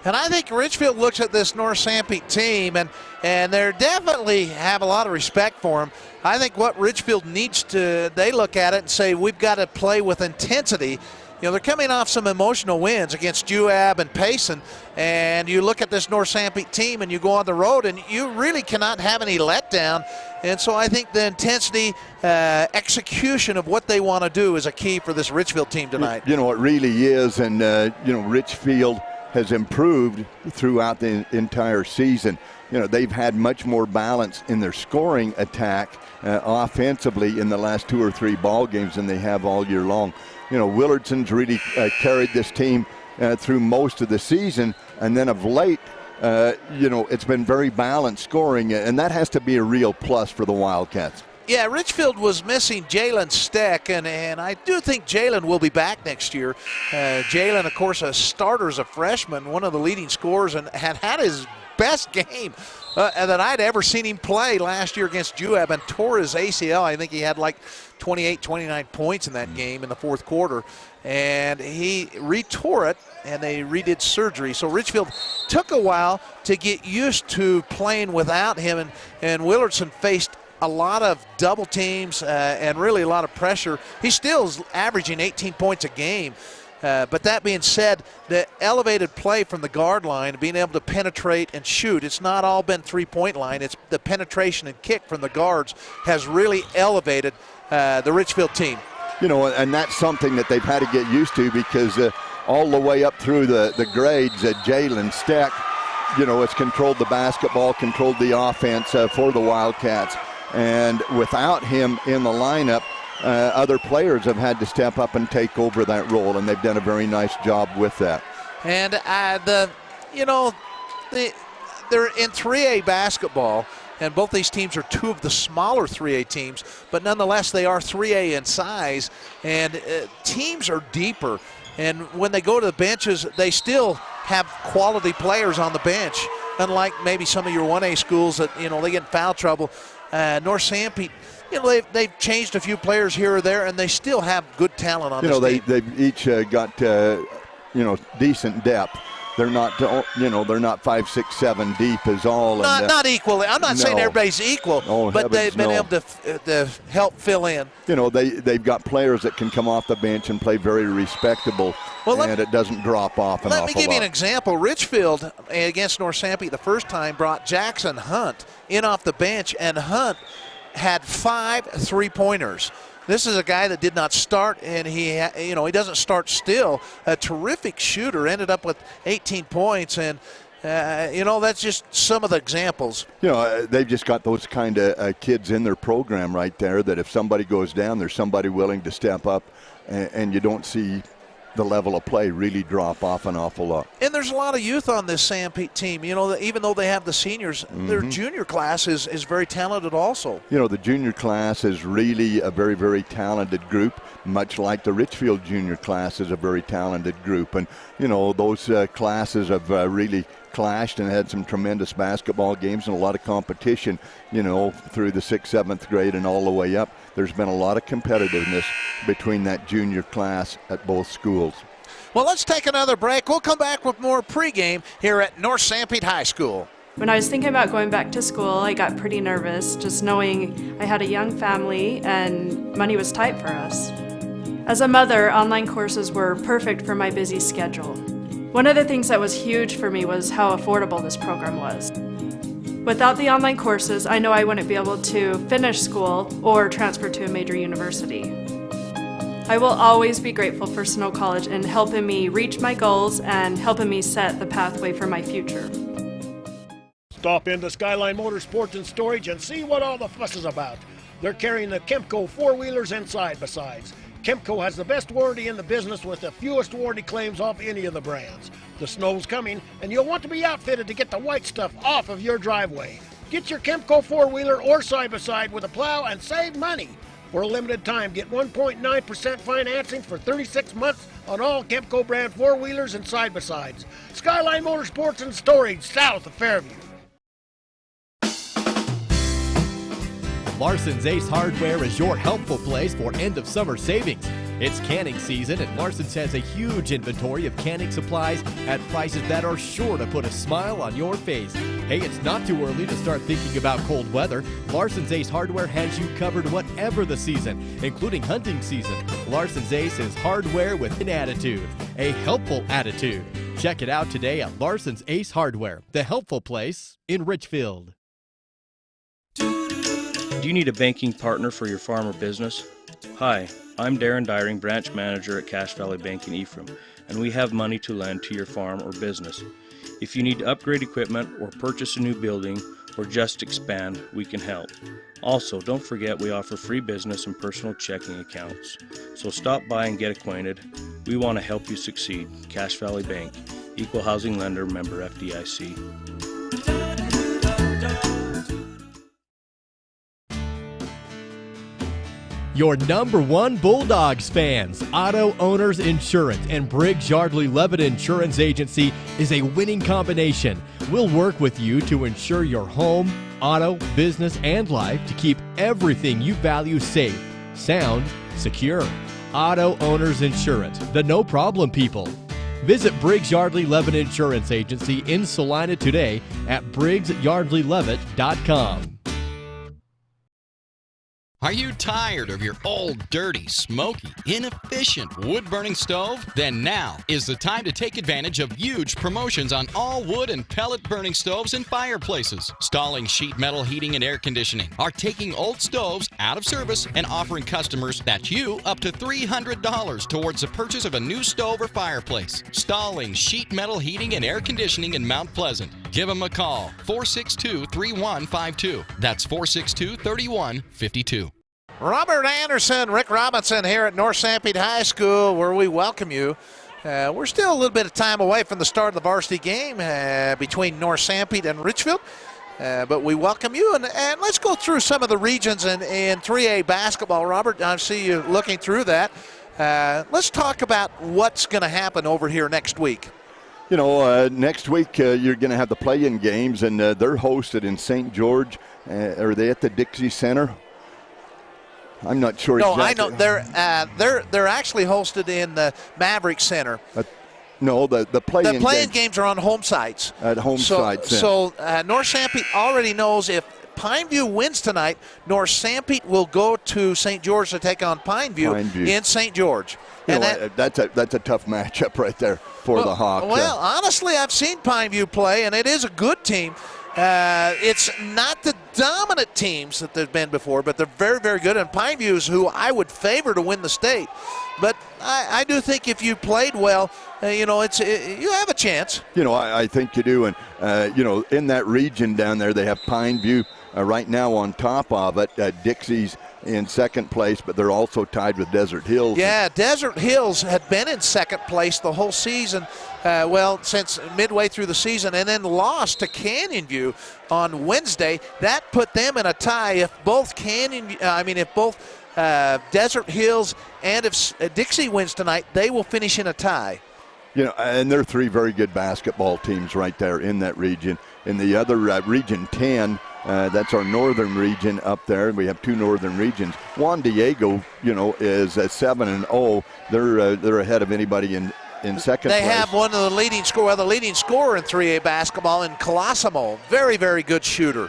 And I think Richfield looks at this North Sanpete team, and they definitely have a lot of respect for them. I think what Richfield needs to, they look at it and say, we've got to play with intensity. You know, they're coming off some emotional wins against UAB and Payson, and you look at this North Sanpete team and you go on the road and you really cannot have any letdown. And so I think the intensity, execution of what they want to do is a key for this Richfield team tonight. You know, it really is, and you know, Richfield has improved throughout the entire season. You know, they've had much more balance in their scoring attack offensively in the last 2 or 3 ball games than they have all year long. You know, Willardson's really carried this team through most of the season, and then of late, you know, it's been very balanced scoring, and that has to be a real plus for the Wildcats. Yeah, Richfield was missing Jalen Steck, and I do think Jalen will be back next year. Jalen, of course, a starter as a freshman, one of the leading scorers, and had his best game that I'd ever seen him play last year against UAB, and tore his ACL. I think he had like 28, 29 points in that game in the fourth quarter, and he retore it, and they redid surgery. So Richfield took a while to get used to playing without him, and Willardson faced a lot of double teams and really a lot of pressure. He still is averaging 18 points a game. But that being said, the elevated play from the guard line, being able to penetrate and shoot, it's not all been three-point line. It's the penetration and kick from the guards has really elevated the Richfield team. You know, and that's something that they've had to get used to, because all the way up through the grades, Jalen Steck, you know, has controlled the basketball, controlled the offense for the Wildcats. And without him in the lineup, other players have had to step up and take over that role, and they've done a very nice job with that. And they're in 3A basketball, and both these teams are 2 of the smaller 3A teams, but nonetheless they are 3A in size, and teams are deeper. And when they go to the benches, they still have quality players on the bench, unlike maybe some of your 1A schools that, you know, they get in foul trouble. North Sanpete, you know, they've changed a few players here or there, and they still have good talent on this team. They've each got, you know, decent depth. They're not, you know, they're not 5, 6, 7 deep is all. Not equally. I'm not saying everybody's equal, but they've been able to help fill in. You know, they've got players that can come off the bench and play very respectable, and it doesn't drop off an awful lot. Let me give you an example. Richfield, against North Sanpete the first time, brought Jackson Hunt in off the bench, and Hunt had 5 3-pointers. This is a guy that did not start, and he doesn't start still. A terrific shooter, ended up with 18 points, and that's just some of the examples. You know, they've just got those kind of kids in their program right there that if somebody goes down, there's somebody willing to step up, and you don't see the level of play really drop off an awful lot. And there's a lot of youth on this Sanpete team. You know, even though they have the seniors, their junior class is very talented also. You know, the junior class is really a very, very talented group, much like the Richfield junior class is a very talented group. And, you know, those classes have really clashed and had some tremendous basketball games and a lot of competition, you know, through the 6th, 7th grade and all the way up. There's been a lot of competitiveness between that junior class at both schools. Well, let's take another break. We'll come back with more pregame here at North Sanpete High School. When I was thinking about going back to school, I got pretty nervous, just knowing I had a young family and money was tight for us. As a mother, online courses were perfect for my busy schedule. One of the things that was huge for me was how affordable this program was. Without the online courses, I know I wouldn't be able to finish school or transfer to a major university. I will always be grateful for Snow College in helping me reach my goals and helping me set the pathway for my future. Stop into Skyline Motorsports and Storage and see what all the fuss is about. They're carrying the Kemco 4-wheelers and side-by-sides. Kemco has the best warranty in the business with the fewest warranty claims off any of the brands. The snow's coming, and you'll want to be outfitted to get the white stuff off of your driveway. Get your Kemco 4-wheeler or side-by-side with a plow and save money. For a limited time, get 1.9% financing for 36 months on all Kemco brand 4-wheelers and side-by-sides. Skyline Motorsports and Storage, south of Fairview. Larson's Ace Hardware is your helpful place for end-of-summer savings. It's canning season, and Larson's has a huge inventory of canning supplies at prices that are sure to put a smile on your face. Hey, it's not too early to start thinking about cold weather. Larson's Ace Hardware has you covered whatever the season, including hunting season. Larson's Ace is hardware with an attitude, a helpful attitude. Check it out today at Larson's Ace Hardware, the helpful place in Richfield. Do you need a banking partner for your farm or business? Hi, I'm Darren Dyring, branch manager at Cache Valley Bank in Ephraim, and we have money to lend to your farm or business. If you need to upgrade equipment or purchase a new building or just expand, we can help. Also, don't forget we offer free business and personal checking accounts. So stop by and get acquainted. We want to help you succeed. Cache Valley Bank, Equal Housing Lender, member FDIC. Your #1 Bulldogs fans, Auto Owners Insurance and Briggs Yardley Levitt Insurance Agency is a winning combination. We'll work with you to insure your home, auto, business, and life to keep everything you value safe, sound, secure. Auto Owners Insurance, the no-problem people. Visit Briggs Yardley Levitt Insurance Agency in Salina today at BriggsYardleyLevitt.com. Are you tired of your old, dirty, smoky, inefficient wood-burning stove? Then now is the time to take advantage of huge promotions on all wood and pellet-burning stoves and fireplaces. Stalling Sheet Metal Heating and Air Conditioning are taking old stoves out of service and offering customers that you up to $300 towards the purchase of a new stove or fireplace. Stalling Sheet Metal Heating and Air Conditioning in Mount Pleasant. Give them a call, 462-3152. That's 462-3152. Robert Anderson, Rick Robinson here at North Sanpete High School, where we welcome you. We're still a little bit of time away from the start of the varsity game between North Sanpete and Richfield, but we welcome you. And let's go through some of the regions in 3A basketball. Robert, I see you looking through that. Let's talk about what's going to happen over here next week. You know, next week you're going to have the play-in games, and they're hosted in St. George. Are they at the Dixie Center? I'm not sure exactly. No, I know. They're actually hosted in the Maverick Center. No, the play-in games are on home sites. At home sites. So North Sanpete already knows if Pineview wins tonight, North Sanpete will go to St. George to take on Pineview. In St. George. That's a tough matchup right there for the Hawks. Well, honestly, I've seen Pineview play, and it is a good team. It's not the dominant teams that they've been before, but they're very, very good. And Pineview is who I would favor to win the state. But I do think if you played well, you have a chance. You know, I think you do. And, in that region down there, they have Pineview right now on top of it. Dixie's in second place, but they're also tied with Desert Hills. Yeah, Desert Hills had been in second place the whole season, since midway through the season, and then lost to Canyon View on Wednesday. That put them in a tie. If both Desert Hills and if Dixie wins tonight, they will finish in a tie. You know, and there are three very good basketball teams right there in that region. In the other region 10, that's our northern region up there. We have two northern regions. Juan Diego, is at 7-0. They're ahead of anybody in second place. They have one of the leading scorer in 3A basketball in Colosimo. Very, very good shooter.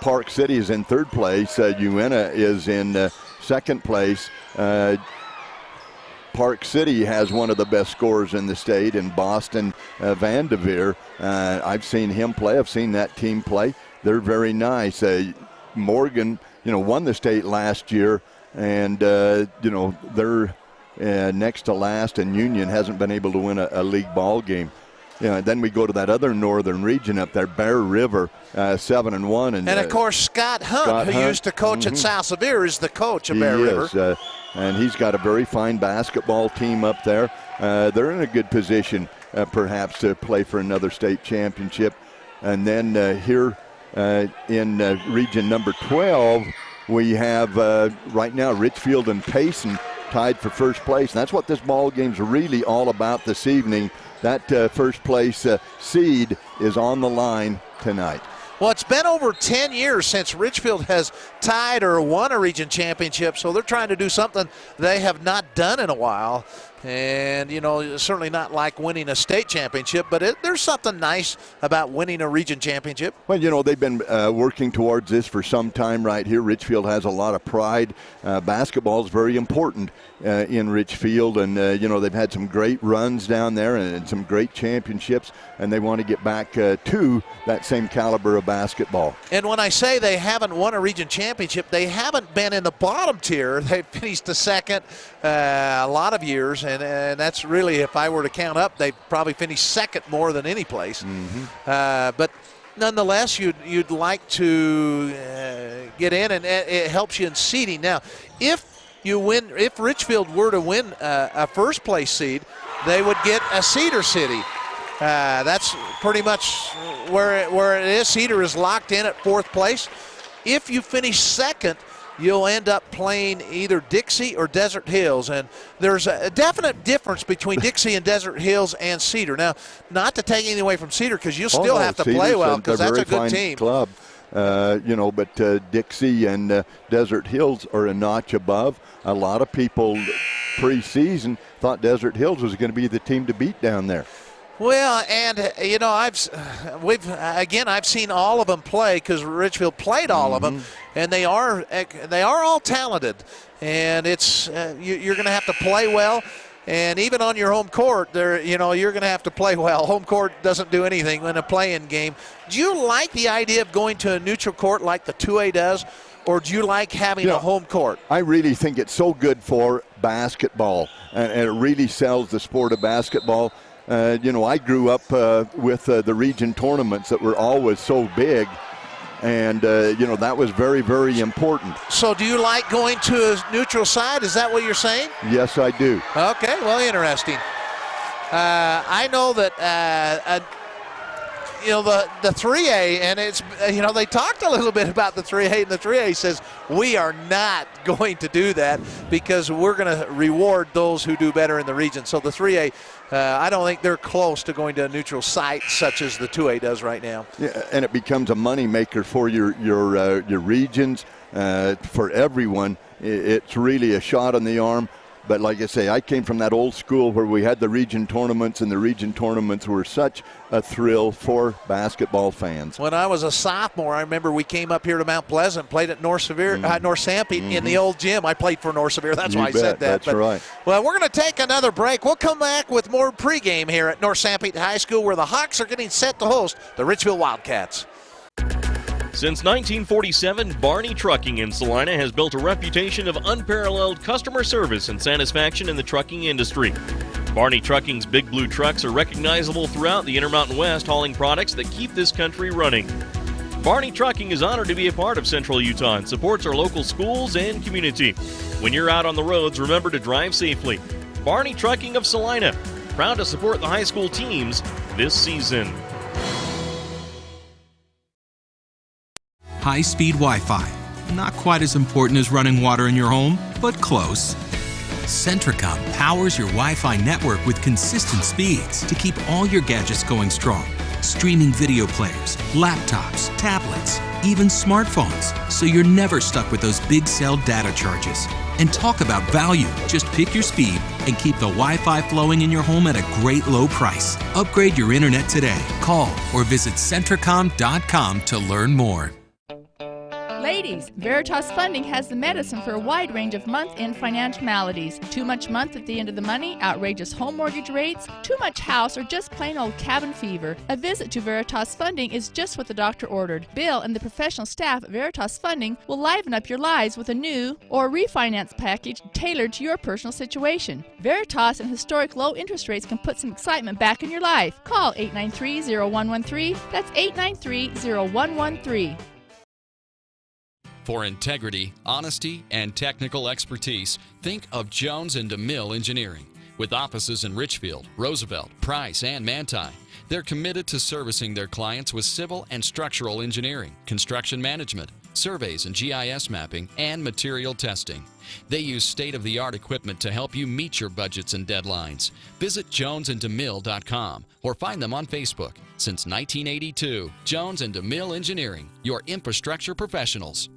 Park City is in third place. Uena is in second place. Park City has one of the best scorers in the state in Boston Vanderveer. I've seen him play. I've seen that team play. They're very nice. Morgan, won the state last year, and, they're next to last, and Union hasn't been able to win a league ball game. Then we go to that other northern region up there, Bear River, 7-1. And of course, Scott Hunt, who used to coach at South Sevier, is the coach of Bear River. And he's got a very fine basketball team up there. They're in a good position, perhaps, to play for another state championship. And then here in region number 12, we have right now Richfield and Payson tied for first place. And that's what this ball game's really all about this evening. That first place seed is on the line tonight. Well, it's been over 10 years since Richfield has tied or won a region championship, so they're trying to do something they have not done in a while. And, certainly not like winning a state championship, but there's something nice about winning a region championship. Well, they've been working towards this for some time right here. Richfield has a lot of pride. Basketball is very important in Richfield, and, they've had some great runs down there and some great championships, and they want to get back to that same caliber of basketball. And when I say they haven't won a region championship, they haven't been in the bottom tier. They've finished the second a lot of years, and that's really, if I were to count up, they've probably finished second more than any place. But nonetheless, you'd like to get in, and it helps you in seeding. Now, if Richfield were to win a first place seed, they would get a Cedar City. That's pretty much where it is. Cedar is locked in at fourth place. If you finish second, you'll end up playing either Dixie or Desert Hills. And there's a definite difference between Dixie and Desert Hills and Cedar. Now, not to take anything away from Cedar, because you still have to play well, because that's a good team. Club. But Dixie and Desert Hills are a notch above. A lot of people pre-season thought Desert Hills was going to be the team to beat down there. Well, and I've seen all of them play, because Richfield played all of them, and they are all talented, and it's you're going to have to play well, and even on your home court, you're going to have to play well. Home court doesn't do anything in a play-in game. Do you like the idea of going to a neutral court like the 2A does, or do you like having a home court? I really think it's so good for basketball, and it really sells the sport of basketball. I grew up with the region tournaments that were always so big, and, that was very, very important. So do you like going to a neutral side? Is that what you're saying? Yes, I do. Okay, well, interesting. I know that, the 3A, and it's, they talked a little bit about the 3A, and the 3A says, we are not going to do that because we're going to reward those who do better in the region. So the 3A, I don't think they're close to going to a neutral site such as the 2A does right now. Yeah, and it becomes a money maker for your regions, for everyone. It's really a shot in the arm. But like I say, I came from that old school where we had the region tournaments, and the region tournaments were such a thrill for basketball fans. When I was a sophomore, I remember we came up here to Mount Pleasant, played at North Sanpete in the old gym. I played for North Severe. That's why I said that. That's right. Well, we're going to take another break. We'll come back with more pregame here at North Sanpete High School, where the Hawks are getting set to host the Richfield Wildcats. Since 1947, Barney Trucking in Salina has built a reputation of unparalleled customer service and satisfaction in the trucking industry. Barney Trucking's Big Blue trucks are recognizable throughout the Intermountain West, hauling products that keep this country running. Barney Trucking is honored to be a part of Central Utah and supports our local schools and community. When you're out on the roads, remember to drive safely. Barney Trucking of Salina, proud to support the high school teams this season. High-speed Wi-Fi. Not quite as important as running water in your home, but close. Centricom powers your Wi-Fi network with consistent speeds to keep all your gadgets going strong. Streaming video players, laptops, tablets, even smartphones, so you're never stuck with those big cell data charges. And talk about value. Just pick your speed and keep the Wi-Fi flowing in your home at a great low price. Upgrade your internet today. Call or visit Centricom.com to learn more. Ladies, Veritas Funding has the medicine for a wide range of month-end financial maladies. Too much month at the end of the money, outrageous home mortgage rates, too much house, or just plain old cabin fever. A visit to Veritas Funding is just what the doctor ordered. Bill and the professional staff at Veritas Funding will liven up your lives with a new or refinance package tailored to your personal situation. Veritas and historic low interest rates can put some excitement back in your life. Call 893-0113. That's 893-0113. For integrity, honesty, and technical expertise, think of Jones & DeMille Engineering. With offices in Richfield, Roosevelt, Price, and Manti, they're committed to servicing their clients with civil and structural engineering, construction management, surveys and GIS mapping, and material testing. They use state-of-the-art equipment to help you meet your budgets and deadlines. Visit jonesandDeMille.com or find them on Facebook. Since 1982, Jones and DeMille Engineering, your infrastructure professionals.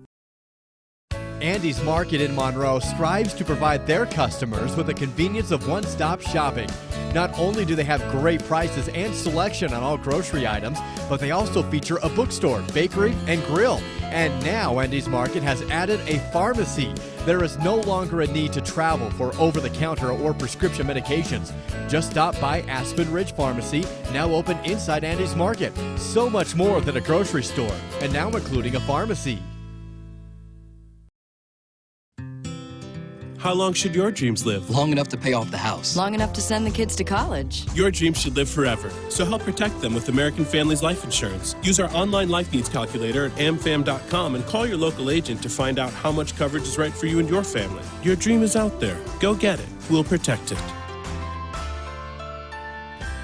Andy's Market in Monroe strives to provide their customers with the convenience of one-stop shopping. Not only do they have great prices and selection on all grocery items, but they also feature a bookstore, bakery, and grill. And now Andy's Market has added a pharmacy. There is no longer a need to travel for over-the-counter or prescription medications. Just stop by Aspen Ridge Pharmacy, now open inside Andy's Market. So much more than a grocery store, and now including a pharmacy. How long should your dreams live? Long enough to pay off the house. Long enough to send the kids to college. Your dreams should live forever, so help protect them with American Families Life Insurance. Use our online life needs calculator at amfam.com and call your local agent to find out how much coverage is right for you and your family. Your dream is out there. Go get it. We'll protect it.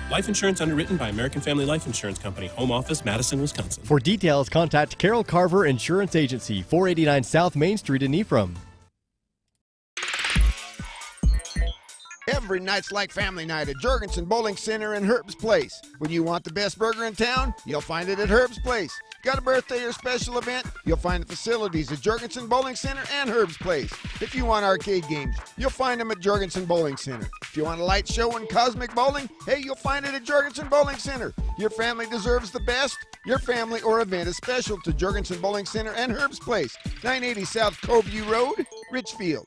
Life insurance underwritten by American Family Life Insurance Company. Home office, Madison, Wisconsin. For details, contact Carol Carver Insurance Agency, 489 South Main Street in Ephraim. Every night's like family night at Jorgensen Bowling Center and Herb's Place. When you want the best burger in town, you'll find it at Herb's Place. Got a birthday or special event? You'll find the facilities at Jorgensen Bowling Center and Herb's Place. If you want arcade games, you'll find them at Jorgensen Bowling Center. If you want a light show and cosmic bowling, hey, you'll find it at Jorgensen Bowling Center. Your family deserves the best. Your family or event is special to Jorgensen Bowling Center and Herb's Place, 980 South Coveview Road, Richfield.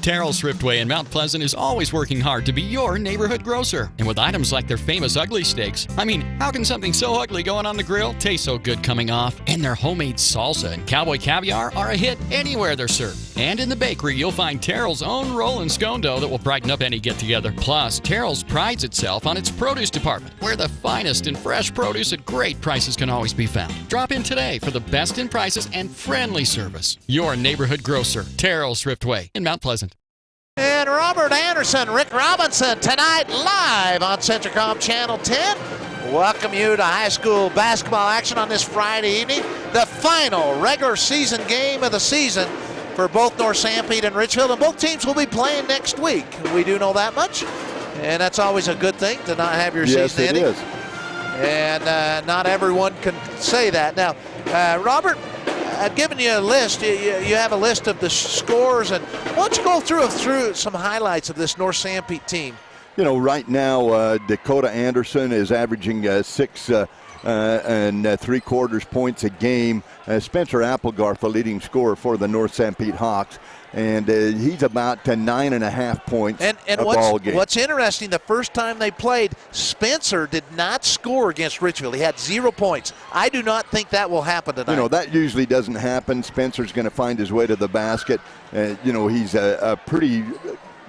Terrell's Thriftway in Mount Pleasant is always working hard to be your neighborhood grocer. And with items like their famous ugly steaks, I mean, how can something so ugly going on the grill taste so good coming off? And their homemade salsa and cowboy caviar are a hit anywhere they're served. And in the bakery, you'll find Terrell's own roll and scone dough that will brighten up any get-together. Plus, Terrell's prides itself on its produce department, where the finest and fresh produce at great prices can always be found. Drop in today for the best in prices and friendly service. Your neighborhood grocer, Terrell's Thriftway in Mount Pleasant. And Robert Anderson, Rick Robinson, tonight live on Centricom Channel 10. Welcome you to high school basketball action on this Friday evening. The final regular season game of the season for both North Sanpete and Richfield. And both teams will be playing next week. We do know that much. And that's always a good thing to not have your season ending. Yes, it is. And not everyone can say that. Now, Robert, I've given you a list. You have a list of the scores, and why don't you go through some highlights of this North Sanpete team? You know, right now Dakota Anderson is averaging 6 and 3/4 points a game. Spencer Applegarth, the leading scorer for the North Sanpete Hawks, and he's about 9.5 points a ball game. What's interesting, the first time they played, Spencer did not score against Richfield. He had 0 points. I do not think that will happen tonight. You know, that usually doesn't happen. Spencer's going to find his way to the basket. You know, he's a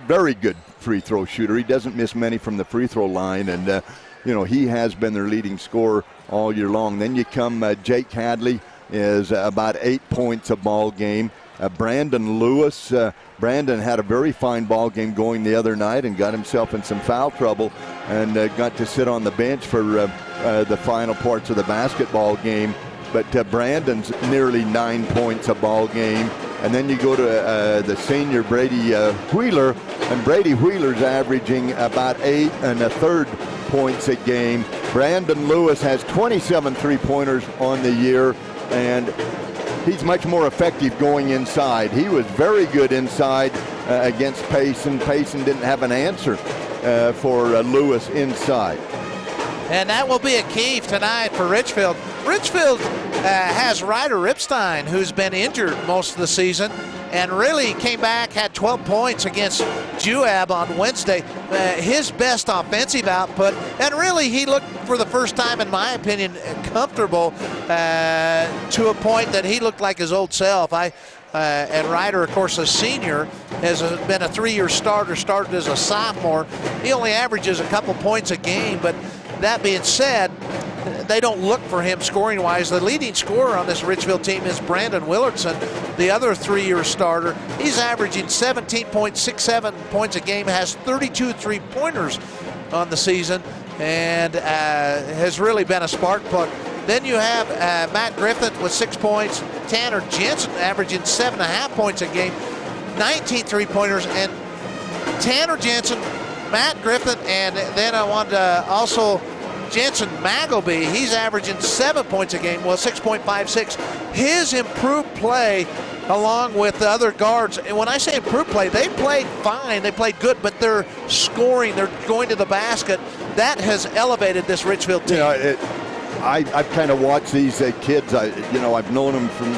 very good free throw shooter. He doesn't miss many from the free throw line, and you know, he has been their leading scorer all year long. Then you come Jake Hadley is about 8 points a ball game. Brandon Lewis, Brandon had a very fine ball game going the other night and got himself in some foul trouble and got to sit on the bench for the final parts of the basketball game. But Brandon's nearly 9 points a ball game. And then you go to the senior Brady Wheeler, and Brady Wheeler's averaging about 8 1/3 points a game. Brandon Lewis has 27 3-pointers on the year, and he's much more effective going inside. He was very good inside against Payson. Payson didn't have an answer for Lewis inside. And that will be a key tonight for Richfield. Richfield has Ryder Ripstein, who's been injured most of the season, and really came back, had 12 points against Juab on Wednesday. His best offensive output, and really he looked, for the first time in my opinion, comfortable to a point that he looked like his old self. And Ryder, of course, a senior, has been a 3-year starter, started as a sophomore. He only averages a couple points a game, but that being said, they don't look for him scoring-wise. The leading scorer on this Richfield team is Brandon Willardson, the other 3-year starter. He's averaging 17.67 points a game, has 32 3-pointers on the season, and has really been a spark plug. Then you have Matt Griffith with 6 points, Tanner Jensen averaging 7.5 points a game, 19 3-pointers, and Tanner Jensen, Matt Griffith, and then I wanted to also Jensen Magleby, he's averaging 7 points a game, well 6.56. His improved play along with the other guards, and when I say improved play, they played fine, they played good, but they're scoring, they're going to the basket. That has elevated this Richfield team. I've kind of watched these kids. I've known them from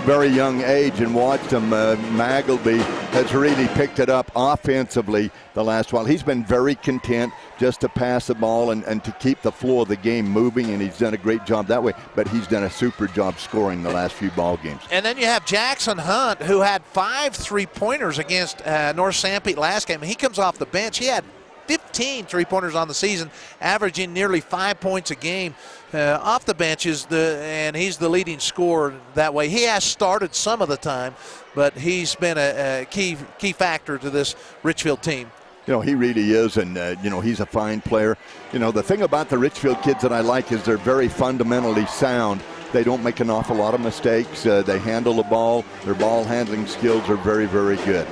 very young age and watched him. Magleby has really picked it up offensively the last while. He's been very content just to pass the ball and to keep the flow of the game moving, and he's done a great job that way, but he's done a super job scoring the last few ball games. And then you have Jackson Hunt, who had 5 3-pointers against North Sanpete last game. He comes off the bench. He had 15 3-pointers on the season, averaging nearly 5 points a game. Off the bench and he's the leading scorer that way. He has started some of the time, but he's been a key factor to this Richfield team. He really is, and he's a fine player. The thing about the Richfield kids that I like is they're very fundamentally sound. They don't make an awful lot of mistakes. They handle the ball. Their ball handling skills are very, very good.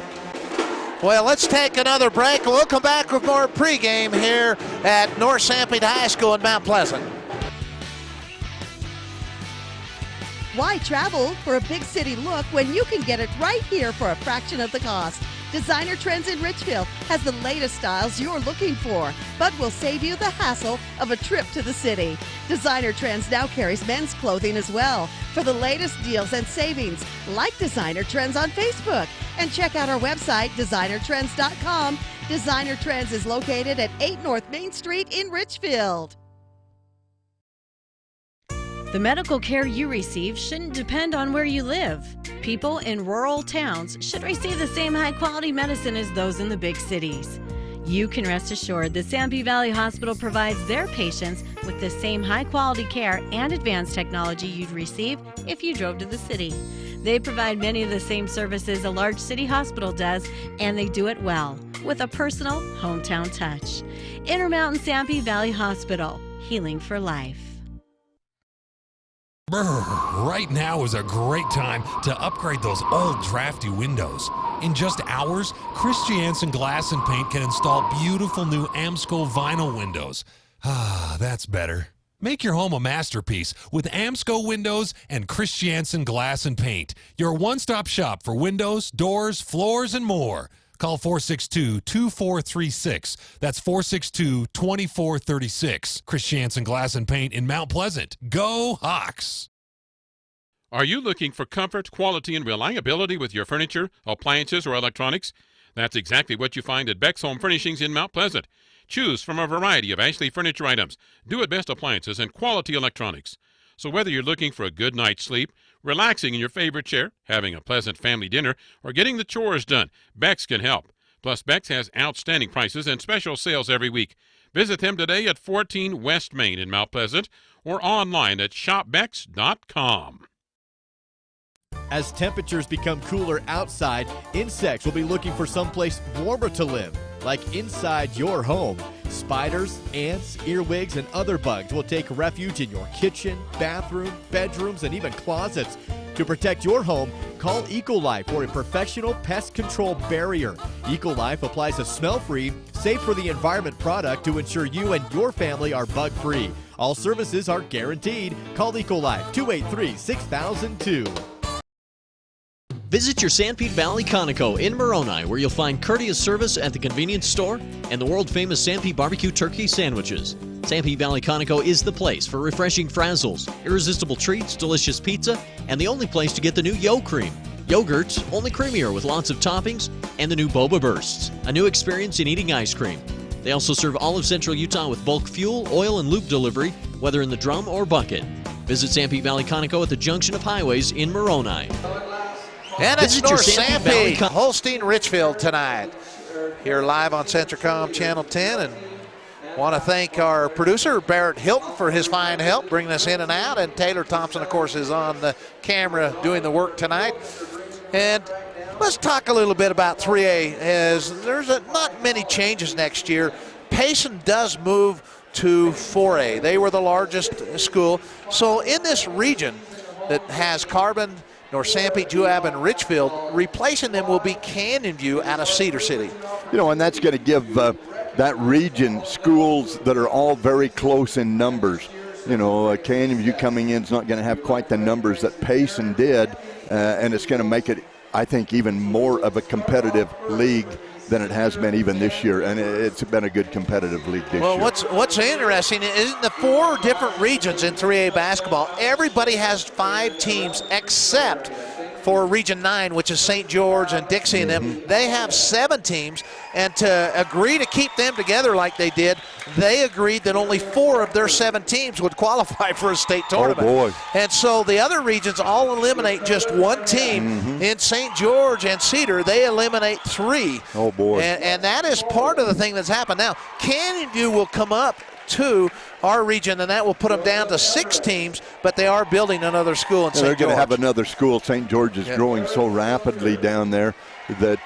Well, let's take another break. We'll come back with more pregame here at North Sanpete High School in Mount Pleasant. Why travel for a big city look when you can get it right here for a fraction of the cost? Designer Trends in Richfield has the latest styles you're looking for, but will save you the hassle of a trip to the city. Designer Trends now carries men's clothing as well. For the latest deals and savings, like Designer Trends on Facebook and check out our website, designertrends.com. Designer Trends is located at 8 North Main Street in Richfield. The medical care you receive shouldn't depend on where you live. People in rural towns should receive the same high-quality medicine as those in the big cities. You can rest assured the Sanpete Valley Hospital provides their patients with the same high-quality care and advanced technology you'd receive if you drove to the city. They provide many of the same services a large city hospital does, and they do it well, with a personal hometown touch. Intermountain Sanpete Valley Hospital, healing for life. Right now is a great time to upgrade those old drafty windows. In just hours, Christiansen Glass and Paint can install beautiful new Amsco vinyl windows. Ah, that's better. Make your home a masterpiece with Amsco Windows and Christiansen Glass and Paint. Your one-stop shop for windows, doors, floors, and more. Call 462-2436. That's 462-2436. Christiansen Glass and Paint in Mount Pleasant. Go Hawks! Are you looking for comfort, quality, and reliability with your furniture, appliances, or electronics? That's exactly what you find at Beck's Home Furnishings in Mount Pleasant. Choose from a variety of Ashley furniture items, do-it-best appliances, and quality electronics. So whether you're looking for a good night's sleep, relaxing in your favorite chair, having a pleasant family dinner, or getting the chores done, Beck's can help. Plus, Beck's has outstanding prices and special sales every week. Visit them today at 14 West Main in Mount Pleasant or online at shopbecks.com. As temperatures become cooler outside, insects will be looking for someplace warmer to live, like inside your home. Spiders, ants, earwigs, and other bugs will take refuge in your kitchen, bathroom, bedrooms, and even closets. To protect your home, call Ecolife for a professional pest control barrier. Ecolife applies a smell-free, safe for the environment product to ensure you and your family are bug-free. All services are guaranteed. Call Ecolife 283-6002. Visit your Sanpete Valley Conoco in Moroni, where you'll find courteous service at the convenience store and the world-famous Sanpete barbecue turkey sandwiches. Sanpete Valley Conoco is the place for refreshing frazzles, irresistible treats, delicious pizza, and the only place to get the new Yo Cream. Yogurt's only creamier with lots of toppings, and the new Boba Bursts, a new experience in eating ice cream. They also serve all of Central Utah with bulk fuel, oil, and lube delivery, whether in the drum or bucket. Visit Sanpete Valley Conoco at the junction of highways in Moroni. And it's North Sanpete, Holstein Richfield tonight. Here live on Centricom Channel 10, and want to thank our producer, Barrett Hilton, for his fine help bringing us in and out. And Taylor Thompson, of course, is on the camera doing the work tonight. And let's talk a little bit about 3A, as there's not many changes next year. Payson does move to 4A. They were the largest school. So in this region that has Carbon, North Sanpete, Juab, and Richfield, replacing them will be Canyon View out of Cedar City. And that's going to give that region schools that are all very close in numbers. Canyon View coming in is not going to have quite the numbers that Payson did, and it's going to make it, I think, even more of a competitive league than it has been even this year, and it's been a good competitive league this year. Well, what's interesting is in the 4 different regions in 3A basketball, everybody has 5 teams except for Region 9, which is St. George and Dixie and them. They have 7 teams, and to agree to keep them together like they did, they agreed that only 4 of their 7 teams would qualify for a state tournament. Oh, boy. And so the other regions all eliminate just 1 team. In St. George and Cedar, they eliminate 3. Oh, boy. And that is part of the thing that's happened. Now, Canyon View will come up to our region, and that will put them down to 6 teams, but they are building another school in St. George. They're going to have another school. St. George is growing so rapidly down there that,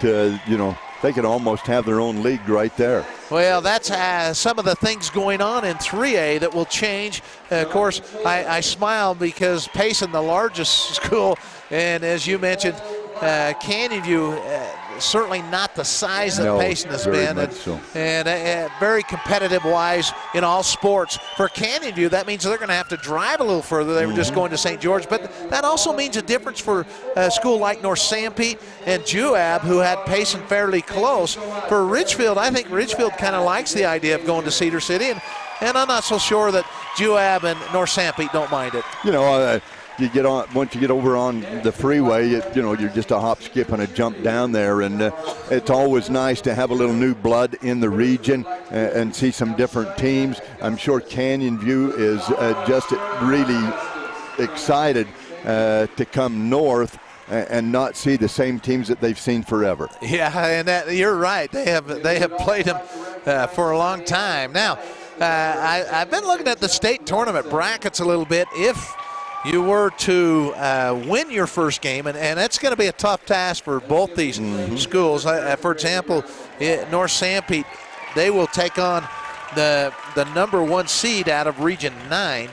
they could almost have their own league right there. Well, that's some of the things going on in 3A that will change. Of course, I smile because Payson, the largest school, and as you mentioned, Canyon View, certainly not the size that Payson has been, and very competitive-wise in all sports. For Canyon View, that means they're going to have to drive a little further. They were just going to St. George, but that also means a difference for a school like North Sanpete and Juab, who had Payson fairly close. For Richfield, I think Richfield kind of likes the idea of going to Cedar City, and I'm not so sure that Juab and North Sanpete don't mind it. Once you get over on the freeway, you're just a hop, skip, and a jump down there, and it's always nice to have a little new blood in the region and see some different teams. I'm sure Canyon View is just really excited to come north and not see the same teams that they've seen forever. Yeah, and you're right. They have played them for a long time. Now, I've been looking at the state tournament brackets a little bit. If you were to win your first game, and it's going to be a tough task for both these schools. For example, North Sanpete, they will take on the number 1 seed out of Region 9.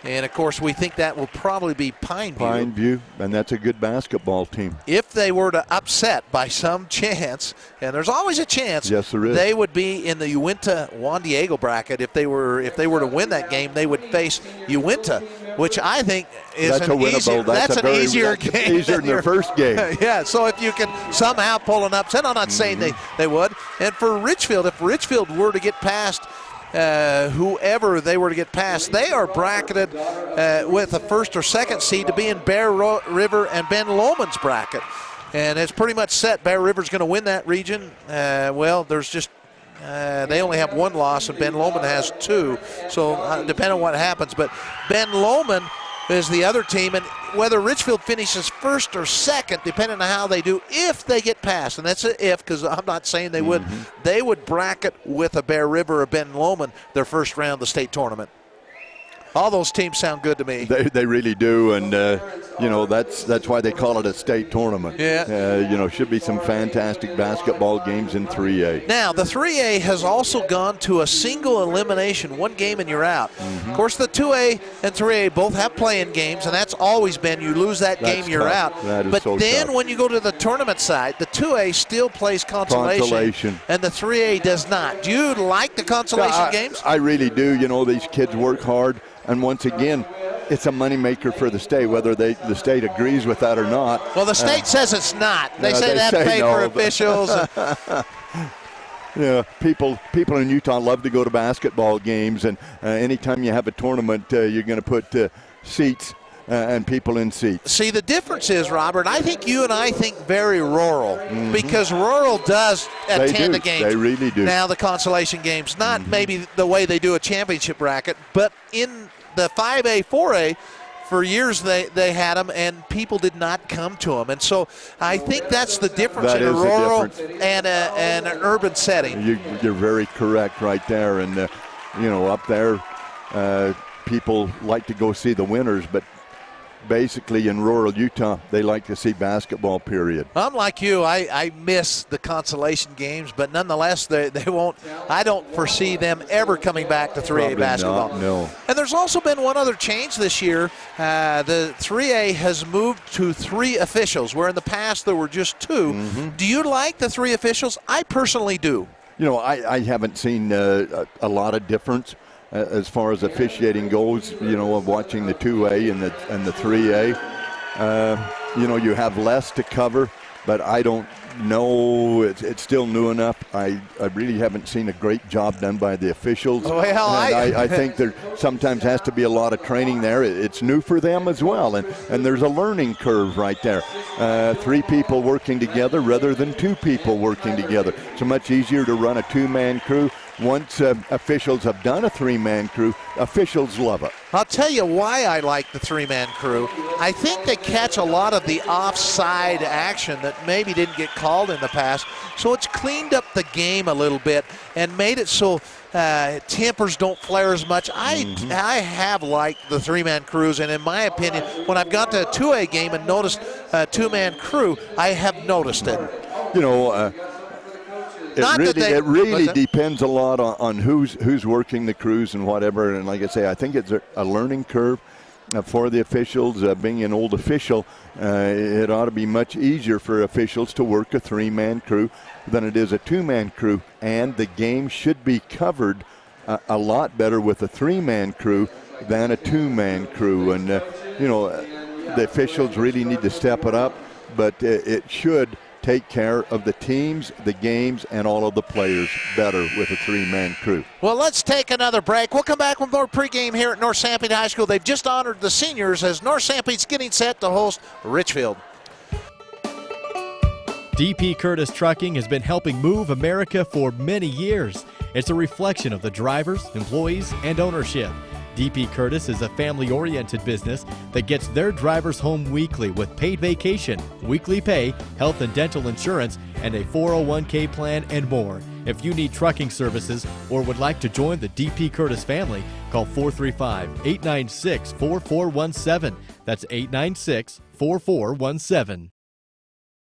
And, of course, we think that will probably be Pineview. Pineview, and that's a good basketball team. If they were to upset by some chance, and there's always a chance, yes, there is, they would be in the Uinta-Juan Diego bracket. If they were to win that game, they would face Uinta, which I think is an easier game. Easier than their first game. Yeah, so if you can somehow pull an upset, I'm not saying they would. And for Richfield, if Richfield were to get past whoever they were to get past, they are bracketed with a 1st or 2nd seed to be in Bear River and Ben Lomond's bracket. And it's pretty much set. Bear River's going to win that region. There's just they only have 1 loss, and Ben Lomond has 2. So depending on what happens. But Ben Lomond is the other team, and whether Richfield finishes 1st or 2nd, depending on how they do, if they get past, and that's an if, because I'm not saying they would, they would bracket with a Bear River or Ben Lomond their first round of the state tournament. All those teams sound good to me. They really do, and that's why they call it a state tournament. Yeah. Should be some fantastic basketball games in 3A. Now, the 3A has also gone to a single elimination, 1 game and you're out. Of course, the 2A and 3A both have playing games, and that's always been you lose that game, you're out. But then when you go to the tournament side, the 2A still plays consolation, and the 3A does not. Do you like the consolation games? I really do. These kids work hard. And once again, it's a moneymaker for the state, whether the state agrees with that or not. Well, the state says it's not. They say that paper officials. People in Utah love to go to basketball games, and anytime you have a tournament, you're going to put seats and people in seats. See, the difference is, Robert, I think you and I think very rural, because rural does attend the games. They really do. Now, the consolation games, not maybe the way they do a championship bracket, but in the 5A, 4A, for years they had them, and people did not come to them. And so I think that's the difference in a rural and an urban setting. You're very correct right there. And, up there, people like to go see the winners, but basically in rural Utah, they like to see basketball, period. I'm like you. I miss the consolation games, but nonetheless, they won't. I don't foresee them ever coming back to 3A Probably basketball. not, no. And there's also been one other change this year. The 3A has moved to 3 officials, where in the past there were just 2. Do you like the 3 officials? I personally do. You know, I haven't seen a lot of difference as far as officiating goes, you know, of watching the 2A and the 3A. You know, you have less to cover, but I don't know. It's still new enough. I really haven't seen a great job done by the officials. Well, I think there sometimes has to be a lot of training there. It's new for them as well, and there's a learning curve right there. 3 people working together rather than 2 people working together. It's much easier to run a 2-man crew. Once officials have done a 3-man crew, officials love it. I'll tell you why I like the 3-man crew. I think they catch a lot of the offside action that maybe didn't get called in the past. So it's cleaned up the game a little bit and made it so tempers don't flare as much. I have liked the 3-man crews, and in my opinion, when I've got to a 2A game and noticed a 2-man crew, I have noticed it. You know, it really depends a lot on who's working the crews and whatever. And like I say, I think it's a learning curve for the officials. Being an old official, it ought to be much easier for officials to work a 3-man crew than it is a 2-man crew. And the game should be covered a lot better with a 3-man crew than a 2-man crew. And, you know, the officials really need to step it up, but it should take care of the teams, the games, and all of the players better with a 3-man crew. Well, let's take another break. We'll come back with more pregame here at North Sanpete High School. They've just honored the seniors as North Sanpete's getting set to host Richfield. DP Curtis Trucking has been helping move America for many years. It's a reflection of the drivers, employees, and ownership. DP Curtis is a family-oriented business that gets their drivers home weekly with paid vacation, weekly pay, health and dental insurance, and a 401k plan and more. If you need trucking services or would like to join the DP Curtis family, call 435-896-4417. That's 896-4417.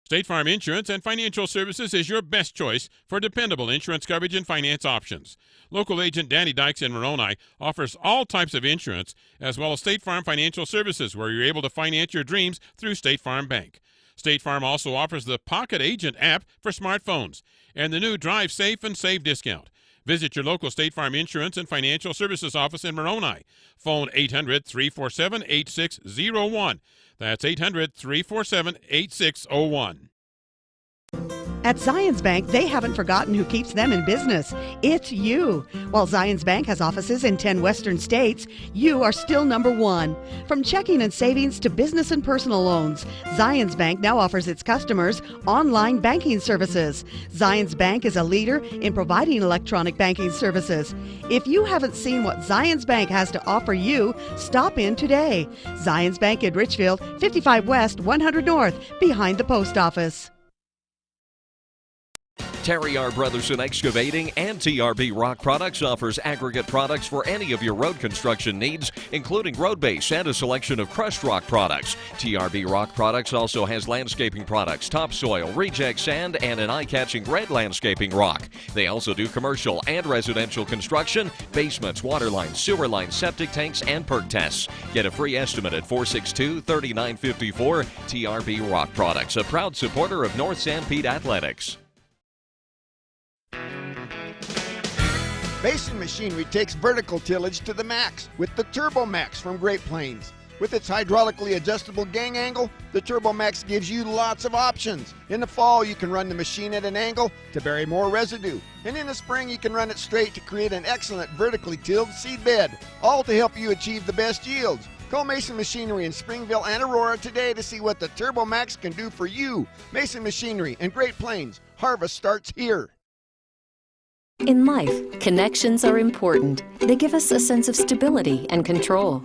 State Farm Insurance and Financial Services is your best choice for dependable insurance coverage and finance options. Local agent Danny Dykes in Moroni offers all types of insurance, as well as State Farm Financial Services, where you're able to finance your dreams through State Farm Bank. State Farm also offers the Pocket Agent app for smartphones and the new Drive Safe and Save discount. Visit your local State Farm Insurance and Financial Services office in Moroni. Phone 800-347-8601. That's 800-347-8601. At Zions Bank, they haven't forgotten who keeps them in business. It's you. While Zions Bank has offices in 10 western states, you are still number 1. From checking and savings to business and personal loans, Zions Bank now offers its customers online banking services. Zions Bank is a leader in providing electronic banking services. If you haven't seen what Zions Bank has to offer you, stop in today. Zions Bank in Richfield, 55 West, 100 North, behind the post office. Terry R. Brothers in Excavating and TRB Rock Products offers aggregate products for any of your road construction needs, including road base and a selection of crushed rock products. TRB Rock Products also has landscaping products, topsoil, reject sand, and an eye-catching red landscaping rock. They also do commercial and residential construction, basements, water lines, sewer lines, septic tanks, and perk tests. Get a free estimate at 462-3954. TRB Rock Products, a proud supporter of North Sanpete Athletics. Mason Machinery takes vertical tillage to the max with the Turbo Max from Great Plains. With its hydraulically adjustable gang angle, the Turbo Max gives you lots of options. In the fall, you can run the machine at an angle to bury more residue. And in the spring, you can run it straight to create an excellent vertically tilled seed bed, all to help you achieve the best yields. Call Mason Machinery in Springville and Aurora today to see what the Turbo Max can do for you. Mason Machinery in Great Plains. Harvest starts here. In life, connections are important. They give us a sense of stability and control.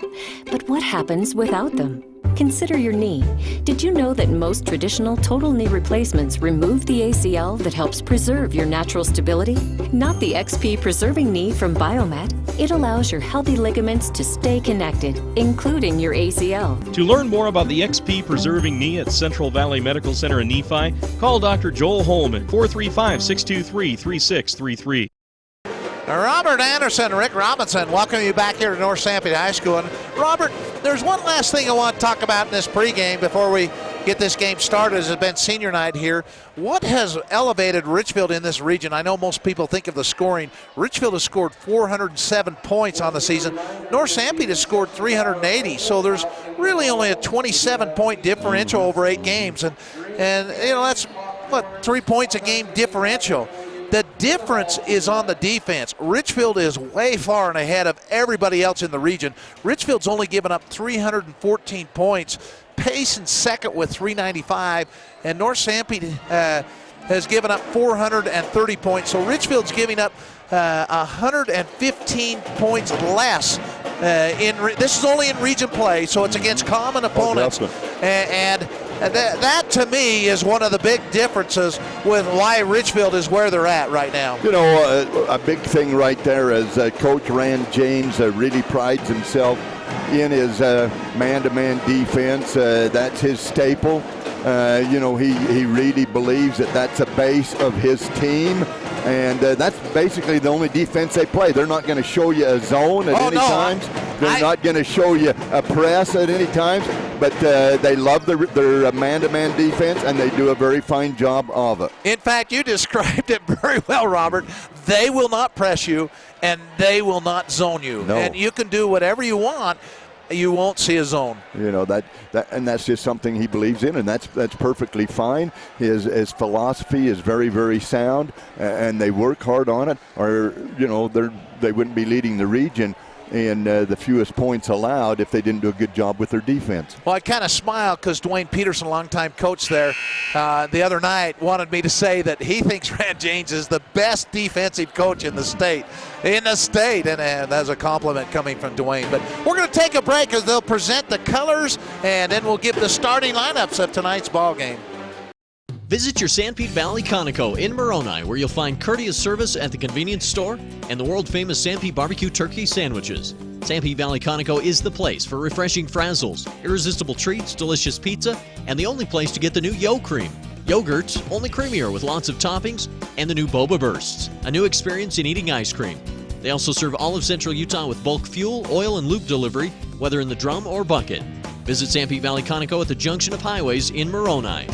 But what happens without them? Consider your knee. Did you know that most traditional total knee replacements remove the ACL that helps preserve your natural stability? Not the XP Preserving Knee from Biomet. It allows your healthy ligaments to stay connected, including your ACL. To learn more about the XP Preserving Knee at Central Valley Medical Center in Nephi, call Dr. Joel Holm at 435-623-3633. Robert Anderson, Rick Robinson, welcome you back here to North Sanpete High School. And Robert, there's one last thing I want to talk about in this pregame before we get this game started, as it's been senior night here. What has elevated Richfield in this region? I know most people think of the scoring. Richfield has scored 407 points on the season. North Sanpete has scored 380, so there's really only a 27-point differential over 8 games. And you know, that's, what, 3 points a game differential. The difference is on the defense. Richfield is way far and ahead of everybody else in the region. Richfield's only given up 314 points. Pace in second with 395, and North Sanpete has given up 430 points. So Richfield's giving up 115 points less. This is only in region play, so it's against common opponents. And that to me is one of the big differences with why Richfield is where they're at right now. You know, a big thing right there is Coach Rand James really prides himself in his man-to-man defense. That's his staple. You know, he really believes that that's a base of his team. And that's basically the only defense they play. They're not going to show you a zone at any times. They're not going to show you a press at any times. But they love their man-to-man defense, and they do a very fine job of it. In fact, you described it very well, Robert. They will not press you, and they will not zone you. No. And you can do whatever you want. You won't see a zone. You know, and that's just something he believes in, and that's perfectly fine. His philosophy is very, very sound, and they work hard on it, or, you know, they wouldn't be leading the region in the fewest points allowed if they didn't do a good job with their defense. Well, I kind of smile because Dwayne Peterson, longtime coach there, the other night wanted me to say that he thinks Rand James is the best defensive coach in the state. And that's a compliment coming from Dwayne. But we're going to take a break as they'll present the colors, and then we'll give the starting lineups of tonight's ball game. Visit your Sanpete Valley Conoco in Moroni, where you'll find courteous service at the convenience store and the world-famous Sanpete barbecue turkey sandwiches. Sanpete Valley Conoco is the place for refreshing frazzles, irresistible treats, delicious pizza, and the only place to get the new Yo Cream. Yogurt, only creamier with lots of toppings, and the new Boba Bursts, a new experience in eating ice cream. They also serve all of Central Utah with bulk fuel, oil, and lube delivery, whether in the drum or bucket. Visit Sanpete Valley Conoco at the junction of highways in Moroni.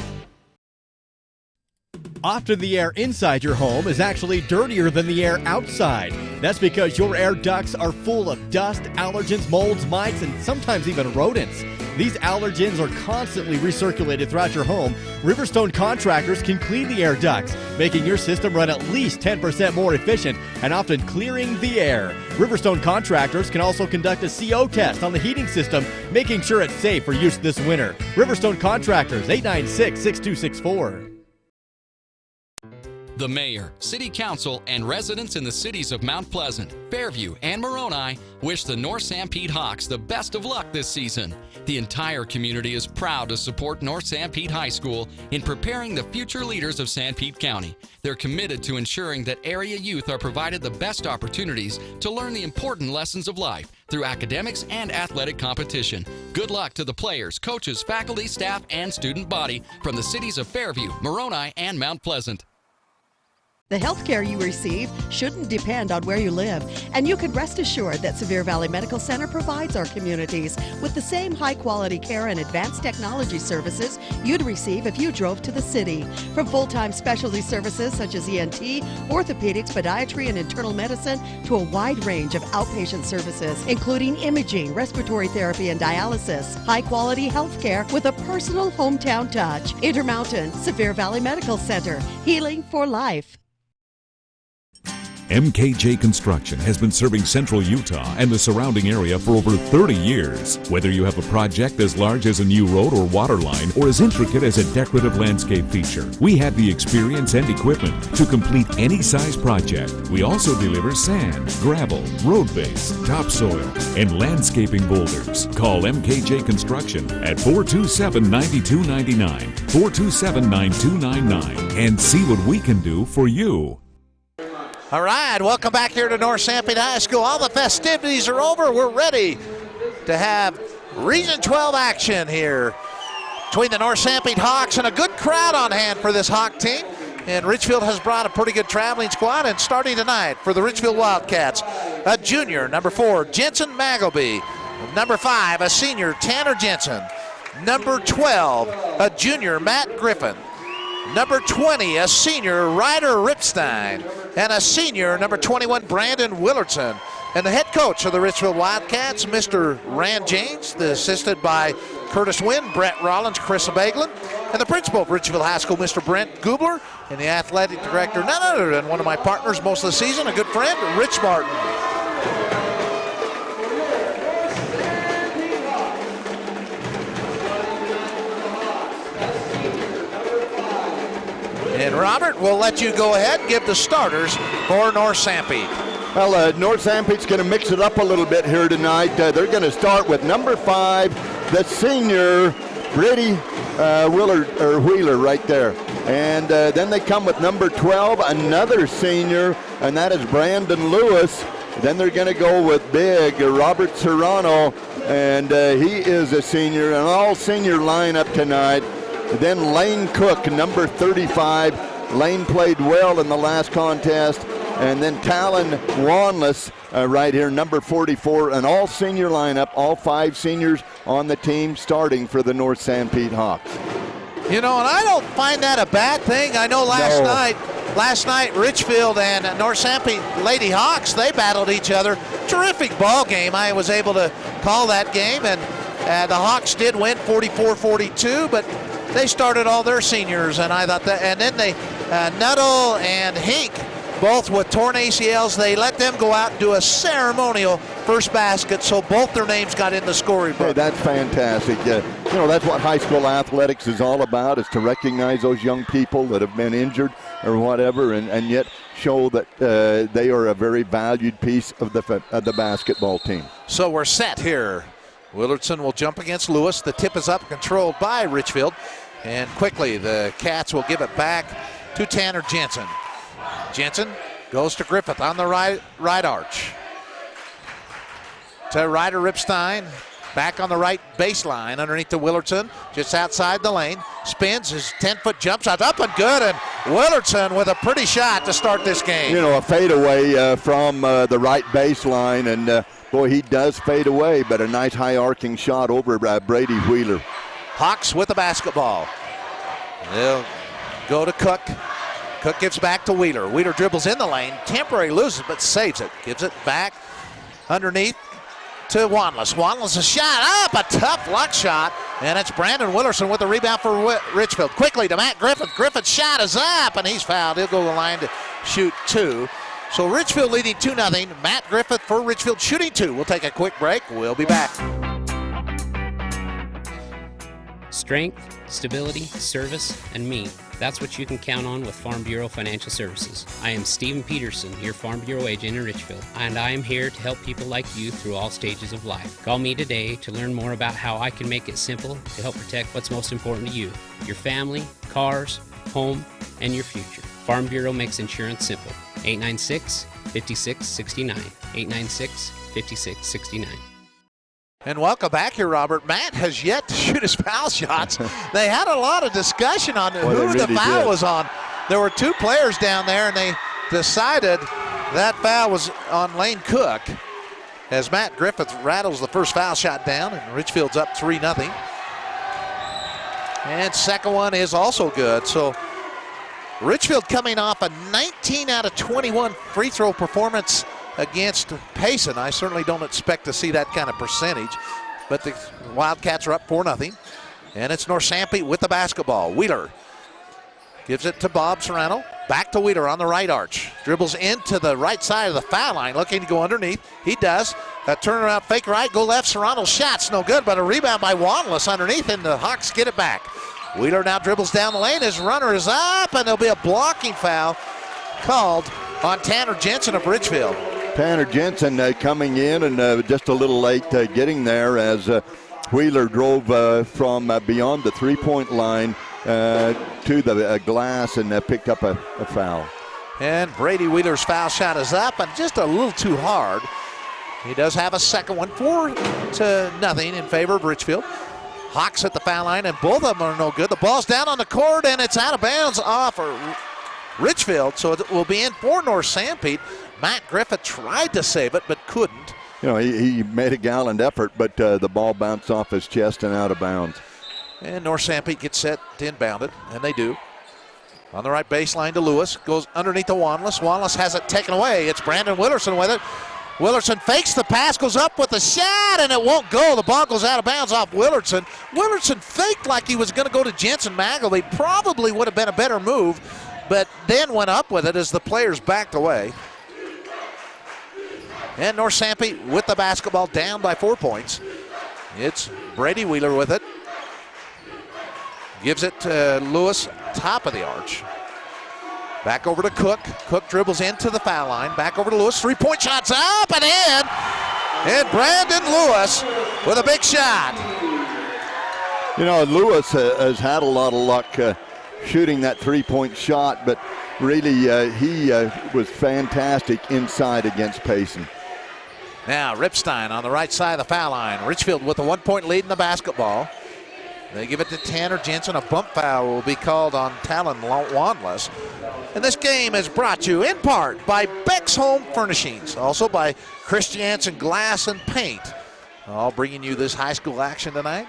Often the air inside your home is actually dirtier than the air outside. That's because your air ducts are full of dust, allergens, molds, mites, and sometimes even rodents. These allergens are constantly recirculated throughout your home. Riverstone contractors can clean the air ducts, making your system run at least 10% more efficient and often clearing the air. Riverstone contractors can also conduct a CO test on the heating system, making sure it's safe for use this winter. Riverstone Contractors, 896-6264. The mayor, city council, and residents in the cities of Mount Pleasant, Fairview, and Moroni wish the North Sanpete Hawks the best of luck this season. The entire community is proud to support North Sanpete High School in preparing the future leaders of Sanpete County. They're committed to ensuring that area youth are provided the best opportunities to learn the important lessons of life through academics and athletic competition. Good luck to the players, coaches, faculty, staff, and student body from the cities of Fairview, Moroni, and Mount Pleasant. The health care you receive shouldn't depend on where you live, and you can rest assured that Sevier Valley Medical Center provides our communities with the same high-quality care and advanced technology services you'd receive if you drove to the city. From full-time specialty services such as ENT, orthopedics, podiatry, and internal medicine to a wide range of outpatient services, including imaging, respiratory therapy, and dialysis. High-quality health care with a personal hometown touch. Intermountain Sevier Valley Medical Center, healing for life. MKJ Construction has been serving central Utah and the surrounding area for over 30 years. Whether you have a project as large as a new road or water line or as intricate as a decorative landscape feature, we have the experience and equipment to complete any size project. We also deliver sand, gravel, road base, topsoil, and landscaping boulders. Call MKJ Construction at 427-9299, 427-9299, and see what we can do for you. All right, welcome back here to North Sanpete High School. All the festivities are over. We're ready to have Region 12 action here between the North Sanpete Hawks and a good crowd on hand for this Hawk team. And Richfield has brought a pretty good traveling squad. And starting tonight for the Richfield Wildcats, a junior, number 4, Jensen Magleby. Number 5, a senior, Tanner Jensen. Number 12, a junior, Matt Griffin. Number 20, a senior, Ryder Ripstein. And a senior, number 21, Brandon Willardson. And the head coach of the Richfield Wildcats, Mr. Rand James, assisted by Curtis Wynn, Brett Rollins, Chris Baglin, and the principal of Richfield High School, Mr. Brent Gubler, and the athletic director, none other than one of my partners most of the season, a good friend, Rich Martin. And Robert, we'll let you go ahead and give the starters for North Sanpete. Well, North Sanpete's going to mix it up a little bit here tonight. They're going to start with number 5, the senior, Brady Wheeler right there. And then they come with number 12, another senior, and that is Brandon Lewis. Then they're going to go with big Robert Serrano, and he is a senior, an all-senior lineup tonight. Then Lane Cook, number 35. Lane played well in the last contest. And then Talon Wanless right here, number 44, an all-senior lineup, all 5 seniors on the team starting for the North Sanpete Hawks. You know, and I don't find that a bad thing. I know last night Richfield and North Sanpete Lady Hawks, they battled each other. Terrific ball game. I was able to call that game, and the Hawks did win 44-42, but they started all their seniors, and I thought that, and then they, Nuttall and Hink, both with torn ACLs, they let them go out and do a ceremonial first basket, so both their names got in the scoring book. Hey, that's fantastic. You know, that's what high school athletics is all about, is to recognize those young people that have been injured or whatever, and yet show that they are a very valued piece of the basketball team. So we're set here. Willardson will jump against Lewis. The tip is up, controlled by Richfield. And quickly, the Cats will give it back to Tanner Jensen. Jensen goes to Griffith on the right arch. To Ryder Ripstein. Back on the right baseline underneath to Willardson. Just outside the lane. Spins his 10-foot jump shot up and good. And Willardson with a pretty shot to start this game. You know, a fadeaway from the right baseline. And boy, he does fade away, but a nice high arcing shot over Brady Wheeler. Hawks with the basketball. They'll go to Cook. Cook gives back to Wheeler. Wheeler dribbles in the lane. Temporary loses, but saves it. Gives it back underneath to Wanless. Wanless a shot up, a tough luck shot. And it's Brandon Willardson with the rebound for Richfield. Quickly to Matt Griffith. Griffith's shot is up, and he's fouled. He'll go to the line to shoot 2. So Richfield leading 2-0. Matt Griffith for Richfield shooting 2. We'll take a quick break. We'll be back. Strength, stability, service, and me. That's what you can count on with Farm Bureau Financial Services. I am Stephen Peterson, your Farm Bureau agent in Richfield, and I am here to help people like you through all stages of life. Call me today to learn more about how I can make it simple to help protect what's most important to you, your family, cars, home, and your future. Farm Bureau makes insurance simple. 896-5669. 896-5669. And welcome back here, Robert. Matt has yet to shoot his foul shots. They had a lot of discussion on who the foul was on. There were 2 players down there, and they decided that foul was on Lane Cook as Matt Griffith rattles the first foul shot down, and Richfield's up 3-0. And second one is also good. So Richfield coming off a 19 out of 21 free throw performance against Payson. I certainly don't expect to see that kind of percentage, but the Wildcats are up 4-0. And it's North Sanpete with the basketball. Wheeler gives it to Bob Serrano. Back to Wheeler on the right arch. Dribbles into the right side of the foul line, looking to go underneath. He does. A turnaround fake right, go left. Serrano's shot's no good, but a rebound by Wanless underneath, and the Hawks get it back. Wheeler now dribbles down the lane. His runner is up, and there'll be a blocking foul called on Tanner Jensen of Richfield. Tanner Jensen coming in and just a little late getting there as Wheeler drove from beyond the three-point line to the glass and picked up a foul. And Brady Wheeler's foul shot is up, and just a little too hard. He does have a second one, 4-0 in favor of Richfield. Hawks at the foul line, and both of them are no good. The ball's down on the court, and it's out of bounds off Richfield, so it will be in for North Sanpete. Matt Griffith tried to save it, but couldn't. You know, he made a gallant effort, but the ball bounced off his chest and out of bounds. And North Sanpete gets set to inbound it, and they do. On the right baseline to Lewis, goes underneath to Wanless. Wanless has it taken away. It's Brandon Willerson with it. Willerson fakes the pass, goes up with a shot, and it won't go. The ball goes out of bounds off Willerson. Willerson faked like he was going to go to Jensen Magleby. Probably would have been a better move, but then went up with it as the players backed away. And North Sanpete with the basketball down by 4 points. It's Brady Wheeler with it. Gives it to Lewis, top of the arch. Back over to Cook. Cook dribbles into the foul line. Back over to Lewis. Three-point shot's up and in. And Brandon Lewis with a big shot. You know, Lewis has had a lot of luck shooting that three-point shot, but really he was fantastic inside against Payson. Now Ripstein on the right side of the foul line. Richfield with a 1-point lead in the basketball. They give it to Tanner Jensen. A bump foul will be called on Talon Wanless. And this game is brought to you in part by Beck's Home Furnishings, also by Christiansen Glass and Paint, all bringing you this high school action tonight.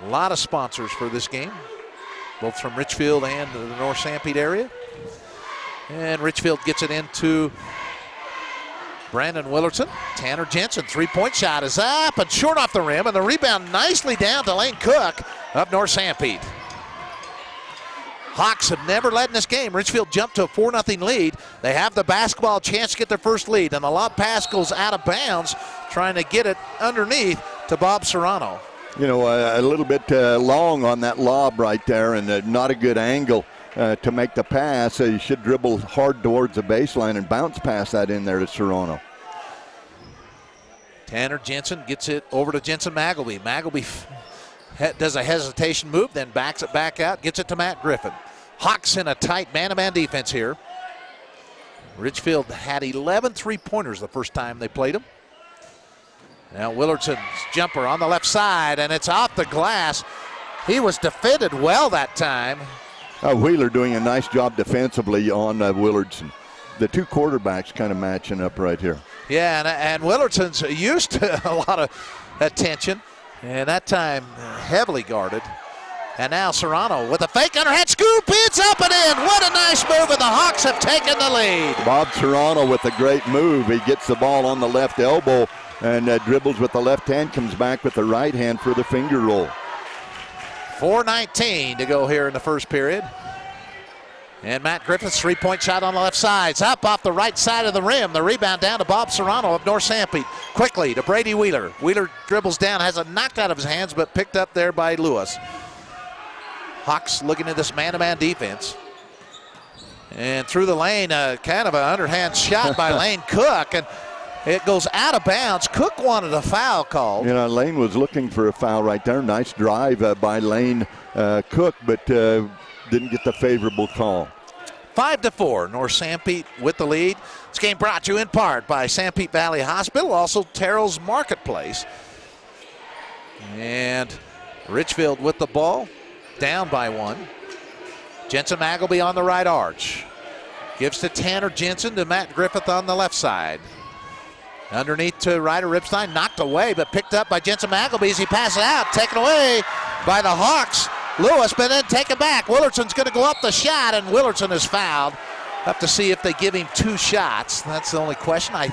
A lot of sponsors for this game, both from Richfield and the North Sanpete area. And Richfield gets it into Brandon Willerson. Tanner Jensen, three-point shot is up and short off the rim, and the rebound nicely down to Lane Cook of North Sanpete. Hawks have never led in this game. Richfield jumped to a 4-0 lead. They have the basketball chance to get their first lead, and the lob pass goes out of bounds, trying to get it underneath to Bob Serrano. You know, a little bit long on that lob right there, and not a good angle to make the pass. You should dribble hard towards the baseline and bounce past that in there to Serrano. Tanner Jensen gets it over to Jensen Magleby. Magleby does a hesitation move, then backs it back out, gets it to Matt Griffin. Hawks in a tight man-to-man defense here. Richfield had 11 three-pointers the first time they played him. Now Willardson's jumper on the left side, and it's off the glass. He was defended well that time. Wheeler doing a nice job defensively on Willardson. The two quarterbacks kind of matching up right here. Yeah, and Willardson's used to a lot of attention, and that time heavily guarded. And now Serrano with a fake underhand scoop. It's up and in. What a nice move, and the Hawks have taken the lead. Bob Serrano with a great move. He gets the ball on the left elbow and dribbles with the left hand, comes back with the right hand for the finger roll. 4:19 to go here in the first period. And Matt Griffith's three-point shot on the left side. It's up off the right side of the rim. The rebound down to Bob Serrano of North Sanpete. Quickly to Brady Wheeler. Wheeler dribbles down, has it knocked out of his hands, but picked up there by Lewis. Hawks looking at this man-to-man defense. And through the lane, kind of an underhand shot by Lane Cook. And it goes out of bounds. Cook wanted a foul called. You know, Lane was looking for a foul right there. Nice drive by Lane Cook, but didn't get the favorable call. 5-4, North Sanpete with the lead. This game brought to you in part by Sanpete Valley Hospital, also Terrell's Marketplace. And Richfield with the ball, down by one. Jensen Magleby on the right arch. Gives to Tanner Jensen to Matt Griffith on the left side. Underneath to Ryder Ripstein, knocked away, but picked up by Jensen Magleby as he passes out, taken away by the Hawks. Lewis, but then taken back. Willardson's going to go up the shot, and Willardson is fouled. Have to see if they give him two shots. That's the only question. I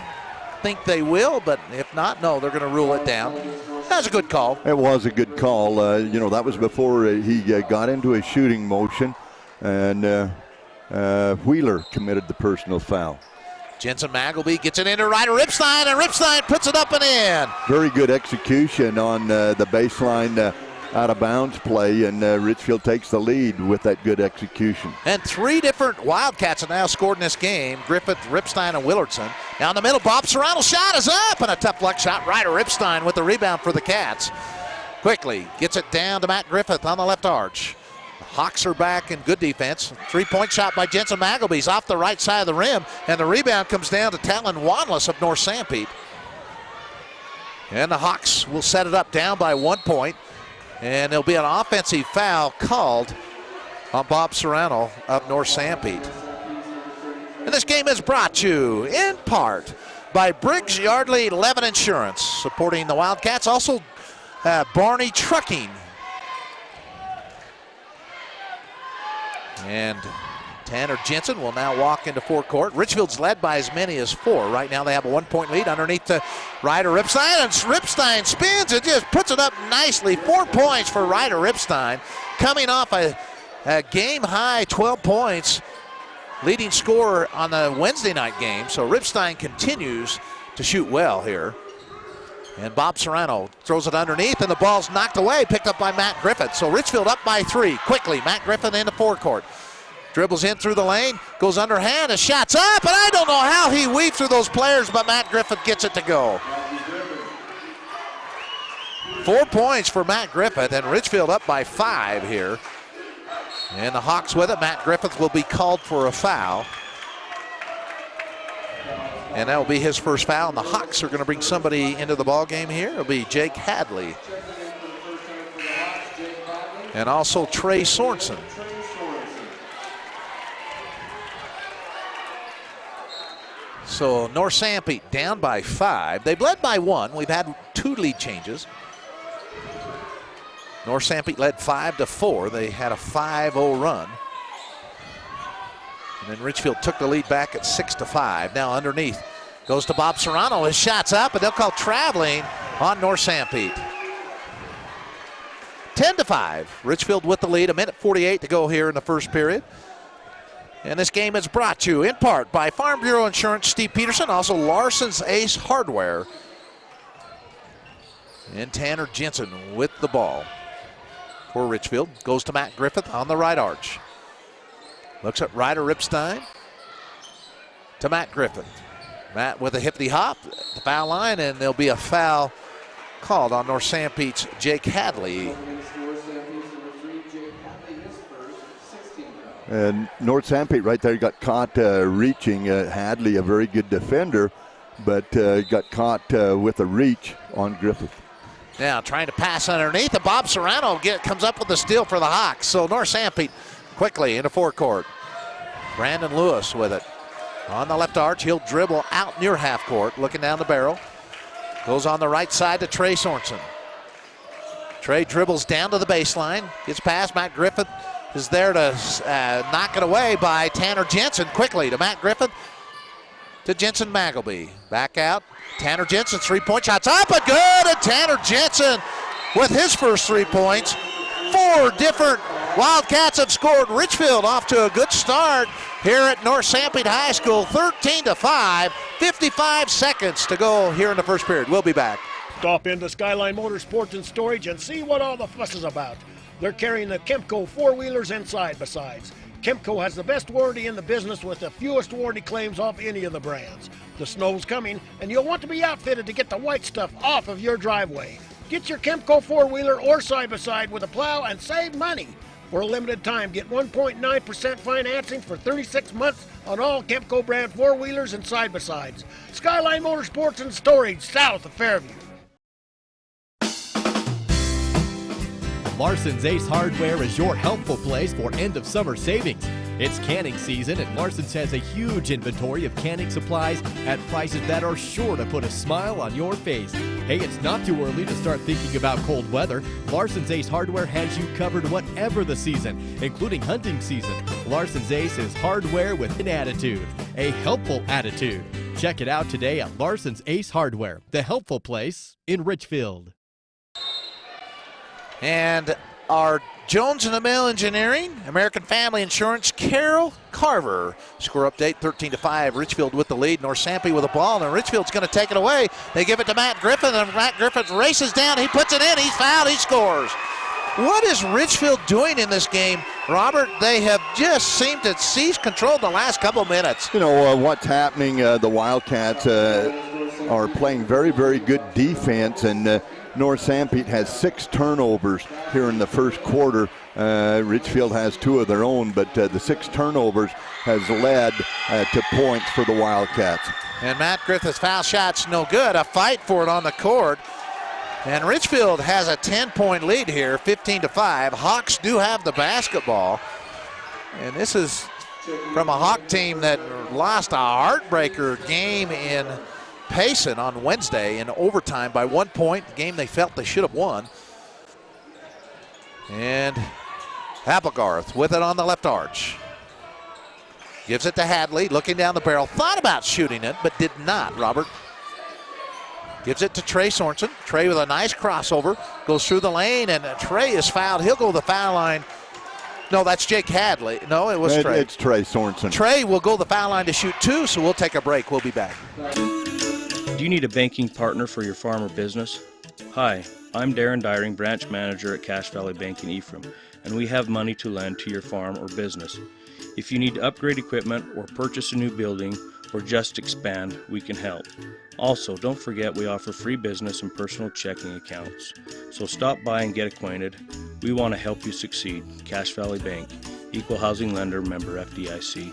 think they will, but if not, no, they're going to rule it down. That was a good call. It was a good call. You know, that was before he got into a shooting motion. and Wheeler committed the personal foul. Jensen Magleby gets it into Ryder Ripstein, and Ripstein puts it up and in. Very good execution on the baseline out of bounds play, and Richfield takes the lead with that good execution. And 3 different Wildcats have now scored in this game: Griffith, Ripstein, and Willardson. Now in the middle, Bob Serrano's shot is up, and a tough luck shot. Ryder Ripstein with the rebound for the Cats. Quickly gets it down to Matt Griffith on the left arch. The Hawks are back in good defense. 3-point shot by Jensen Magleby's off the right side of the rim, and the rebound comes down to Talon Wanless of North Sanpete. And the Hawks will set it up down by 1 point. And there'll be an offensive foul called on Bob Serrano of North Sanpete. And this game is brought to you in part by Briggs Yardley Levin Insurance, supporting the Wildcats. Also, Barney Trucking. And Tanner Jensen will now walk into forecourt. Richfield's led by as many as 4. Right now they have a 1-point lead underneath the Ryder Ripstein, and Ripstein spins and just puts it up nicely. 4 points for Ryder Ripstein, coming off a game-high 12 points, leading scorer on the Wednesday night game. So Ripstein continues to shoot well here. And Bob Serrano throws it underneath, and the ball's knocked away, picked up by Matt Griffith. So Richfield up by 3. Quickly, Matt Griffith into forecourt. Dribbles in through the lane, goes underhand, and shot's up, and I don't know how he weaved through those players, but Matt Griffith gets it to go. 4 points for Matt Griffith, and Richfield up by 5 here. And the Hawks with it. Matt Griffith will be called for a foul. And that will be his first foul, and the Hawks are going to bring somebody into the ball game here. It'll be Jake Hadley. And also Trey Sorensen. So North Sanpete down by 5. They've led by 1. We've had 2 lead changes. North Sanpete led 5-4. They had a 5-0 run. And then Richfield took the lead back at 6-5. Now underneath goes to Bob Serrano. His shot's up, and they'll call traveling on North Sanpete. 10-5. Richfield with the lead. 1:48 to go here in the first period. And this game is brought to you in part by Farm Bureau Insurance, Steve Peterson, also Larson's Ace Hardware. And Tanner Jensen with the ball for Richfield. Goes to Matt Griffith on the right arch. Looks at Ryder Ripstein to Matt Griffith. Matt with a hippity hop, the foul line, and there'll be a foul called on North Sanpete's Jake Hadley. And North Sanpete right there got caught reaching. Hadley, a very good defender, but got caught with a reach on Griffith. Now trying to pass underneath, and Bob Serrano comes up with the steal for the Hawks. So North Sanpete quickly into forecourt. Brandon Lewis with it. On the left arch, he'll dribble out near half court, looking down the barrel. Goes on the right side to Trey Sorensen. Trey dribbles down to the baseline, gets past Matt Griffith. Is there to knock it away by Tanner Jensen. Quickly to Matt Griffith, to Jensen Magleby. Back out, Tanner Jensen, 3-point shot's up and good, and Tanner Jensen with his first 3 points. 4 different Wildcats have scored. Richfield off to a good start here at North Sanpete High School, 13-5, 55 seconds to go here in the first period. We'll be back. Stop into Skyline Motorsports and Storage and see what all the fuss is about. They're carrying the Kemco 4-wheelers and side-by-sides. Kemco has the best warranty in the business with the fewest warranty claims off any of the brands. The snow's coming, and you'll want to be outfitted to get the white stuff off of your driveway. Get your Kemco 4-wheeler or side-by-side with a plow and save money. For a limited time, get 1.9% financing for 36 months on all Kemco brand 4-wheelers and side-by-sides. Skyline Motorsports and Storage, south of Fairview. Larson's Ace Hardware is your helpful place for end-of-summer savings. It's canning season, and Larson's has a huge inventory of canning supplies at prices that are sure to put a smile on your face. Hey, it's not too early to start thinking about cold weather. Larson's Ace Hardware has you covered whatever the season, including hunting season. Larson's Ace is hardware with an attitude, a helpful attitude. Check it out today at Larson's Ace Hardware, the helpful place in Richfield. And are Jones & DeMille Engineering, American Family Insurance, Carol Carver. Score update 13-5. Richfield with the lead. North Sanpete with the ball, and Richfield's going to take it away. They give it to Matt Griffith, and Matt Griffith races down. He puts it in. He's fouled. He scores. What is Richfield doing in this game, Robert? They have just seemed to seize control the last couple minutes. You know, what's happening, the Wildcats are playing very, very good defense, and North Sanpete has 6 turnovers here in the first quarter. Richfield has 2 of their own, but the 6 turnovers has led to points for the Wildcats. And Matt Griffith's foul shot's no good. A fight for it on the court. And Richfield has a 10-point lead here, 15-5. Hawks do have the basketball. And this is from a Hawk team that lost a heartbreaker game in Payson on Wednesday in overtime by 1 point, the game they felt they should have won. And Applegarth with it on the left arch. Gives it to Hadley, looking down the barrel. Thought about shooting it, but did not, Robert. Gives it to Trey Sorensen. Trey with a nice crossover. Goes through the lane, and Trey is fouled. He'll go to the foul line. No, that's Jake Hadley. No, it was Trey. It's Trey Sorensen. Trey will go to the foul line to shoot 2, so we'll take a break. We'll be back. Do you need a banking partner for your farm or business? Hi, I'm Darren Dyring, branch manager at Cache Valley Bank in Ephraim, and we have money to lend to your farm or business. If you need to upgrade equipment or purchase a new building or just expand, we can help. Also, don't forget we offer free business and personal checking accounts. So stop by and get acquainted. We want to help you succeed. Cache Valley Bank, Equal Housing Lender, member FDIC.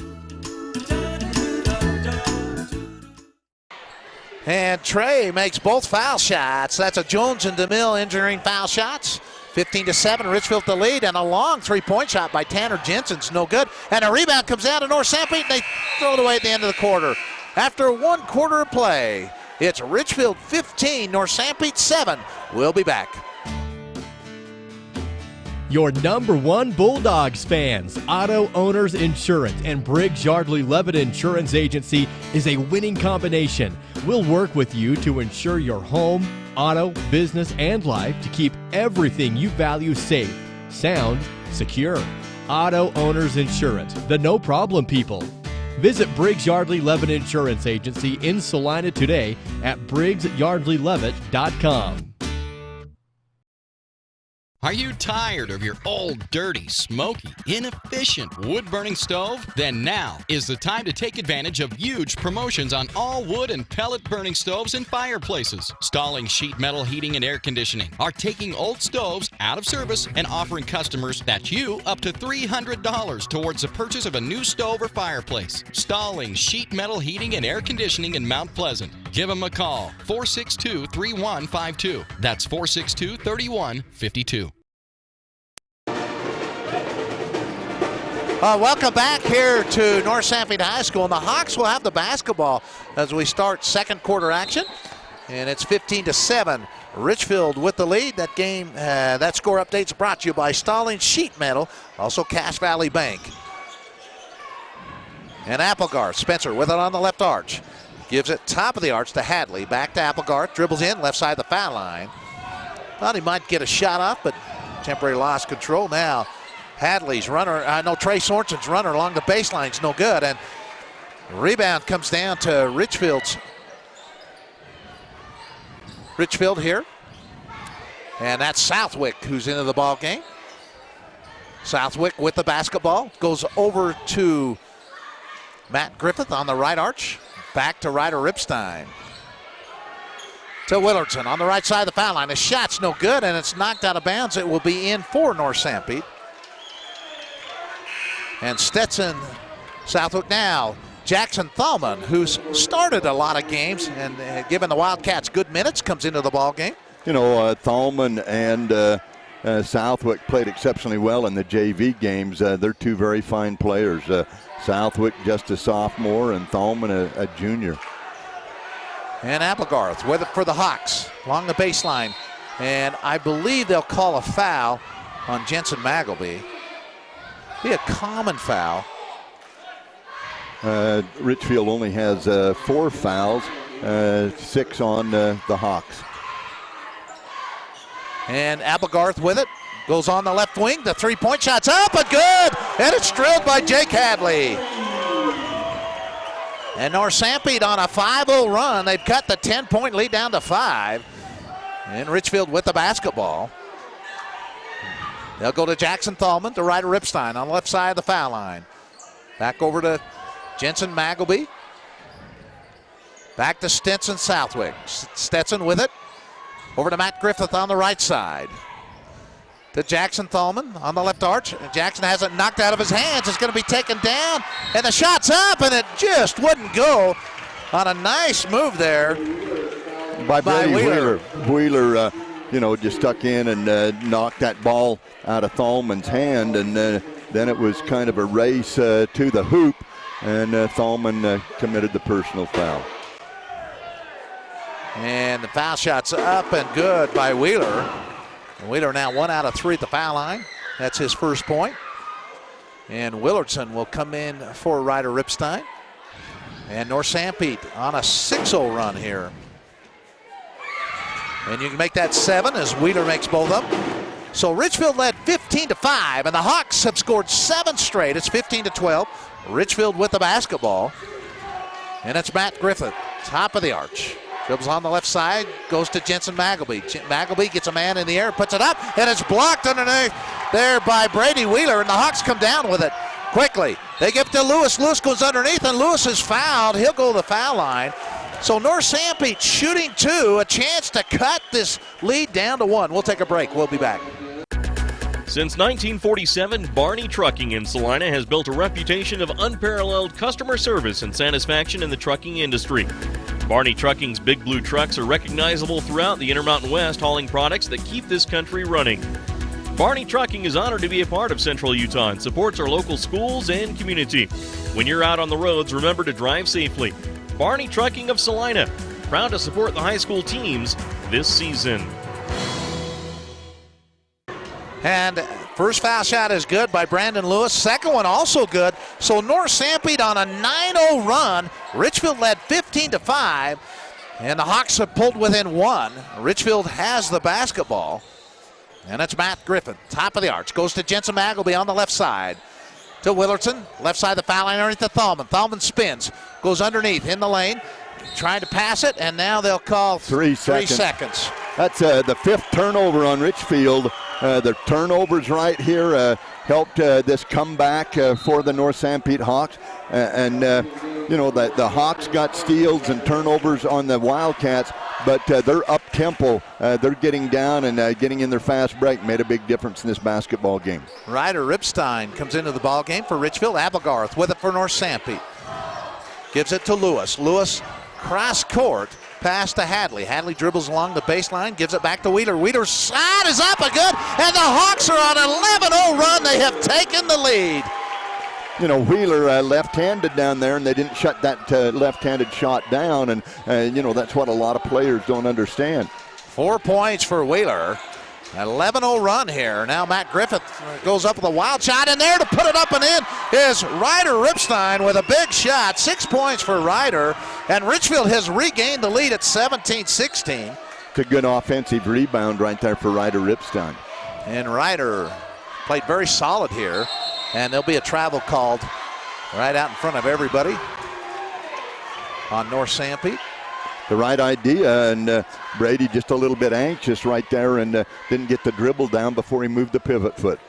And Trey makes both foul shots. That's a Jones & DeMille Engineering foul shots. 15-7, Richfield the lead, and a long three-point shot by Tanner Jensen's no good. And a rebound comes down to North Sanpete, and they throw it away at the end of the quarter. After 1 quarter of play, it's Richfield 15, North Sanpete 7. We'll be back. Your #1 Bulldogs fans, Auto Owners Insurance and Briggs Yardley Levitt Insurance Agency is a winning combination. We'll work with you to insure your home, auto, business, and life to keep everything you value safe, sound, secure. Auto Owners Insurance, the no-problem people. Visit Briggs Yardley Levitt Insurance Agency in Salina today at BriggsYardleyLevitt.com. Are you tired of your old, dirty, smoky, inefficient wood-burning stove? Then now is the time to take advantage of huge promotions on all wood and pellet-burning stoves and fireplaces. Stalling Sheet Metal Heating and Air Conditioning are taking old stoves out of service and offering customers that you up to $300 towards the purchase of a new stove or fireplace. Stalling Sheet Metal Heating and Air Conditioning in Mount Pleasant. Give them a call, 462-3152. That's 462-3152. Welcome back here to North Sanpete High School, and the Hawks will have the basketball as we start second quarter action, and it's 15-7. Richfield with the lead. That game, that score update's brought to you by Stalling Sheet Metal, also Cache Valley Bank. And Applegarth, Spencer with it on the left arch. Gives it top of the arch to Hadley. Back to Applegarth, dribbles in, left side of the foul line. Thought he might get a shot off, but temporary lost control. Now Hadley's runner, Trey Sorensen's runner along the baseline's no good. And rebound comes down to Richfield here. And that's Southwick who's into the ball game. Southwick with the basketball. Goes over to Matt Griffith on the right arch. Back to Ryder Ripstein. To Willardson on the right side of the foul line. The shot's no good, and it's knocked out of bounds. It will be in for North Sanpete. And Stetson, Southwick now. Jackson Thalman, who's started a lot of games and given the Wildcats good minutes, comes into the ball game. You know, Thalman and Southwick played exceptionally well in the JV games. They're two very fine players. Southwick just a sophomore and Thalman a junior. And Applegarth with it for the Hawks along the baseline. And I believe they'll call a foul on Jensen Magleby. Be a common foul. Richfield only has 4 fouls, 6 on the Hawks. And Applegarth with it. goes on the left wing. The three-point shot's up and good, and it's drilled by Jake Hadley. And North Sanpete on a 5-0 run. They've cut the 10-point lead down to 5. And Richfield with the basketball. They'll go to Jackson Thalman to Ryder Ripstein on the left side of the foul line. Back over to Jensen Magleby. Back to Stetson Southwick. Stetson with it. Over to Matt Griffith on the right side. To Jackson Thalman on the left arch. Jackson has it knocked out of his hands. It's going to be taken down. And the shot's up, and it just wouldn't go on a nice move there by Brady Wheeler. Wheeler, just stuck in and knocked that ball out of Thalman's hand. And then it was kind of a race to the hoop. And Thalman committed the personal foul. And the foul shot's up and good by Wheeler. Wheeler now 1 out of 3 at the foul line. That's his first point. And Willardson will come in for Ryder Ripstein. And North Sanpete on a 6-0 run here. And you can make that 7 as Wheeler makes both of them. So Richfield led 15-5, and the Hawks have scored 7 straight. It's 15-12. Richfield with the basketball. And it's Matt Griffith, top of the arch. Dribbles on the left side, goes to Jensen Magleby. Magleby gets a man in the air, puts it up, and it's blocked underneath there by Brady Wheeler, and the Hawks come down with it quickly. They give it to Lewis. Lewis goes underneath, and Lewis is fouled. He'll go to the foul line. So North Sanpete shooting 2, a chance to cut this lead down to 1. We'll take a break. We'll be back. Since 1947, Barney Trucking in Salina has built a reputation of unparalleled customer service and satisfaction in the trucking industry. Barney Trucking's Big Blue trucks are recognizable throughout the Intermountain West, hauling products that keep this country running. Barney Trucking is honored to be a part of Central Utah and supports our local schools and community. When you're out on the roads, remember to drive safely. Barney Trucking of Salina, proud to support the high school teams this season. And first foul shot is good by Brandon Lewis. Second one also good. So North Sanpete on a 9-0 run. Richfield led 15-5. And the Hawks have pulled within 1. Richfield has the basketball. And it's Matt Griffin, top of the arch. Goes to Jensen Magleby on the left side. To Willardson, left side of the foul line underneath to Thalman. Thalman spins, goes underneath in the lane. Trying to pass it, and now they'll call 3 seconds. That's the 5th turnover on Richfield. The turnovers right here helped this comeback for the North Sanpete Hawks. The Hawks got steals and turnovers on the Wildcats, but they're up-tempo. They're getting down and getting in their fast break. Made a big difference in this basketball game. Ryder Ripstein comes into the ball game for Richfield. Abelgarth with it for North Sanpete. Gives it to Lewis. Lewis cross court. Pass to Hadley. Hadley dribbles along the baseline, gives it back to Wheeler. Wheeler's shot is up and good, and the Hawks are on an 11-0 run. They have taken the lead. Wheeler left-handed down there, and they didn't shut that left-handed shot down, and that's what a lot of players don't understand. 4 points for Wheeler. 11-0 run here. Now Matt Griffith goes up with a wild shot, and there to put it up and in is Ryder Ripstein with a big shot. 6 points for Ryder, and Richfield has regained the lead at 17-16. It's a good offensive rebound right there for Ryder Ripstein. And Ryder played very solid here, and there'll be a travel called right out in front of everybody on North Sanpete. The right idea, and Brady just a little bit anxious right there and didn't get the dribble down before he moved the pivot foot.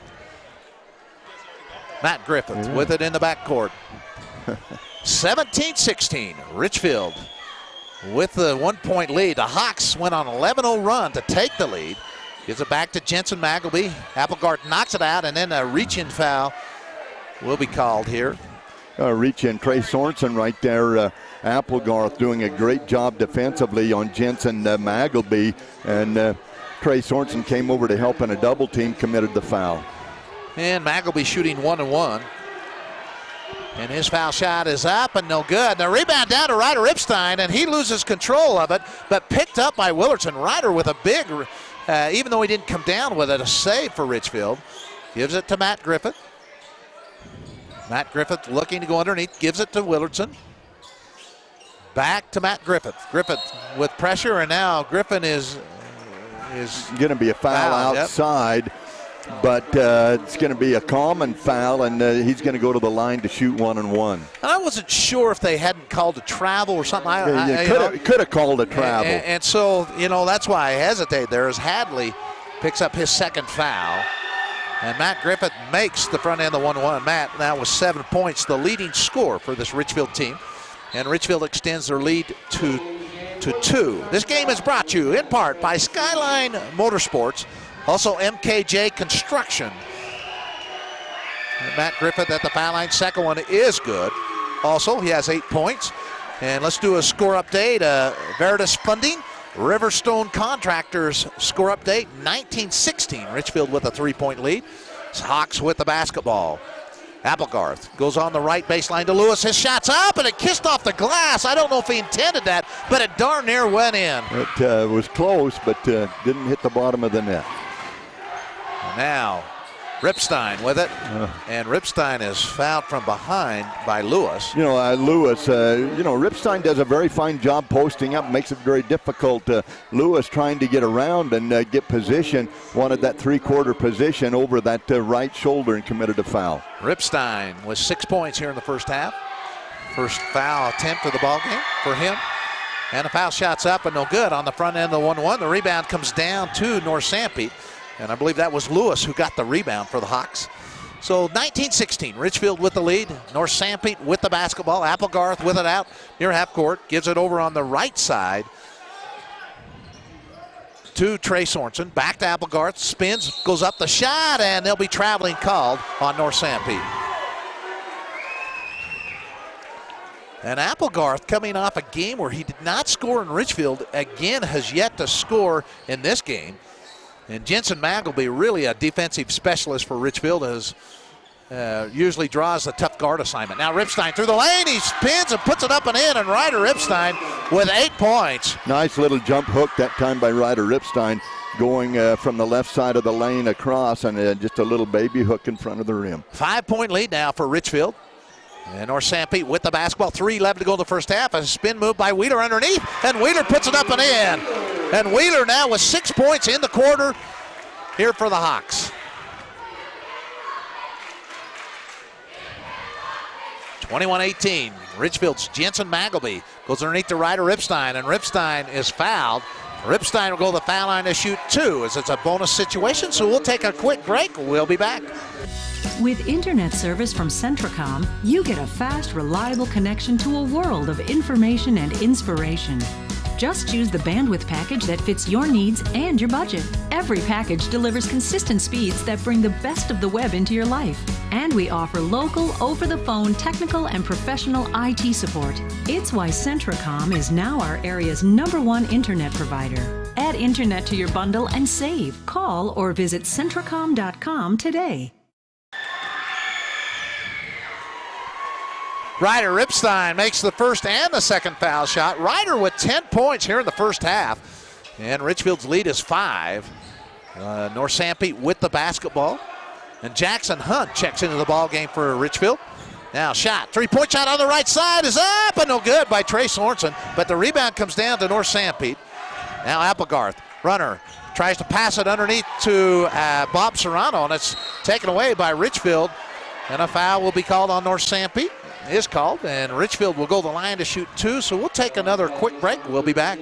Matt Griffith with it in the backcourt. 17-16, Richfield with the 1-point lead. The Hawks went on an 11-0 run to take the lead. Gives it back to Jensen Magleby. Abelgarth knocks it out, and then a reach-in foul will be called here. Reach-in, Trey Sorensen right there. Applegarth doing a great job defensively on Jensen Magleby, and Trey Sorensen came over to help in a double team, committed the foul. And Magleby shooting 1-1. And his foul shot is up and no good. The rebound down to Ryder Ripstein, and he loses control of it, but picked up by Willardson. Ryder with a big, even though he didn't come down with it, a save for Richfield. Gives it to Matt Griffith. Matt Griffith looking to go underneath, gives it to Willardson. Back to Matt Griffith. Griffith with pressure, and now Griffin is going to be a foul outside. but it's going to be a common foul, and he's going to go to the line to shoot 1-1. And I wasn't sure if they hadn't called a travel or something. Could have called a travel. And so, that's why I hesitate there as Hadley picks up his second foul. And Matt Griffith makes the front end of 1-1. Matt now with 7 points, the leading scorer for this Richfield team. And Richfield extends their lead to 2. This game is brought to you in part by Skyline Motorsports, also MKJ Construction. And Matt Griffith at the foul line. Second one is good. Also, he has 8 points. And let's do a score update. Veritas Funding, Riverstone Contractors score update, 19-16. Richfield with a 3-point lead. Hawks with the basketball. Applegarth goes on the right baseline to Lewis. His shot's up, and it kissed off the glass. I don't know if he intended that, but it darn near went in. It was close, but didn't hit the bottom of the net. Now, Ripstein with it, and Ripstein is fouled from behind by Lewis. Ripstein does a very fine job posting up, makes it very difficult. Lewis trying to get around and get position, wanted that 3-quarter position over that right shoulder and committed a foul. Ripstein with 6 points here in the first half. First foul attempt of the ball game for him. And the foul shot's up and no good on the front end of the 1-1. The rebound comes down to North Sanpete. And I believe that was Lewis who got the rebound for the Hawks. So 19-16, Richfield with the lead. North Sanpete with the basketball. Applegarth with it out near half court. Gives it over on the right side to Trey Sorensen. Back to Applegarth. Spins, goes up the shot, and they'll be traveling called on North Sanpete. And Applegarth, coming off a game where he did not score in Richfield, again has yet to score in this game. And Jensen Magleby, really a defensive specialist for Richfield, as usually draws a tough guard assignment. Now Ripstein through the lane, he spins and puts it up and in, and Ryder Ripstein with 8 points. Nice little jump hook that time by Ryder Ripstein, going from the left side of the lane across, and just a little baby hook in front of the rim. 5-point lead now for Richfield. And North Sanpete with the basketball. 3:11 to go in the first half. A spin move by Wheeler underneath, and Wheeler puts it up and in. And Wheeler now with 6 points in the quarter here for the Hawks. 21-18. Richfield's Jensen Magleby goes underneath to Ryder Ripstein, and Ripstein is fouled. Ripstein will go to the foul line to shoot 2 as it's a bonus situation, so we'll take a quick break. We'll be back. With internet service from Centracom, you get a fast, reliable connection to a world of information and inspiration. Just choose the bandwidth package that fits your needs and your budget. Every package delivers consistent speeds that bring the best of the web into your life. And we offer local, over-the-phone, technical, and professional IT support. It's why Centracom is now our area's #1 internet provider. Add internet to your bundle and save. Call or visit Centracom.com today. Ryder Ripstein makes the first and the second foul shot. Ryder with 10 points here in the first half. And Richfield's lead is 5. North Sanpete with the basketball. And Jackson Hunt checks into the ball game for Richfield. Now shot, 3-point shot on the right side is up and no good by Trey Sorensen. But the rebound comes down to North Sanpete. Now Applegarth, runner, tries to pass it underneath to Bob Serrano, and it's taken away by Richfield. And a foul will be called on North Sanpete. Is called, and Richfield will go to the line to shoot 2, so we'll take another quick break. We'll be back.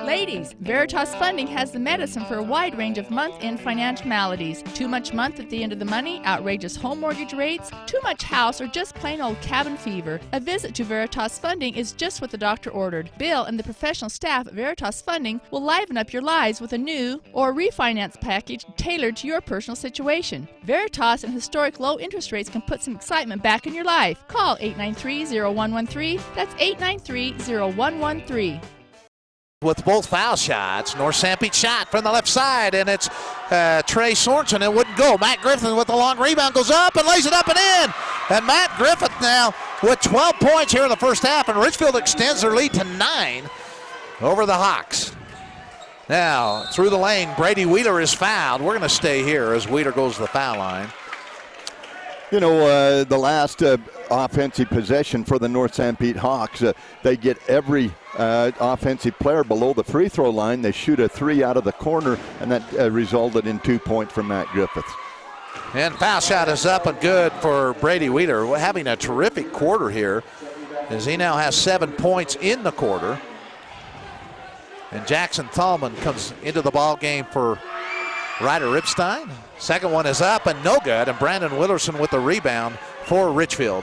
Ladies, Veritas Funding has the medicine for a wide range of month-end financial maladies. Too much month at the end of the money, outrageous home mortgage rates, too much house, or just plain old cabin fever. A visit to Veritas Funding is just what the doctor ordered. Bill and the professional staff at Veritas Funding will liven up your lives with a new or refinance package tailored to your personal situation. Veritas and historic low interest rates can put some excitement back in your life. Call 893-0113. That's 893-0113. With both foul shots, North Sanpete shot from the left side, and it's Trey Sorensen. It wouldn't go. Matt Griffith with the long rebound goes up and lays it up and in. And Matt Griffith now with 12 points here in the first half, and Richfield extends their lead to 9 over the Hawks. Now through the lane, Brady Wheeler is fouled. We're going to stay here as Wheeler goes to the foul line. The last offensive possession for the North Sanpete Hawks, they get every offensive player below the free throw line. They shoot a 3 out of the corner, and that resulted in 2 points from Matt Griffith. And foul shot is up and good for Brady Wheeler, having a terrific quarter here, as he now has 7 points in the quarter. And Jackson Thalman comes into the ball game for Ryder Ripstein. Second one is up and no good, and Brandon Willerson with the rebound for Richfield.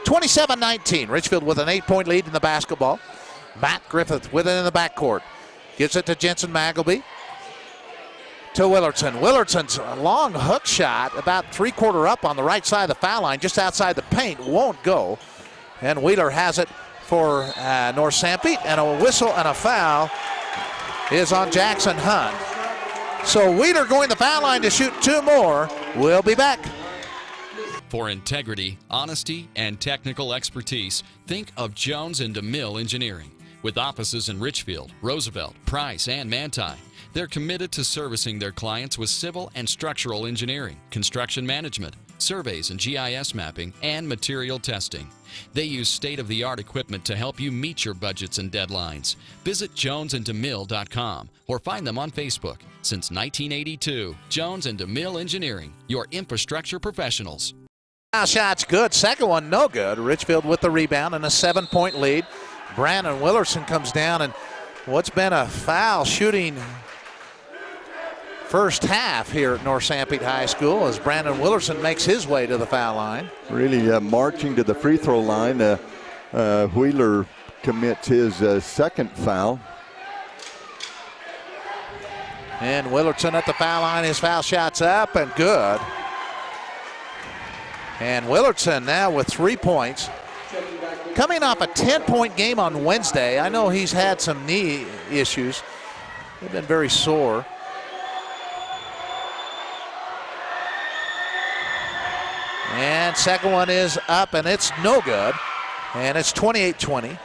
27-19, Richfield with an 8-point lead in the basketball. Matt Griffith with it in the backcourt. Gives it to Jensen Magleby. To Willerton. Willerton's long hook shot, about 3/4 up on the right side of the foul line, just outside the paint, won't go. And Wheeler has it for North Sanpete, and a whistle and a foul is on Jackson Hunt. So Wheeler going to the foul line to shoot 2 more. We'll be back. For integrity, honesty, and technical expertise, think of Jones & DeMille Engineering. With offices in Richfield, Roosevelt, Price, and Manti, they're committed to servicing their clients with civil and structural engineering, construction management, surveys and GIS mapping, and material testing. They use state-of-the-art equipment to help you meet your budgets and deadlines. Visit jonesanddemille.com or find them on Facebook. Since 1982, Jones & DeMille Engineering, your infrastructure professionals. Foul shot's good. Second one, no good. Richfield with the rebound and a 7-point lead. Brandon Willerson comes down, and what's been a foul shooting first half here at North Sanpete High School as Brandon Willerson makes his way to the foul line. Really marching to the free throw line. Wheeler commits his second foul. And Willerton at the foul line. His foul shot's up and good. And Willerton now with 3 points. Coming off a 10-point game on Wednesday. I know he's had some knee issues. They've been very sore. And second one is up, and it's no good. And it's 28-20.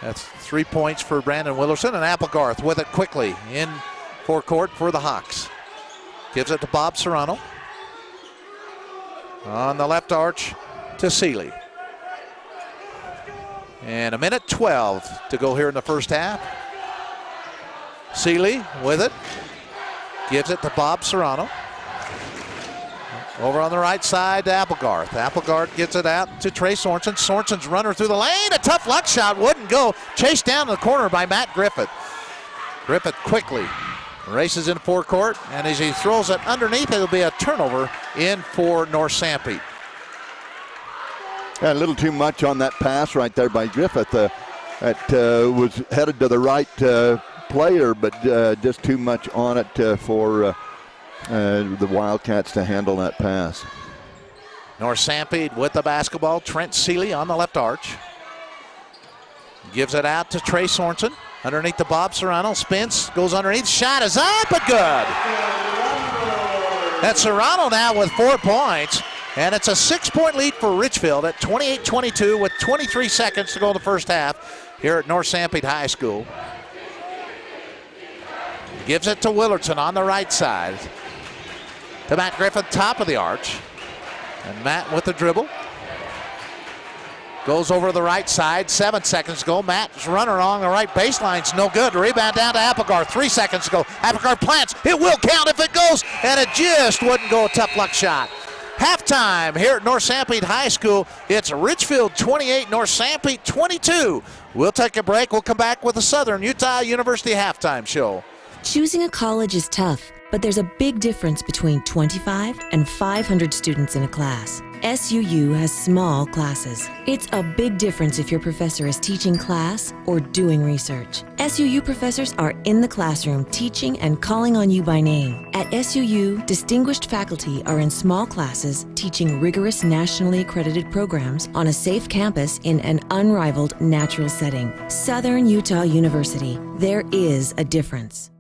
That's 3 points for Brandon Willerson, and Applegarth with it quickly in forecourt for the Hawks. Gives it to Bob Serrano. On the left arch to Seeley. And 1:12 to go here in the first half. Seeley with it. Gives it to Bob Serrano. Over on the right side to Applegarth. Applegarth gets it out to Trey Sorensen. Sorensen's runner through the lane. A tough luck shot wouldn't go. Chased down in the corner by Matt Griffith. Griffith quickly races in forecourt, and as he throws it underneath, it'll be a turnover in for North Sanpete. Yeah, a little too much on that pass right there by Griffith. That was headed to the right player, but just too much on it for the Wildcats to handle that pass. North Sanpete with the basketball. Trent Seeley on the left arch. Gives it out to Trey Sorensen. Underneath the Bob Serrano. Spins, goes underneath. Shot is up, but good. That's Serrano now with 4 points. And it's a 6-point lead for Richfield at 28-22 with 23 seconds to go in the first half here at North Sanpete High School. Gives it to Willerton on the right side. To Matt Griffith, top of the arch. And Matt with the dribble. Goes over to the right side, 7 seconds to go. Matt's runner along the right baseline's no good. Rebound down to Applegarth, 3 seconds to go. Applegarth plants, it will count if it goes, and it just wouldn't go. A tough luck shot. Halftime here at North Sanpete High School. It's Richfield 28, North Sanpete 22. We'll take a break. We'll come back with the Southern Utah University halftime show. Choosing a college is tough, but there's a big difference between 25 and 500 students in a class. SUU has small classes. It's a big difference if your professor is teaching class or doing research. SUU professors are in the classroom teaching and calling on you by name. At SUU, distinguished faculty are in small classes teaching rigorous nationally accredited programs on a safe campus in an unrivaled natural setting. Southern Utah University. There is a difference.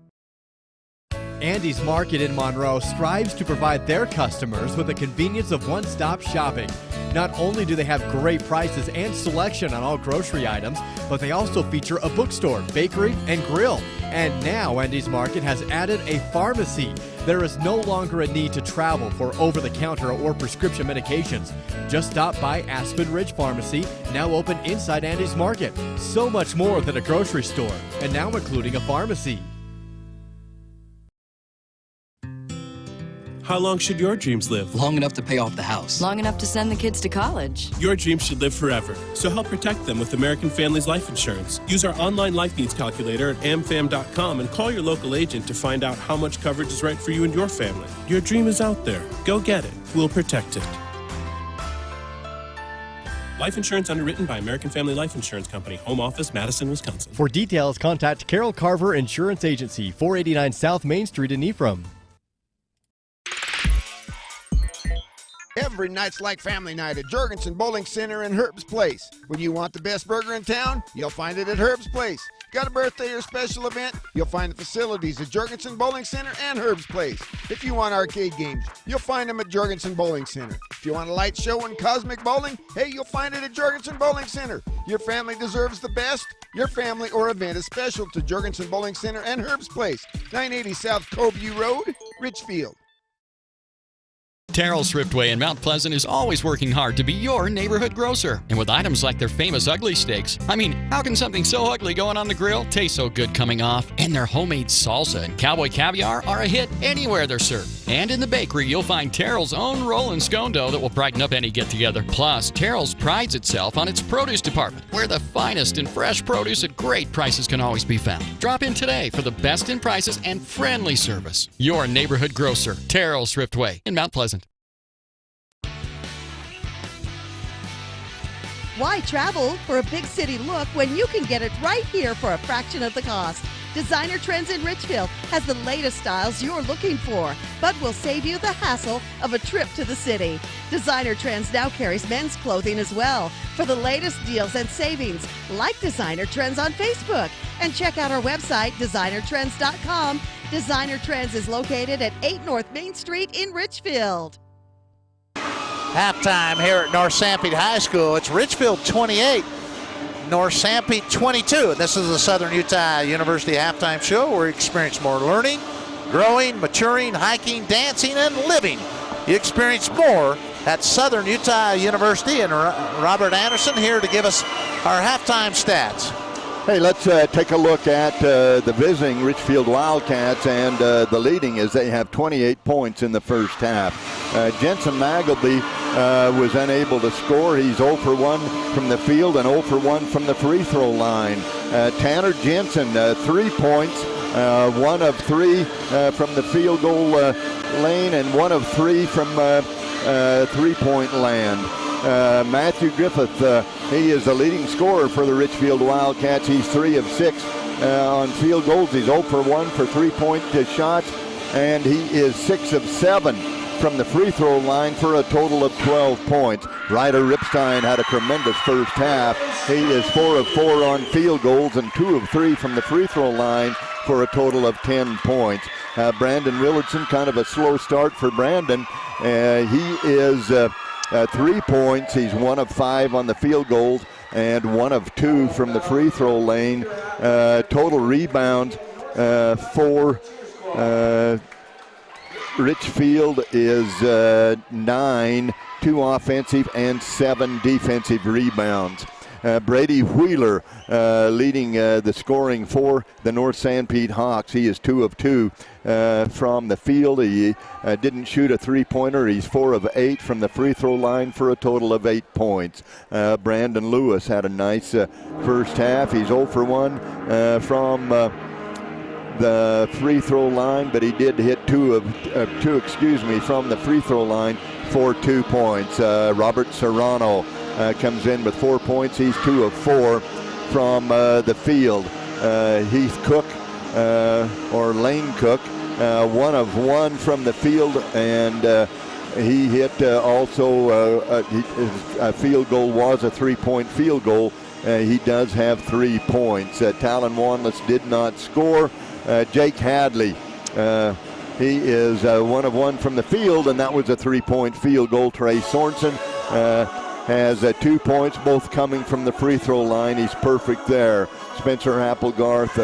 Andy's Market in Monroe strives to provide their customers with the convenience of one-stop shopping. Not only do they have great prices and selection on all grocery items, but they also feature a bookstore, bakery, and grill. And now Andy's Market has added a pharmacy. There is no longer a need to travel for over-the-counter or prescription medications. Just stop by Aspen Ridge Pharmacy, now open inside Andy's Market. So much more than a grocery store, and now including a pharmacy. How long should your dreams live? Long enough to pay off the house. Long enough to send the kids to college. Your dreams should live forever. So help protect them with American Families Life Insurance. Use our online life needs calculator at amfam.com and call your local agent to find out how much coverage is right for you and your family. Your dream is out there. Go get it. We'll protect it. Life insurance underwritten by American Family Life Insurance Company. Home office, Madison, Wisconsin. For details, contact Carol Carver Insurance Agency, 489 South Main Street in Ephraim. Every night's like family night at Jorgensen Bowling Center and Herb's Place. When you want the best burger in town, you'll find it at Herb's Place. Got a birthday or special event? You'll find the facilities at Jorgensen Bowling Center and Herb's Place. If you want arcade games, you'll find them at Jorgensen Bowling Center. If you want a light show and cosmic bowling, hey, you'll find it at Jorgensen Bowling Center. Your family deserves the best. Your family or event is special to Jorgensen Bowling Center and Herb's Place, 980 South Coveview Road, Richfield. Terrell's Thriftway in Mount Pleasant is always working hard to be your neighborhood grocer. And with items like their famous ugly steaks, I mean, how can something so ugly going on the grill taste so good coming off? And their homemade salsa and cowboy caviar are a hit anywhere they're served. And in the bakery, you'll find Terrell's own roll and scone dough that will brighten up any get-together. Plus, Terrell's prides itself on its produce department, where the finest and fresh produce at great prices can always be found. Drop in today for the best in prices and friendly service. Your neighborhood grocer, Terrell's Thriftway in Mount Pleasant. Why travel for a big city look when you can get it right here for a fraction of the cost? Designer Trends in Richfield has the latest styles you're looking for, but will save you the hassle of a trip to the city. Designer Trends now carries men's clothing as well. For the latest deals and savings, like Designer Trends on Facebook and check out our website, designertrends.com. Designer Trends is located at 8 North Main Street in Richfield. Halftime here at North Sanpete High School. It's Richfield 28, North Sanpete 22. And this is the Southern Utah University halftime show where you experience more learning, growing, maturing, hiking, dancing, and living. You experience more at Southern Utah University. And Robert Anderson here to give us our halftime stats. Hey, let's take a look at the visiting Richfield Wildcats, and the leading is they have 28 points in the first half. Jensen Magleby was unable to score. He's 0 for 1 from the field and 0 for 1 from the free throw line. Tanner Jensen, 3 points, 1 of 3 from the field goal lane and 1 of 3 from three-point land. Matthew Griffith, he is the leading scorer for the Richfield Wildcats. He's 3 of 6 on field goals. He's 0 for 1 for three-point shots, and he is 6 of 7 from the free throw line for a total of 12 points. Ryder Ripstein had a tremendous first half. He is 4 of 4 on field goals and 2 of 3 from the free throw line for a total of 10 points. Brandon Willardson, kind of a slow start for Brandon. He is 3 points. He's 1 of 5 on the field goals and 1 of 2 from the free throw lane. Total rebounds for Richfield is 9, 2 offensive and 7 defensive rebounds. Brady Wheeler leading the scoring for the North Sanpete Hawks. He is 2 of 2 from the field. He didn't shoot a three-pointer. He's 4 of 8 from the free throw line for a total of 8 points. Brandon Lewis had a nice first half. He's 0 for 1 from the free throw line, but he did hit 2 from the free throw line for 2 points. Robert Serrano comes in with 4 points. He's 2 of 4 from the field. Heath Cook, or Lane Cook, 1 of 1 from the field, and he hit his field goal was a 3-point field goal. He does have 3 points. Talon Wanless did not score. Jake Hadley, he is 1 of 1 from the field, and that was a 3-point field goal. Trey Sorensen has 2 points, both coming from the free throw line. He's perfect there. Spencer Applegarth,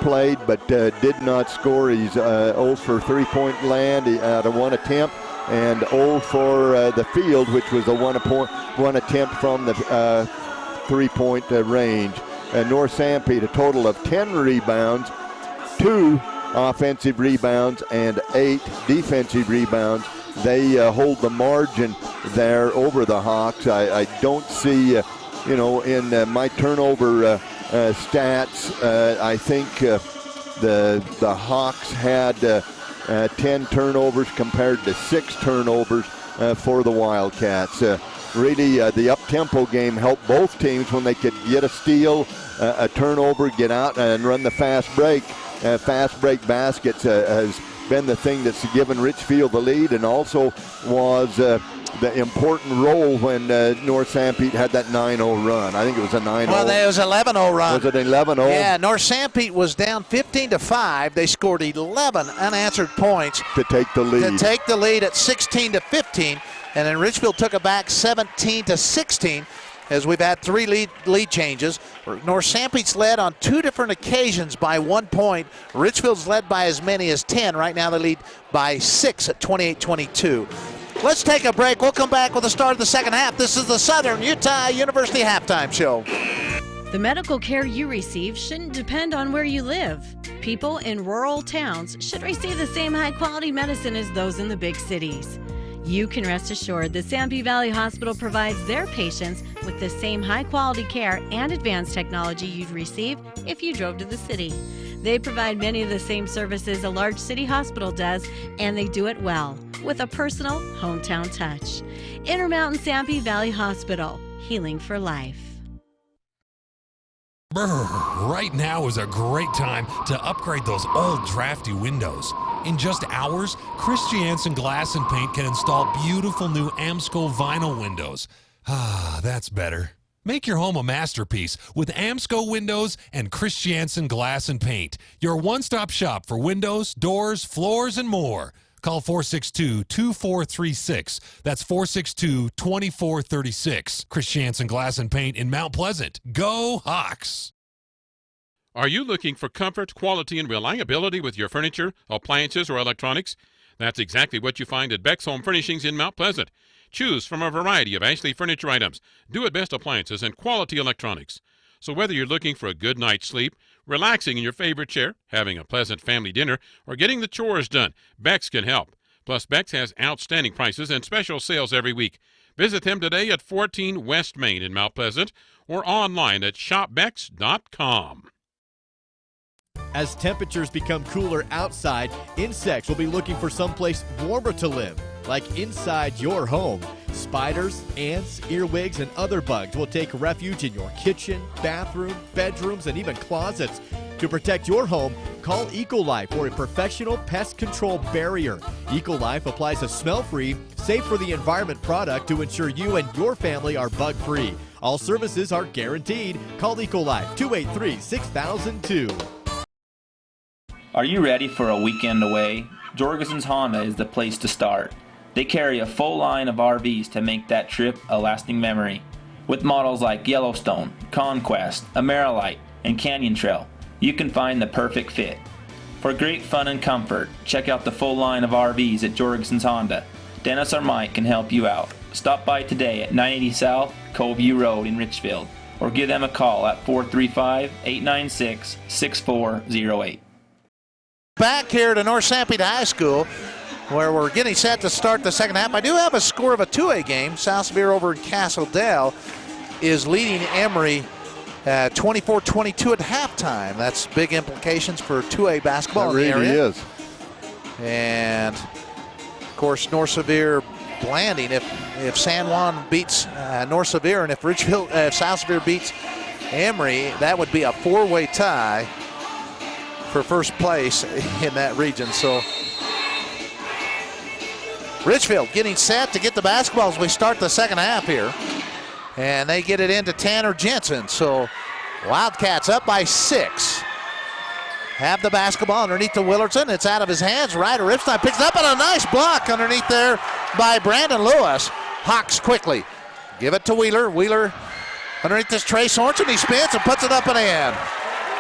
played but did not score. He's 0 for three-point land out of one attempt, and 0 for the field, which was a one attempt from the three-point range. North Sanpete, a total of 10 rebounds, 2 offensive rebounds, and 8 defensive rebounds. They hold the margin there over the Hawks. I don't see, in my turnover stats, I think the Hawks had 10 turnovers compared to 6 turnovers for the Wildcats. Really, the up-tempo game helped both teams when they could get a steal, a turnover, get out and run the fast break. Fast break baskets has been the thing that's given Richfield the lead, and also was the important role when North Sanpete had that 9-0 run. I think it was a 9-0. Well, it was 11-0 run. Was it 11-0? Yeah, North Sanpete was down 15-5. They scored 11 unanswered points to take the lead. To take the lead at 16-15, and then Richfield took it back 17-16. As we've had 3 lead changes. North Sanpete's led on 2 different occasions by 1 point. Richfield's led by as many as 10. Right now they lead by 6 at 28-22. Let's take a break. We'll come back with the start of the second half. This is the Southern Utah University Halftime Show. The medical care you receive shouldn't depend on where you live. People in rural towns should receive the same high-quality medicine as those in the big cities. You can rest assured that Sanpete Valley Hospital provides their patients with the same high-quality care and advanced technology you'd receive if you drove to the city. They provide many of the same services a large city hospital does, and they do it well, with a personal, hometown touch. Intermountain Sanpete Valley Hospital, healing for life. Right now is a great time to upgrade those old drafty windows. In just hours, Christiansen Glass and Paint can install beautiful new Amsco vinyl windows. Ah, that's better. Make your home a masterpiece with Amsco Windows and Christiansen Glass and Paint. Your one-stop shop for windows, doors, floors, and more. Call 462-2436. That's 462-2436. Christiansen Glass and Paint in Mount Pleasant. Go Hawks! Are you looking for comfort, quality, and reliability with your furniture, appliances, or electronics? That's exactly what you find at Beck's Home Furnishings in Mount Pleasant. Choose from a variety of Ashley furniture items, do-it-best appliances, and quality electronics. So whether you're looking for a good night's sleep, relaxing in your favorite chair, having a pleasant family dinner, or getting the chores done, Beck's can help. Plus, Beck's has outstanding prices and special sales every week. Visit them today at 14 West Main in Mount Pleasant or online at shopbecks.com. As temperatures become cooler outside, insects will be looking for someplace warmer to live, like inside your home. Spiders, ants, earwigs, and other bugs will take refuge in your kitchen, bathroom, bedrooms, and even closets. To protect your home, call Ecolife for a professional pest control barrier. Ecolife applies a smell-free, safe for the environment product to ensure you and your family are bug-free. All services are guaranteed. Call Ecolife 283-6002. Are you ready for a weekend away? Jorgensen's Honda is the place to start. They carry a full line of RVs to make that trip a lasting memory. With models like Yellowstone, Conquest, Amerilite, and Canyon Trail, you can find the perfect fit. For great fun and comfort, check out the full line of RVs at Jorgensen's Honda. Dennis or Mike can help you out. Stop by today at 980 South Coveview Road in Richfield, or give them a call at 435-896-6408. Back here to North Sanpete High School, where we're getting set to start the second half. I do have a score of a 2A game. South Sevier over in Castledale is leading Emory 24-22 at halftime. That's big implications for 2A basketball in the area. It really is. And, of course, North Sevier Blanding. If San Juan beats North Sevier, and if South Sevier beats Emory, that would be a four-way tie for first place in that region. So Richfield getting set to get the basketball as we start the second half here. And they get it into Tanner Jensen. So Wildcats up by 6. Have the basketball underneath to Willardson. It's out of his hands. Ryder Ripstein picks it up, and a nice block underneath there by Brandon Lewis. Hawks quickly give it to Wheeler. Wheeler underneath this Trey Sorensen. He spins and puts it up and in.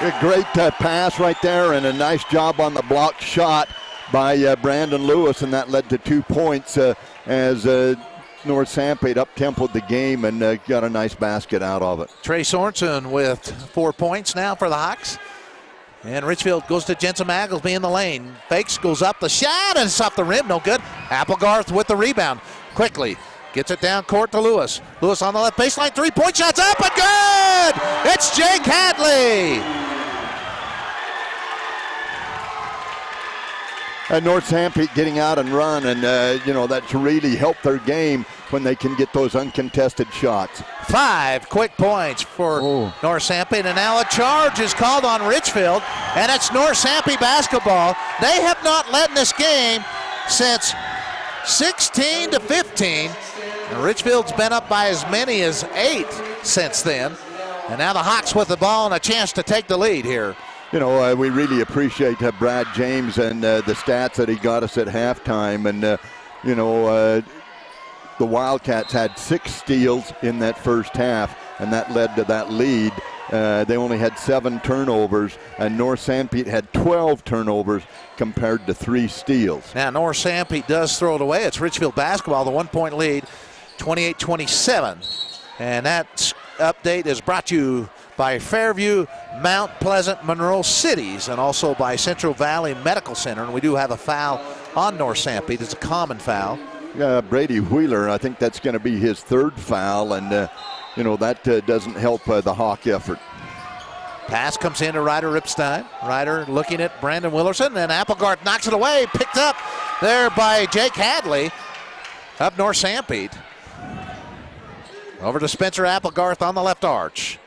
A great pass right there and a nice job on the blocked shot by Brandon Lewis, and that led to 2 points as North Sanpete up-tempoed the game and got a nice basket out of it. Trey Sorensen with 4 points now for the Hawks. And Richfield goes to Jensen Magglesby in the lane. Fakes, goes up the shot, and it's off the rim, no good. Applegarth with the rebound. Quickly gets it down court to Lewis. Lewis on the left baseline, 3-point shots up and good! It's Jake Hadley! North Sanpete getting out and run, and that's really helped their game when they can get those uncontested shots. 5 quick points for North Sanpete, and now a charge is called on Richfield, and it's North Sanpete basketball. They have not led in this game since 16-15, and Richfield's been up by as many as 8 since then, and now the Hawks with the ball and a chance to take the lead here. We really appreciate Brad James and the stats that he got us at halftime. And, the Wildcats had 6 steals in that first half, and that led to that lead. They only had 7 turnovers, and North Sanpete had 12 turnovers compared to 3 steals. Now, North Sanpete does throw it away. It's Richfield basketball, the 1-point lead, 28-27. And that update is brought to you by Fairview, Mount Pleasant, Monroe Cities, and also by Central Valley Medical Center. And we do have a foul on North Sanpete. It's a common foul. Brady Wheeler, I think that's going to be his 3rd foul, and that doesn't help the Hawk effort. Pass comes in to Ryder Ripstein. Ryder looking at Brandon Willerson, and Applegarth knocks it away. Picked up there by Jake Hadley up North Sanpete. Over to Spencer Applegarth on the left arch.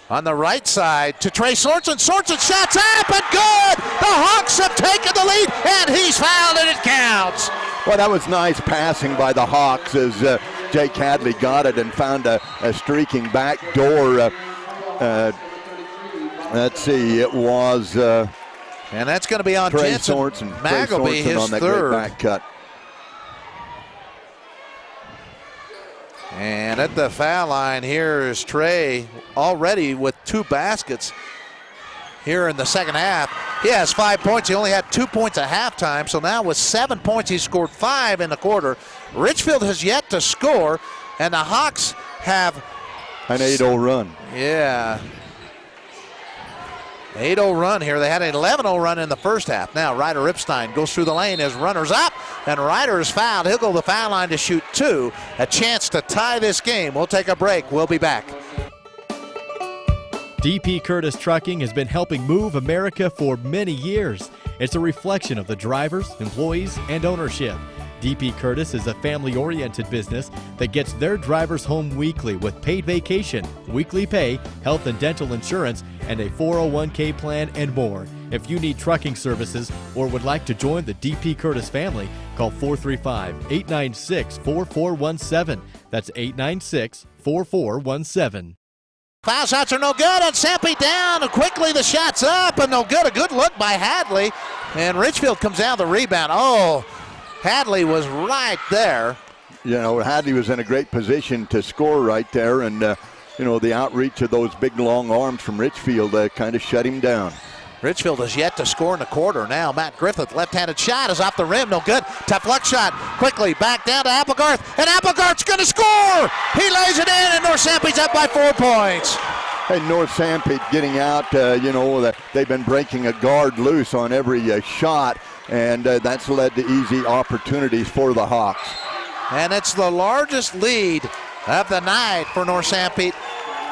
On the right side to Trey Sorensen. Sorensen shots up and good! The Hawks have taken the lead, and he's fouled, and it counts. Well, that was nice passing by the Hawks as Jake Hadley got it and found a streaking back door. Let's see, it was... and that's going to be on Trey Jensen Sorensen. Magglesby, his on that 3rd. Great back cut. And at the foul line here is Trey, already with 2 baskets here in the second half. He has 5 points. He only had 2 points at halftime, so now with 7 points, he scored 5 in the quarter. Richfield has yet to score, and the Hawks have an 8-0 run. Yeah. 8-0 run here. They had an 11-0 run in the first half. Now Ryder Ripstein goes through the lane as runners up, and Ryder is fouled. He'll go to the foul line to shoot 2. A chance to tie this game. We'll take a break. We'll be back. DP Curtis Trucking has been helping move America for many years. It's a reflection of the drivers, employees, and ownership. DP Curtis is a family-oriented business that gets their drivers home weekly with paid vacation, weekly pay, health and dental insurance, and a 401k plan and more. If you need trucking services or would like to join the DP Curtis family, call 435-896-4417. That's 896-4417. Foul shots are no good, and Sanpete down. And quickly the shot's up and no good. A good look by Hadley, and Richfield comes down the rebound. Oh, Hadley was right there. Hadley was in a great position to score right there, and the outreach of those big long arms from Richfield kind of shut him down. Richfield has yet to score in the quarter. Now Matt Griffith, left-handed shot is off the rim, no good. Tough luck shot, quickly back down to Applegarth, and Applegarth's going to score! He lays it in, and North Sanpete's up by 4 points. Hey, North Sanpete getting out, they've been breaking a guard loose on every shot, and that's led to easy opportunities for the Hawks. And it's the largest lead of the night for North Sanpete.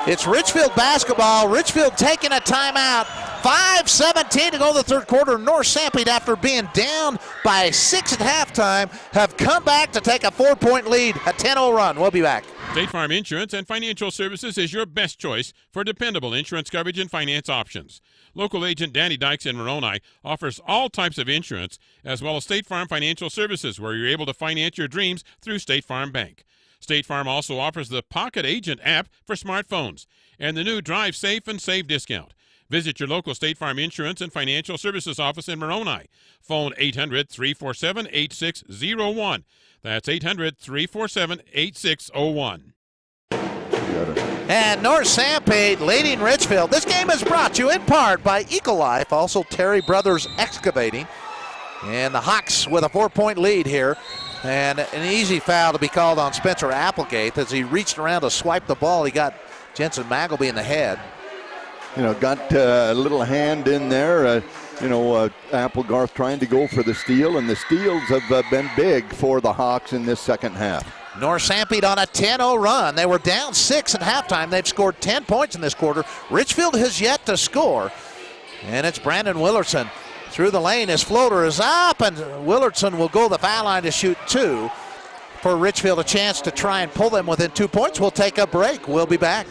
It's Richfield basketball. Richfield taking a timeout. 5:17 to go in the third quarter. North Sanpete, after being down by 6 at halftime, have come back to take a 4-point lead, a 10-0 run. We'll be back. State Farm Insurance and Financial Services is your best choice for dependable insurance coverage and finance options. Local agent Danny Dykes in Moroni offers all types of insurance, as well as State Farm Financial Services, where you're able to finance your dreams through State Farm Bank. State Farm also offers the Pocket Agent app for smartphones and the new Drive Safe and Save discount. Visit your local State Farm Insurance and Financial Services office in Moroni. Phone 800-347-8601. That's 800-347-8601. And North Sanpete leading Richfield. This game is brought to you in part by Ecolife, also Terry Brothers Excavating. And the Hawks with a 4-point lead here. And an easy foul to be called on Spencer Applegate as he reached around to swipe the ball. He got Jensen Magleby in the head. Got a little hand in there. Applegarth trying to go for the steal, and the steals have been big for the Hawks in this second half. North Sanpete on a 10-0 run. They were down 6 at halftime. They've scored 10 points in this quarter. Richfield has yet to score. And it's Brandon Willardson through the lane. His floater is up, and Willardson will go the foul line to shoot 2. For Richfield, a chance to try and pull them within 2 points. We'll take a break. We'll be back.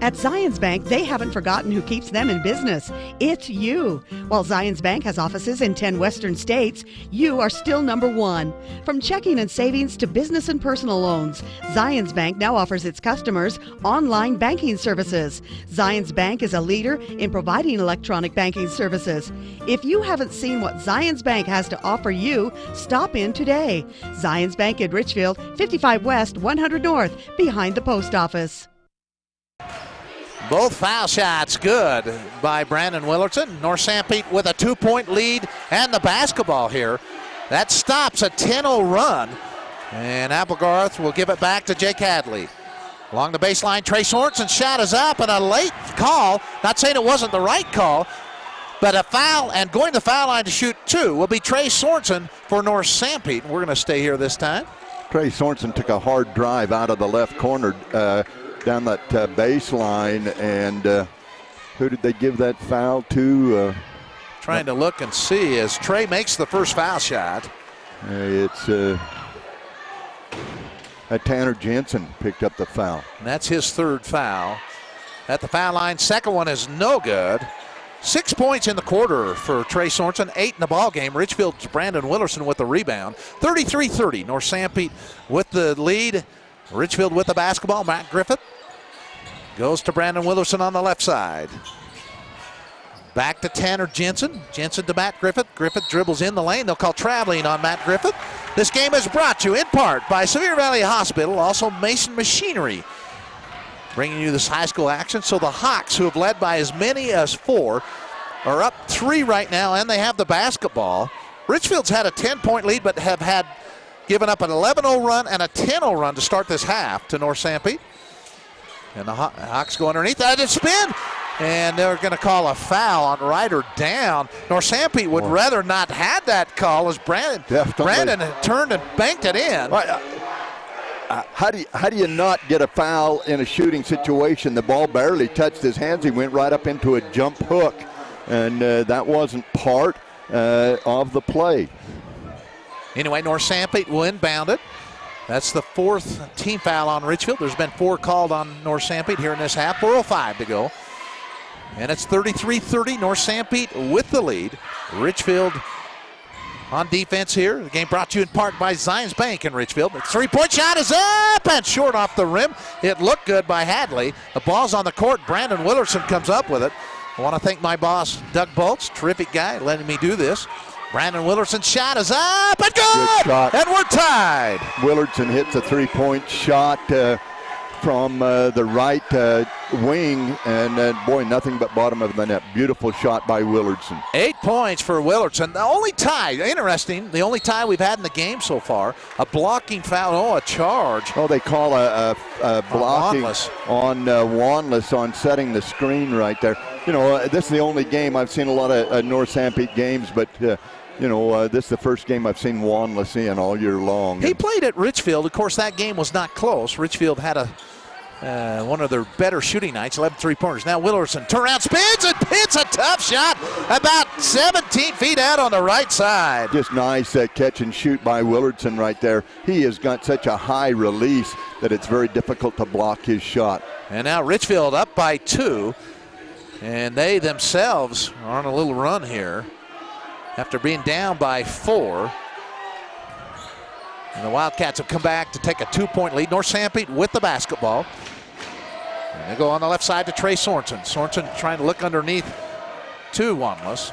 At Zions Bank, they haven't forgotten who keeps them in business. It's you. While Zions Bank has offices in 10 western states, you are still number one. From checking and savings to business and personal loans, Zions Bank now offers its customers online banking services. Zions Bank is a leader in providing electronic banking services. If you haven't seen what Zions Bank has to offer you, stop in today. Zions Bank in Richfield, 55 West, 100 North, behind the post office. Both foul shots good by Brandon Willardson. North Sanpete with a 2-point lead and the basketball here. That stops a 10-0 run. And Applegarth will give it back to Jake Hadley. Along the baseline, Trey Sorensen's shot is up, and a late call. Not saying it wasn't the right call, but a foul, and going to the foul line to shoot 2 will be Trey Sorensen for North Sanpete. We're going to stay here this time. Trey Sorensen took a hard drive out of the left corner down that baseline, and who did they give that foul to? Trying to look and see as Trey makes the first foul shot. It's Tanner Jensen picked up the foul. And that's his 3rd foul. At the foul line, second one is no good. 6 points in the quarter for Trey Sorensen, 8 in the ball game. Richfield's Brandon Willardson with the rebound. 33-30, North Sanpete with the lead. Richfield with the basketball. Matt Griffith goes to Brandon Willardson on the left side. Back to Tanner Jensen. Jensen to Matt Griffith. Griffith dribbles in the lane. They'll call traveling on Matt Griffith. This game is brought to you in part by Sevier Valley Hospital, also Mason Machinery, bringing you this high school action. So the Hawks, who have led by as many as 4, are up 3 right now, and they have the basketball. Richfield's had a 10-point lead, but have given up an 11-0 run and a 10-0 run to start this half to North Sanpete. And the Hawks go underneath that and spin. And they're going to call a foul on Ryder down. North Sanpete would rather not have that call as Brandon turned and banked it in. How do you not get a foul in a shooting situation? The ball barely touched his hands. He went right up into a jump hook. And that wasn't part of the play. Anyway, North Sanpete will inbound it. That's the 4th team foul on Richfield. There's been 4 called on North Sanpete here in this half. 4:05 to go. And it's 33-30, North Sanpete with the lead. Richfield on defense here. The game brought to you in part by Zions Bank in Richfield. The 3-point shot is up and short off the rim. It looked good by Hadley. The ball's on the court. Brandon Willardson comes up with it. I want to thank my boss, Doug Bolts, terrific guy, letting me do this. Brandon Willardson's shot is up and good! And we're tied. Willardson hits a 3-point shot from the right wing, and boy, nothing but bottom of the net. Beautiful shot by Willardson. 8 points for Willardson. The only tie, interesting, the only tie we've had in the game so far. A blocking foul, a charge. Oh, they call a blocking on Wanless on setting the screen right there. This is the only game I've seen a lot of North Sanpete games, but this is the first game I've seen Wanless in all year long. He played at Richfield. Of course, that game was not close. Richfield had one of their better shooting nights, 11 3-pointers. Now Willardson turn around, spins, and hits a tough shot about 17 feet out on the right side. Just nice catch and shoot by Willardson right there. He has got such a high release that it's very difficult to block his shot. And now Richfield up by 2, and they themselves are on a little run here after being down by 4. And the Wildcats have come back to take a 2-point lead. North Sanpete with the basketball. And they go on the left side to Trey Sorensen. Sorensen trying to look underneath to Wanless.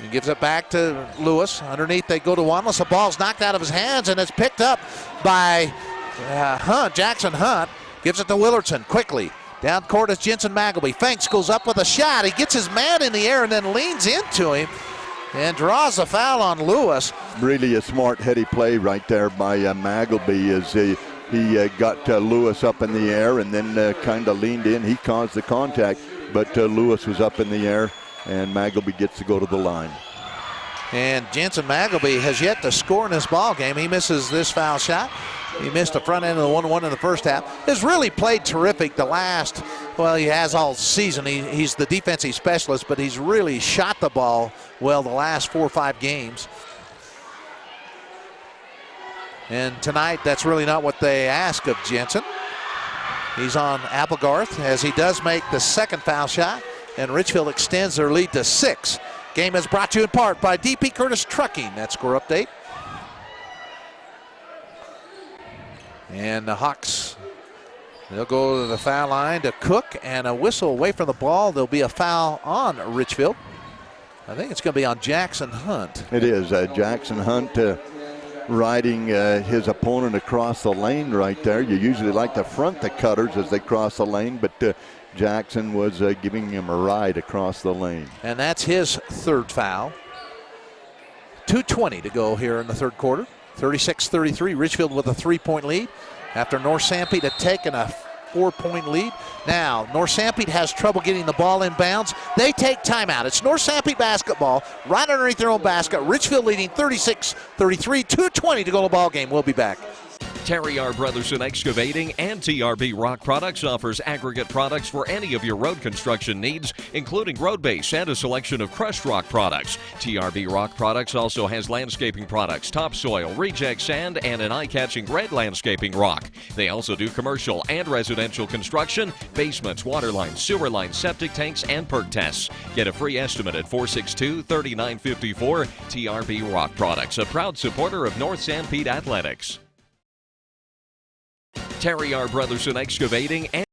He gives it back to Lewis. Underneath they go to Wanless. The ball's knocked out of his hands and it's picked up by Hunt, Jackson Hunt. Gives it to Willardson quickly. Down court is Jensen Magleby. Feints goes up with a shot. He gets his man in the air and then leans into him and draws a foul on Lewis. Really a smart, heady play right there by Magleby as he got Lewis up in the air and then kind of leaned in. He caused the contact, but Lewis was up in the air, and Magleby gets to go to the line. And Jensen Magleby has yet to score in this ball game. He misses this foul shot. He missed the front end of the 1-1 in the first half. Has really played terrific the last, well, he has all season. He's the defensive specialist, but he's really shot the ball well the last 4 or 5 games. And tonight, that's really not what they ask of Jensen. He's on Applegarth as he does make the second foul shot, and Richfield extends their lead to 6. Game is brought to you in part by DP Curtis Trucking. That score update. And the Hawks, they'll go to the foul line to Cook, and a whistle away from the ball. There'll be a foul on Richfield. I think it's going to be on Jackson Hunt. It is. Jackson Hunt riding his opponent across the lane right there. You usually like to front the cutters as they cross the lane, but Jackson was giving him a ride across the lane. And that's his third foul. 2:20 to go here in the third quarter. 36-33, Richfield with a 3-point lead after North Sanpete had taken a 4-point lead. Now, North Sanpete has trouble getting the ball in bounds. They take timeout. It's North Sanpete basketball right underneath their own basket. Richfield leading 36-33, 2:20 to go to the ball game. We'll be back. Terry R. Brothers in Excavating and TRB Rock Products offers aggregate products for any of your road construction needs, including road base and a selection of crushed rock products. TRB Rock Products also has landscaping products, topsoil, reject sand, and an eye-catching red landscaping rock. They also do commercial and residential construction, basements, water lines, sewer lines, septic tanks, and perk tests. Get a free estimate at 462-3954. TRB Rock Products, a proud supporter of North Sanpete Athletics. Terry R. Brothers in Excavating and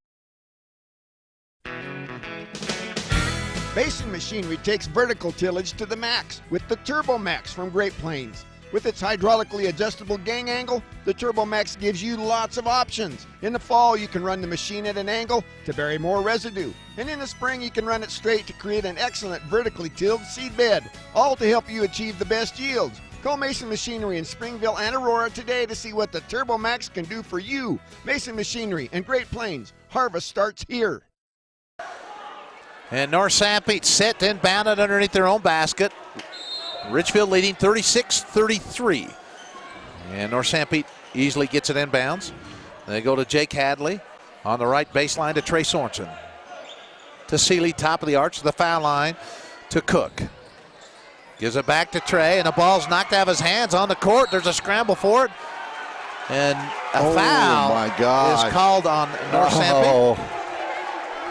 Basin Machinery takes vertical tillage to the max with the Turbo Max from Great Plains. With its hydraulically adjustable gang angle, the Turbo Max gives you lots of options. In the fall, you can run the machine at an angle to bury more residue. And in the spring, you can run it straight to create an excellent vertically tilled seed bed, all to help you achieve the best yields. Call Mason Machinery in Springville and Aurora today to see what the Turbo Max can do for you. Mason Machinery in Great Plains. Harvest starts here. And North Sanpete set and bounded underneath their own basket. Richfield leading 36-33. And North Sanpete easily gets it inbounds. They go to Jake Hadley on the right baseline to Trey Sorensen. To Seeley, top of the arch, to the foul line to Cook. Gives it back to Trey, and the ball's knocked out of his hands on the court. There's a scramble for it. And a foul is called on North Sanpete.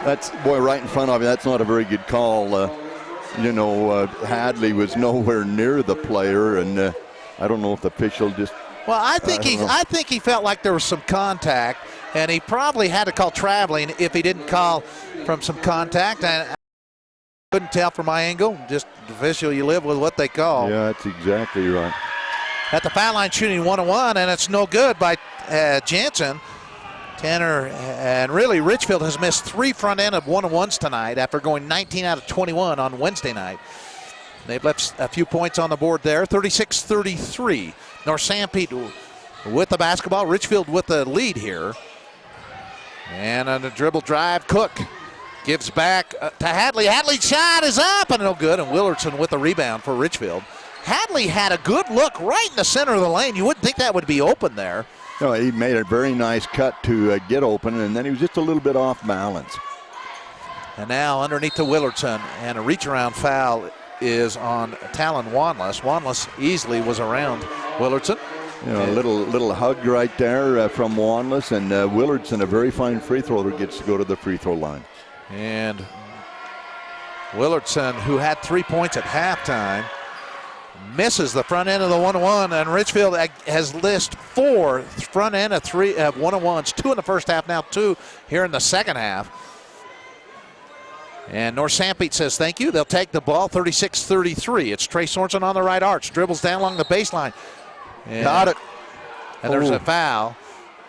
That's, boy, right in front of you. That's not a very good call. Hadley was nowhere near the player, and I don't know if the official just... Well, I think he felt like there was some contact, and he probably had to call traveling if he didn't call from some contact. And I couldn't tell from my angle. Just official, you live with what they call. Yeah, that's exactly right. At the foul line, shooting 1-1, and it's no good by Jansen. Tanner, and really Richfield has missed 3 front end of 1-1s tonight after going 19 out of 21 on Wednesday night. They've left a few points on the board there. 36-33. North Sanpete with the basketball. Richfield with the lead here. And on the dribble drive, Cook gives back to Hadley. Hadley's shot is up and no good. And Willardson with the rebound for Richfield. Hadley had a good look right in the center of the lane. You wouldn't think that would be open there. No, he made a very nice cut to get open, and then he was just a little bit off balance. And now underneath to Willardson, and a reach-around foul is on Talon Wanless. Wanless easily was around Willardson. A little hug right there from Wanless, and Willardson, a very fine free thrower, gets to go to the free throw line. And Willardson, who had 3 points at halftime, misses the front end of the 1-1, and Richfield has listed 4 front end of 1-1s, 2 in the first half, now 2 here in the second half. And North Sanpete says thank you. They'll take the ball, 36-33. It's Trey Sorensen on the right arch, dribbles down along the baseline. Got it. And there's a foul.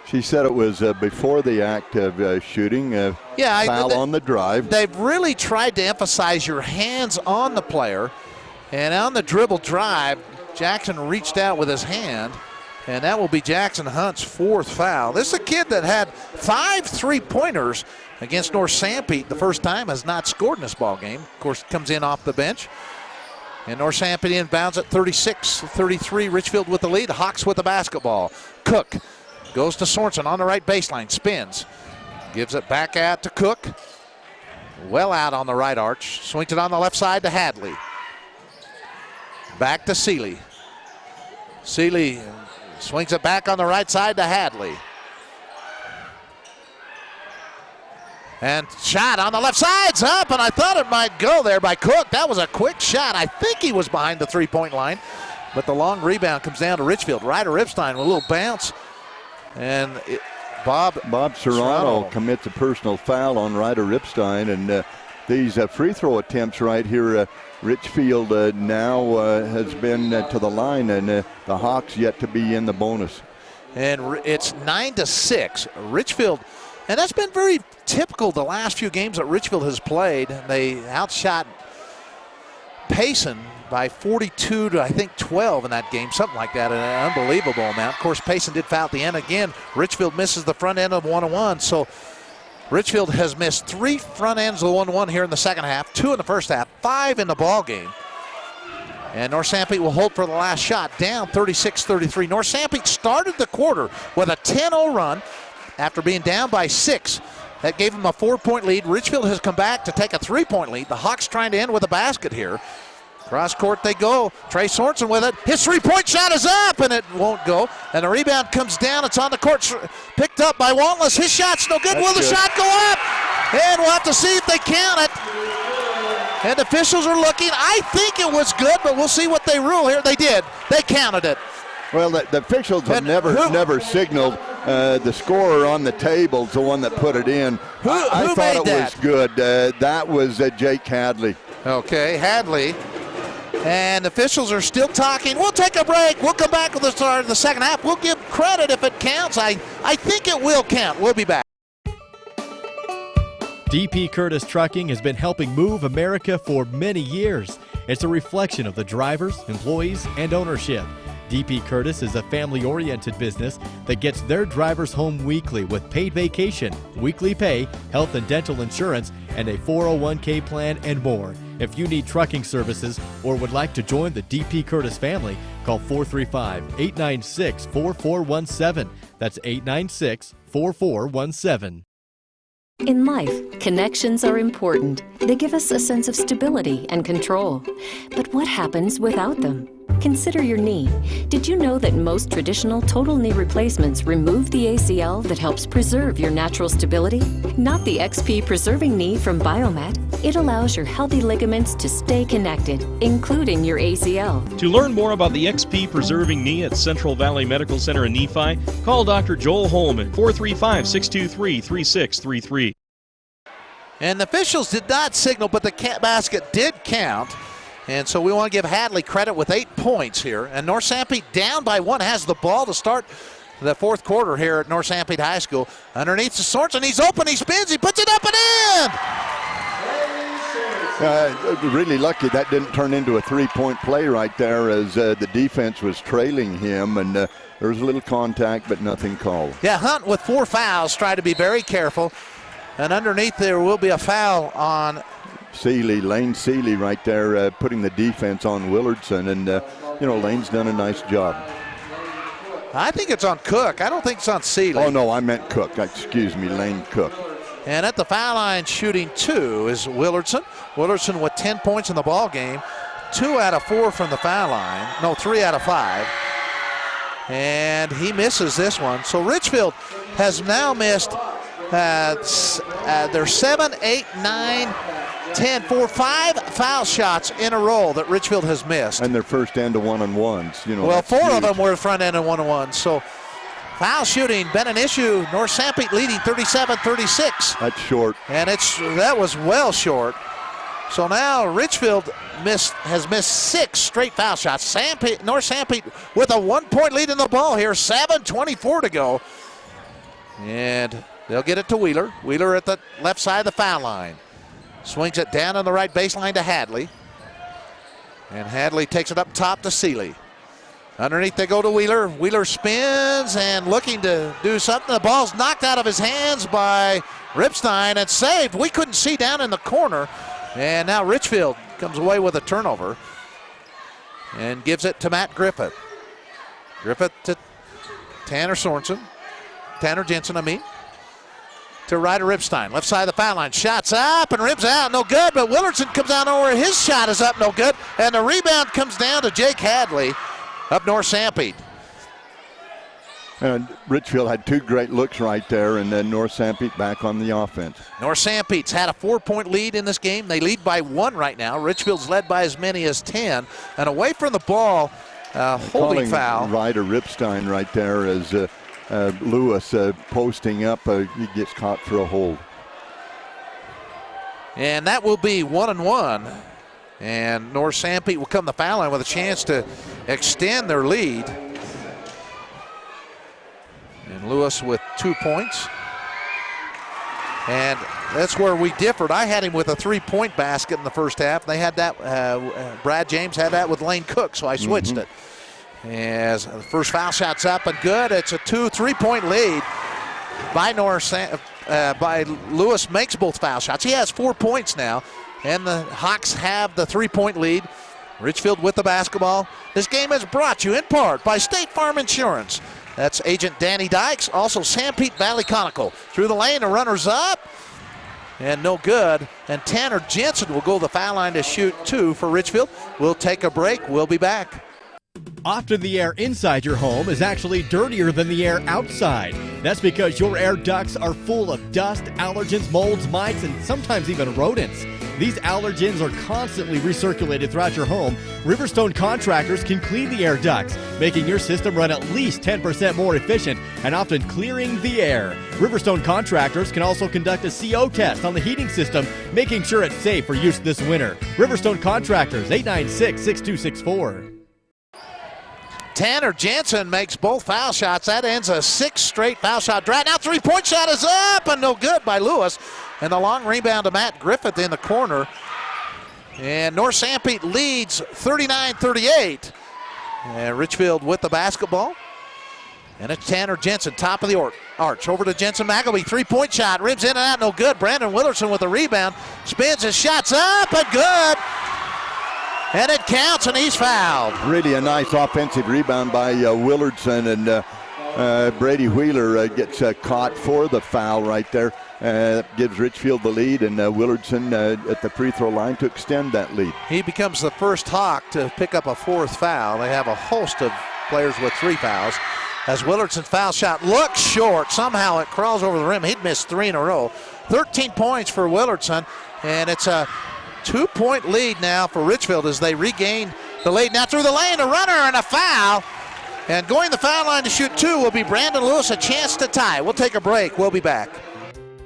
She said it was before the act of shooting, foul on the drive. They've really tried to emphasize your hands on the player. And on the dribble drive, Jackson reached out with his hand, and that will be Jackson Hunt's 4th foul. This is a kid that had 5 3-pointers against North Sanpete the first time, has not scored in this ball game. Of course, comes in off the bench. And North Sanpete inbounds at 36-33. Richfield with the lead. Hawks with the basketball. Cook goes to Sorensen on the right baseline. Spins. Gives it back out to Cook. Well out on the right arch. Swings it on the left side to Hadley. Back to Seeley. Seeley swings it back on the right side to Hadley. And shot on the left side's up, and I thought it might go there by Cook. That was a quick shot. I think he was behind the 3-point line, but the long rebound comes down to Richfield. Ryder Ripstein with a little bounce, and Bob Serrano commits a personal foul on Ryder Ripstein, and these free throw attempts right here, Richfield now has been to the line, and the Hawks yet to be in the bonus. And it's 9-6. Richfield, and that's been very typical the last few games that Richfield has played. They outshot Payson by 42 to, I think, 12 in that game, something like that, an unbelievable amount. Of course, Payson did foul at the end again. Richfield misses the front end of 1-1, so Richfield has missed 3 front ends of the 1-1 here in the second half, 2 in the first half, 5 in the ball game. And North Sanpete will hold for the last shot, down 36-33. North Sanpete started the quarter with a 10-0 run after being down by 6. That gave them a 4-point lead. Richfield has come back to take a 3-point lead. The Hawks trying to end with a basket here. Cross court they go. Trey Sorensen with it. His 3-point shot is up, and it won't go. And the rebound comes down. It's on the court. Picked up by Wantless. His shot's no good. Will the shot go up? And we'll have to see if they count it. And the officials are looking. I think it was good, but we'll see what they rule here. They did. They counted it. Well, the officials have never signaled. The scorer on the table's the one that put it in. I thought it was good. That was Jake Hadley. Okay, Hadley. And officials are still talking. We'll take a break. We'll come back with the start of the second half. We'll give credit if it counts. I think it will count. We'll be back. DP Curtis Trucking has been helping move America for many years. It's a reflection of the drivers, employees, and ownership. DP Curtis is a family-oriented business that gets their drivers home weekly with paid vacation, weekly pay, health and dental insurance, and a 401k plan and more. If you need trucking services or would like to join the DP Curtis family, call 435-896-4417. That's 896-4417. In life, connections are important. They give us a sense of stability and control. But what happens without them? Consider your knee. Did you know that most traditional total knee replacements remove the ACL that helps preserve your natural stability? Not the XP Preserving Knee from Biomat. It allows your healthy ligaments to stay connected, including your ACL. To learn more about the XP Preserving Knee at Central Valley Medical Center in Nephi, call Dr. Joel Holman, 435-623-3633. And the officials did not signal, but the basket did count. And so we want to give Hadley credit with 8 points here. And North Sanpete down by 1 has the ball to start the fourth quarter here at North Sanpete High School. Underneath the Sorensen, he's open, he spins, he puts it up and in! Really lucky that didn't turn into a 3-point play right there, as the defense was trailing him, and there was a little contact, but nothing called. Yeah, Hunt with 4 fouls, try to be very careful. And underneath there will be a foul on Seeley, Lane Seeley right there, putting the defense on Willardson, and Lane's done a nice job. I think it's on Cook. I don't think it's on Seeley. Oh no, I meant Cook. Excuse me, Lane Cook. And at the foul line shooting 2 is Willardson. Willardson with 10 points in the ball game. 2 out of 4 from the foul line. No, 3 out of 5. And he misses this one. So Richfield has now missed their 7, 8, 9, 10, 4, 5 foul shots in a row that Richfield has missed. And their first end of one-on-ones. Well, 4 of them were front end of one-on-ones. So foul shooting been an issue. North Sanpete leading 37-36. That's short. And that was well short. So now Richfield has missed 6 straight foul shots. North Sanpete with a 1-point lead in the ball here. 7:24 to go. And they'll get it to Wheeler. Wheeler at the left side of the foul line. Swings it down on the right baseline to Hadley. And Hadley takes it up top to Seeley. Underneath they go to Wheeler. Wheeler spins and looking to do something. The ball's knocked out of his hands by Ripstein and saved. We couldn't see down in the corner. And now Richfield comes away with a turnover and gives it to Matt Griffith. Griffith to Tanner Jensen, to Ryder Ripstein. Left side of the foul line. Shots up and ribs out. No good, but Willardson comes down over. His shot is up. No good. And the rebound comes down to Jake Hadley up North Sanpete. And Richfield had two great looks right there, and then North Sanpete back on the offense. North Sanpete's had a 4-point lead in this game. They lead by 1 right now. Richfield's led by as many as 10. And away from the ball, holding foul. Ryder Ripstein right there as Lewis posting up. He gets caught for a hold. And that will be 1-1. And North Sanpete will come to the foul line with a chance to extend their lead. And Lewis with 2 points. And that's where we differed. I had him with a 3-point basket in the first half. They had that, Brad James had that with Lane Cook, so I switched it. As the first foul shot's up and good. It's a 3-point lead by by Lewis. Makes both foul shots. He has 4 points now, and the Hawks have the 3-point lead. Richfield with the basketball. This game is brought to you in part by State Farm Insurance. That's Agent Danny Dykes. Also Sanpete Valley Conical. Through the lane, the runner's up. And no good. And Tanner Jensen will go to the foul line to shoot 2 for Richfield. We'll take a break. We'll be back. Often the air inside your home is actually dirtier than the air outside. That's because your air ducts are full of dust, allergens, molds, mites, and sometimes even rodents. These allergens are constantly recirculated throughout your home. Riverstone contractors can clean the air ducts, making your system run at least 10% more efficient and often clearing the air. Riverstone contractors can also conduct a CO test on the heating system, making sure it's safe for use this winter. Riverstone Contractors, 896-6264. Tanner Jensen makes both foul shots. That ends a 6 straight foul shot drought. Now 3-point shot is up and no good by Lewis. And the long rebound to Matt Griffith in the corner. And North Sanpete leads 39-38. And Richfield with the basketball. And it's Tanner Jensen, top of the arch. Over to Jensen McElvey, 3-point shot. Ribs in and out, no good. Brandon Willardson with the rebound. Spins his shots up and good. And it counts, and he's fouled. Really a nice offensive rebound by Willardson, and Brady Wheeler gets caught for the foul right there. Gives Richfield the lead, and Willardson at the free throw line to extend that lead. He becomes the first Hawk to pick up a 4th foul. They have a host of players with 3 fouls. As Willardson's foul shot looks short, somehow it crawls over the rim. He'd missed 3 in a row. 13 points for Willardson, and it's a 2-point lead now for Richfield as they regain the lead. Now through the lane, a runner and a foul. And going the foul line to shoot 2 will be Brandon Lewis, a chance to tie. We'll take a break. We'll be back.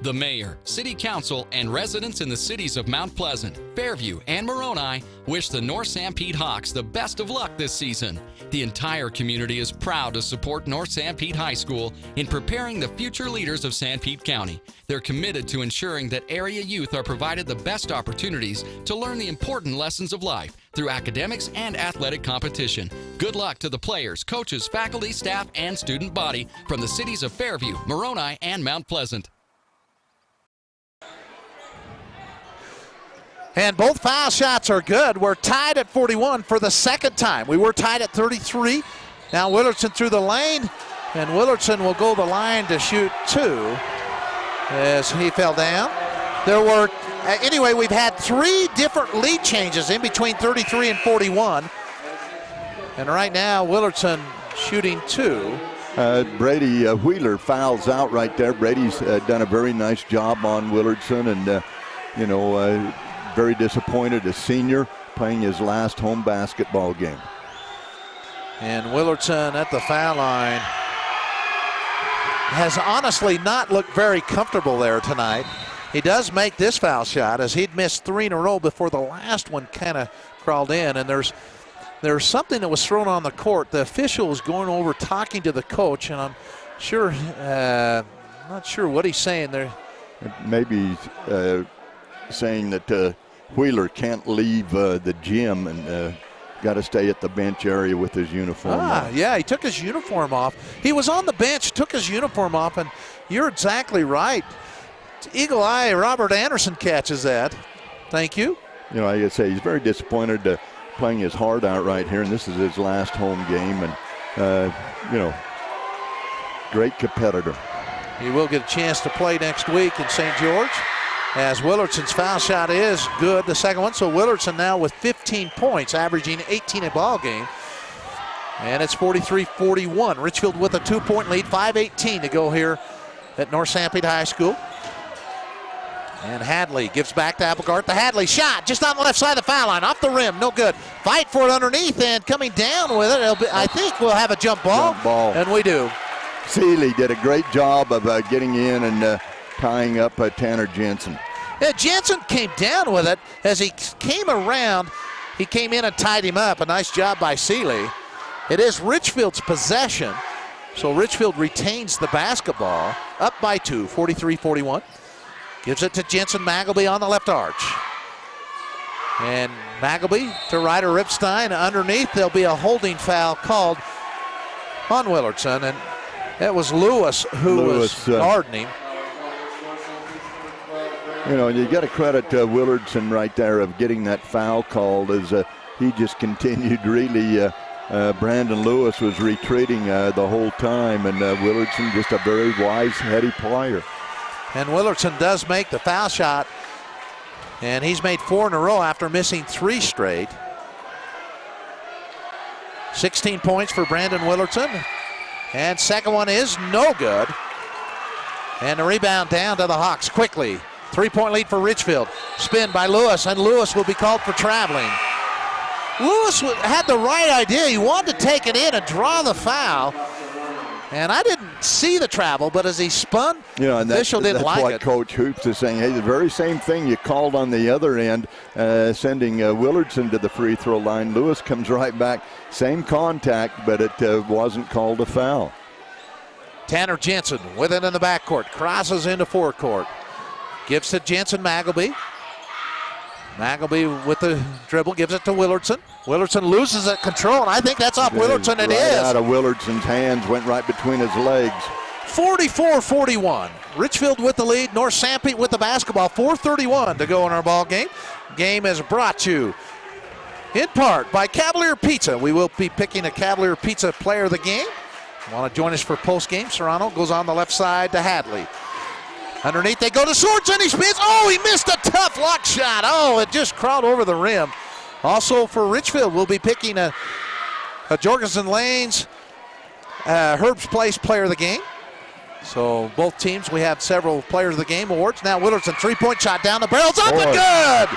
The mayor, city council, and residents in the cities of Mount Pleasant, Fairview, and Moroni wish the North Sanpete Hawks the best of luck this season. The entire community is proud to support North Sanpete High School in preparing the future leaders of Sanpete County. They're committed to ensuring that area youth are provided the best opportunities to learn the important lessons of life through academics and athletic competition. Good luck to the players, coaches, faculty, staff, and student body from the cities of Fairview, Moroni, and Mount Pleasant. And both foul shots are good. We're tied at 41 for the second time. We were tied at 33. Now Willardson through the lane, and Willardson will go the line to shoot 2 as he fell down. There were, anyway, we've had 3 different lead changes in between 33 and 41. And right now, Willardson shooting 2. Brady Wheeler fouls out right there. Brady's done a very nice job on Willardson, and, very disappointed, a senior playing his last home basketball game. And Willardson at the foul line has honestly not looked very comfortable there tonight. He does make this foul shot as he'd missed 3 in a row before the last one kind of crawled in. And there's something that was thrown on the court. The official was going over talking to the coach, and I'm sure Not sure what he's saying there. Maybe saying that Wheeler can't leave the gym and got to stay at the bench area with his uniform on. Yeah, he took his uniform off. He was on the bench, took his uniform off, and you're exactly right. Eagle Eye Robert Anderson catches that. Thank you. You know, like I say, he's very disappointed playing his heart out right here, and this is his last home game, and, you know, great competitor. He will get a chance to play next week in St. George, as Willardson's foul shot is good, the second one. So Willardson now with 15 points, averaging 18 a ball game. And it's 43-41. Richfield with a 2-point lead, 5:18 to go here at North Sanpete High School. And Hadley gives back to Applegard. The Hadley shot just on the left side of the foul line, off the rim, no good. Fight for it underneath, and coming down with it. I think we'll have a jump ball. And we do. Seeley did a great job of getting in and tying up Tanner Jensen. Yeah, Jensen came down with it. As he came around, he came in and tied him up. A nice job by Seeley. It is Richfield's possession, so Richfield retains the basketball, up by 2, 43-41. Gives it to Jensen Magleby on the left arch. And Magleby to Ryder Ripstein underneath. There'll be a holding foul called on Willardson, and that was Lewis who was guarding him. You know, you got to credit Willardson right there of getting that foul called, as he just continued really. Brandon Lewis was retreating the whole time, and Willardson just a very wise, heady player. And Willardson does make the foul shot, and he's made 4 in a row after missing 3 straight. 16 points for Brandon Willardson, and second one is no good. And the rebound down to the Hawks quickly. 3-point lead for Richfield. Spin by Lewis, and Lewis will be called for traveling. Lewis had the right idea. He wanted to take it in and draw the foul. And I didn't see the travel, but as he spun, the official didn't like it. That's what Coach Hoops is saying. Hey, the very same thing you called on the other end, sending Willardson to the free throw line. Lewis comes right back. Same contact, but it wasn't called a foul. Tanner Jensen with it in the backcourt. Crosses into forecourt. Gives to Jensen Magleby. Magleby with the dribble, gives it to Willardson. Willardson loses it control, and I think that's off Willardson. It is. Out of Willardson's hands, went right between his legs. 44-41. Richfield with the lead. North Sanpete with the basketball. 4:31 to go in our ball game. Game is brought to you in part by Cavalier Pizza. We will be picking a Cavalier Pizza player of the game. Want to join us for postgame? Serrano goes on the left side to Hadley. Underneath they go to Swords, and he spins. Oh, he missed a tough lock shot. Oh, it just crawled over the rim. Also for Richfield, we'll be picking a Jorgensen Lanes Herb's Place player of the game. So both teams, we have several players of the game awards. Now Willardson, 3-point shot down the barrel's up and good.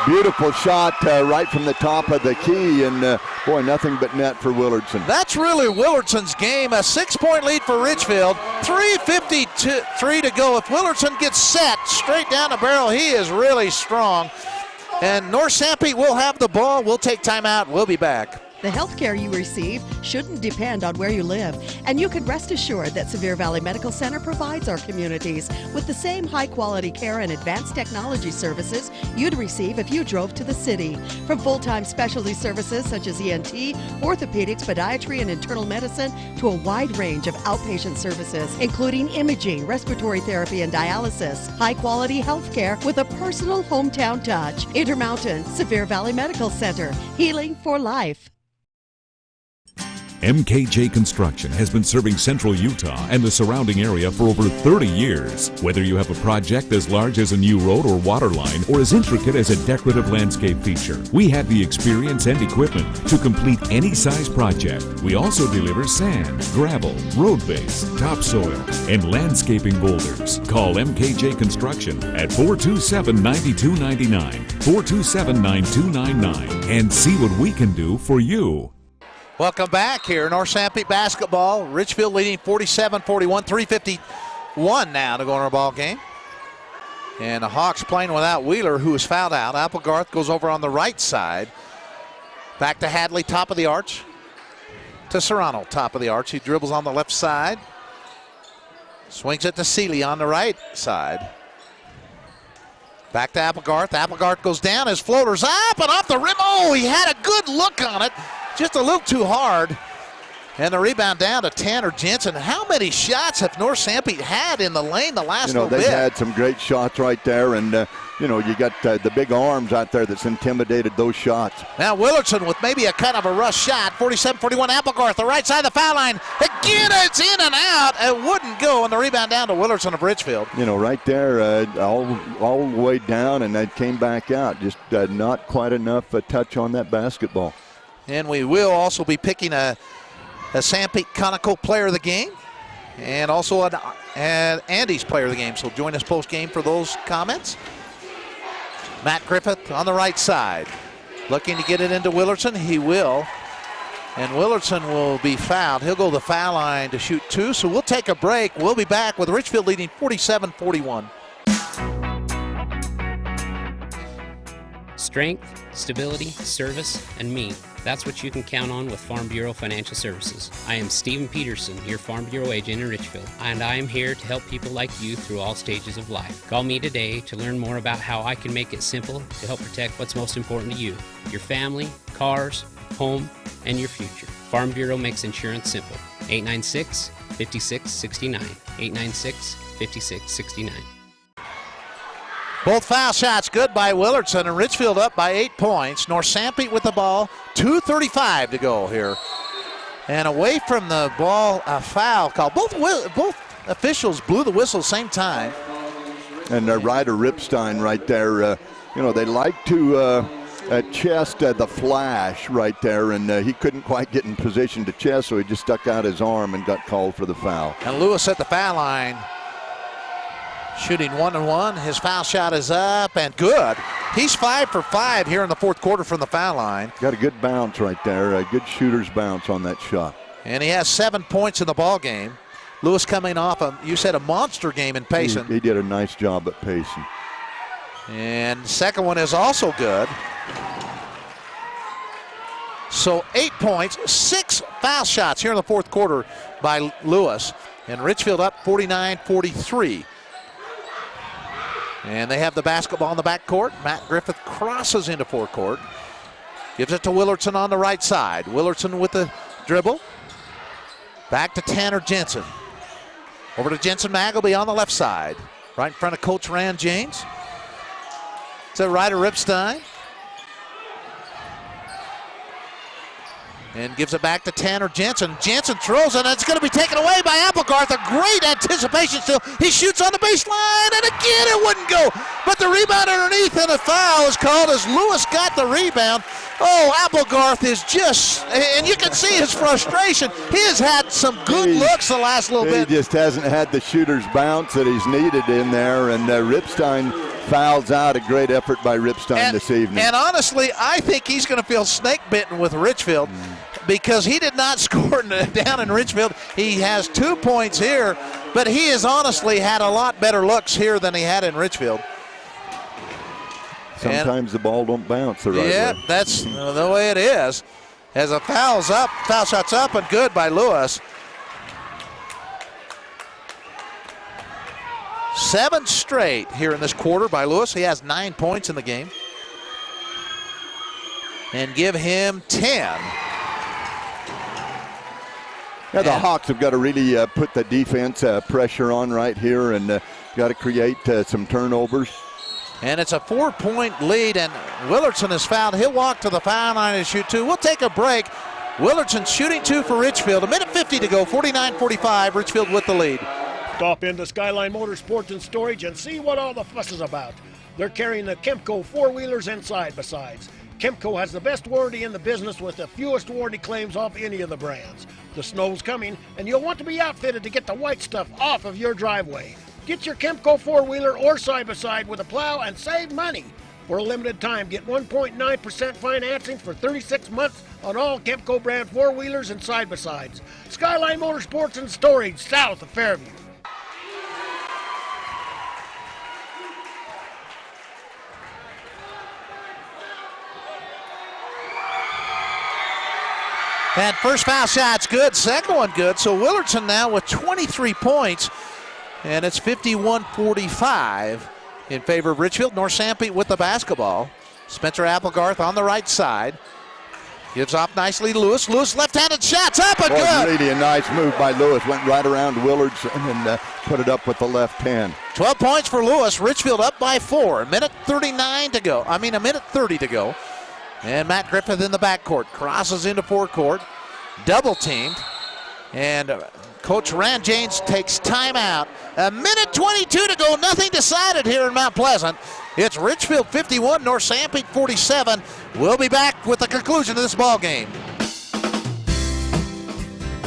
Beautiful shot right from the top of the key, and boy, nothing but net for Willardson. That's really Willardson's game. A 6-point lead for Richfield. 3:53 to go. If Willardson gets set straight down the barrel, he is really strong. And North Sanpete will have the ball. We'll take timeout. We'll be back. The health care you receive shouldn't depend on where you live, and you can rest assured that Sevier Valley Medical Center provides our communities with the same high-quality care and advanced technology services you'd receive if you drove to the city. From full-time specialty services such as ENT, orthopedics, podiatry, and internal medicine to a wide range of outpatient services, including imaging, respiratory therapy, and dialysis. High-quality health care with a personal hometown touch. Intermountain Sevier Valley Medical Center, healing for life. MKJ Construction has been serving central Utah and the surrounding area for over 30 years. Whether you have a project as large as a new road or water line or as intricate as a decorative landscape feature, we have the experience and equipment to complete any size project. We also deliver sand, gravel, road base, topsoil, and landscaping boulders. Call MKJ Construction at 427-9299, 427-9299, and see what we can do for you. Welcome back here. North Sanpete basketball. Richfield leading 47-41. 3:51 now to go in our ball game. And the Hawks playing without Wheeler, who is fouled out. Applegarth goes over on the right side. Back to Hadley, top of the arch. To Serrano, top of the arch. He dribbles on the left side. Swings it to Seeley on the right side. Back to Applegarth. Applegarth goes down. His floater's up and off the rim. Oh, he had a good look on it. Just a little too hard. And the rebound down to Tanner Jensen. How many shots have North Sanpete had in the lane the last little bit? They've had some great shots right there. And, you got the big arms out there that's intimidated those shots. Now Willardson with maybe a kind of a rush shot. 47-41 Applegarth, the right side of the foul line. Again, it's in and out. It wouldn't go. And the rebound down to Willardson of Richfield. Right there, all the way down, and that came back out. Just not quite enough touch on that basketball. And we will also be picking a Sanpete Conical player of the game and also an Andy's player of the game. So join us post-game for those comments. Matt Griffith on the right side. Looking to get it into Willardson. He will. And Willardson will be fouled. He'll go to the foul line to shoot 2. So we'll take a break. We'll be back with Richfield leading 47-41. Strength, stability, service, and me. That's what you can count on with Farm Bureau Financial Services. I am Stephen Peterson, your Farm Bureau agent in Richfield, and I am here to help people like you through all stages of life. Call me today to learn more about how I can make it simple to help protect what's most important to you, your family, cars, home, and your future. Farm Bureau makes insurance simple. 896-5669. 896-5669. Both foul shots good by Willardson, and Richfield up by 8 points. North Sanpete with the ball, 2:35 to go here. And away from the ball, a foul call. Both officials blew the whistle same time. And Ryder Ripstein right there, they like to chest the flash right there, and he couldn't quite get in position to chest, so he just stuck out his arm and got called for the foul. And Lewis at the foul line. Shooting 1-1. His foul shot is up and good. He's 5 for 5 here in the fourth quarter from the foul line. Got a good bounce right there. A good shooter's bounce on that shot. And he has 7 points in the ball game. Lewis coming off a monster game in Payson. He did a nice job at Payson. And the second one is also good. So 8 points, 6 foul shots here in the fourth quarter by Lewis. And Richfield up 49-43. And they have the basketball in the backcourt. Matt Griffith crosses into forecourt. Gives it to Willardson on the right side. Willardson with the dribble. Back to Tanner Jensen. Over to Jensen Magleby on the left side. Right in front of Coach Rand James. To Ryder Ripstein. And gives it back to Tanner Jensen. Jensen throws it, and it's going to be taken away by Applegarth. A great anticipation still. He shoots on the baseline, and again it wouldn't go. But the rebound underneath, and a foul is called as Lewis got the rebound. Oh, Applegarth is just, and you can see his frustration. He has had some good looks the last little bit. He just hasn't had the shooter's bounce that he's needed in there, and Ripstein fouls out. A great effort by Ripstein this evening. And honestly, I think he's going to feel snake bitten with Richfield because he did not score down in Richfield. He has 2 points here, but he has honestly had a lot better looks here than he had in Richfield. Sometimes the ball don't bounce the right way. Yeah, that's the way it is. As a foul shot's up and good by Lewis. 7 straight here in this quarter by Lewis. He has 9 points in the game. And give him 10. Yeah, the Hawks have got to really put the defense pressure on right here and got to create some turnovers. And it's a 4-point lead, and Willardson is fouled. He'll walk to the foul line and shoot 2. We'll take a break. Willardson shooting 2 for Richfield. 1:50 to go, 49-45, Richfield with the lead. Stop into Skyline Motorsports and Storage and see what all the fuss is about. They're carrying the Kemco 4-wheelers and side-by-sides. Kemco has the best warranty in the business with the fewest warranty claims off any of the brands. The snow's coming, and you'll want to be outfitted to get the white stuff off of your driveway. Get your Kemco 4-wheeler or side-by-side with a plow and save money. For a limited time, get 1.9% financing for 36 months on all Kemco brand 4-wheelers and side-by-sides. Skyline Motorsports and Storage, south of Fairview. And first foul shot's good, second one good. So Willardson now with 23 points. And it's 51-45 in favor of Richfield. North Sanpete with the basketball. Spencer Applegarth on the right side. Gives off nicely to Lewis. Lewis left-handed shots up and good. Really a nice move by Lewis. Went right around Willards and then put it up with the left hand. 12 points for Lewis. Richfield up by 4. A minute 30 to go. And Matt Griffith in the backcourt. Crosses into forecourt. Double teamed. And Coach Rand James takes timeout. A minute 22 to go. Nothing decided here in Mount Pleasant. It's Richfield 51, North Sanpete 47. We'll be back with the conclusion of this ball game.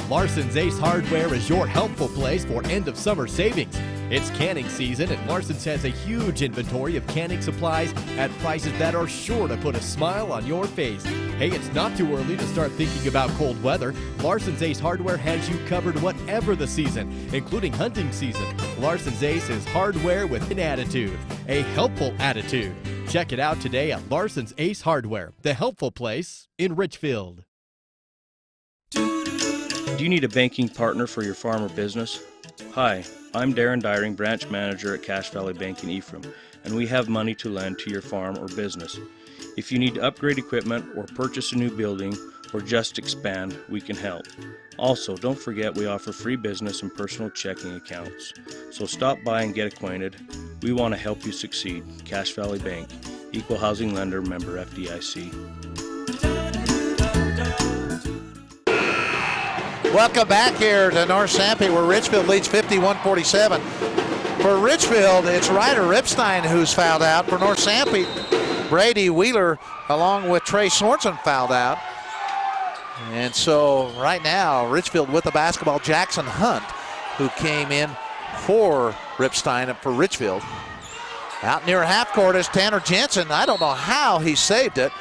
Larson's Ace Hardware is your helpful place for end-of-summer savings. It's canning season, and Larson's has a huge inventory of canning supplies at prices that are sure to put a smile on your face. Hey, it's not too early to start thinking about cold weather. Larson's Ace Hardware has you covered whatever the season, including hunting season. Larson's Ace is hardware with an attitude, a helpful attitude. Check it out today at Larson's Ace Hardware, the helpful place in Richfield. Do you need a banking partner for your farm or business? Hi, I'm Darren Dyring, branch manager at Cache Valley Bank in Ephraim, and we have money to lend to your farm or business. If you need to upgrade equipment or purchase a new building or just expand, we can help. Also, don't forget we offer free business and personal checking accounts. So stop by and get acquainted. We want to help you succeed. Cache Valley Bank, Equal Housing Lender, member FDIC. Welcome back here to North Sanpete, where Richfield leads 51-47. For Richfield, it's Ryder Ripstein who's fouled out. For North Sanpete, Brady Wheeler along with Trey Sorensen fouled out. And so right now, Richfield with the basketball, Jackson Hunt, who came in for Ripstein and for Richfield. Out near half court is Tanner Jensen. I don't know how he saved it.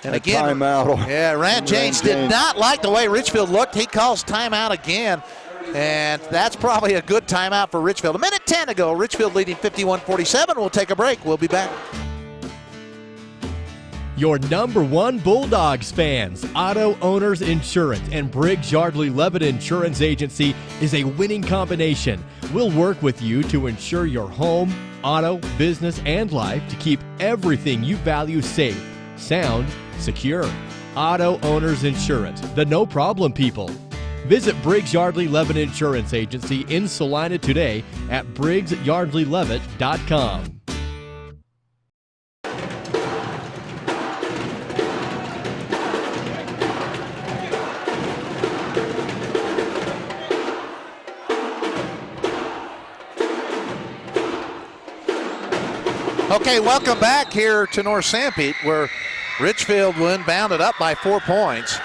And again, timeout. Yeah, Rand James did not like the way Richfield looked. He calls timeout again, and that's probably a good timeout for Richfield. A minute 10 to go. Richfield leading 51-47. We'll take a break. We'll be back. Your number one Bulldogs fans, Auto Owners Insurance and Briggs Yardley Levitt Insurance Agency is a winning combination. We'll work with you to insure your home, auto, business, and life to keep everything you value safe, sound, secure. Auto Owners Insurance, the no-problem people. Visit Briggs Yardley Levitt Insurance Agency in Salina today at BriggsYardleyLevitt.com. Okay, welcome back here to North Sanpete, where Richfield will inbound it up by 4 points.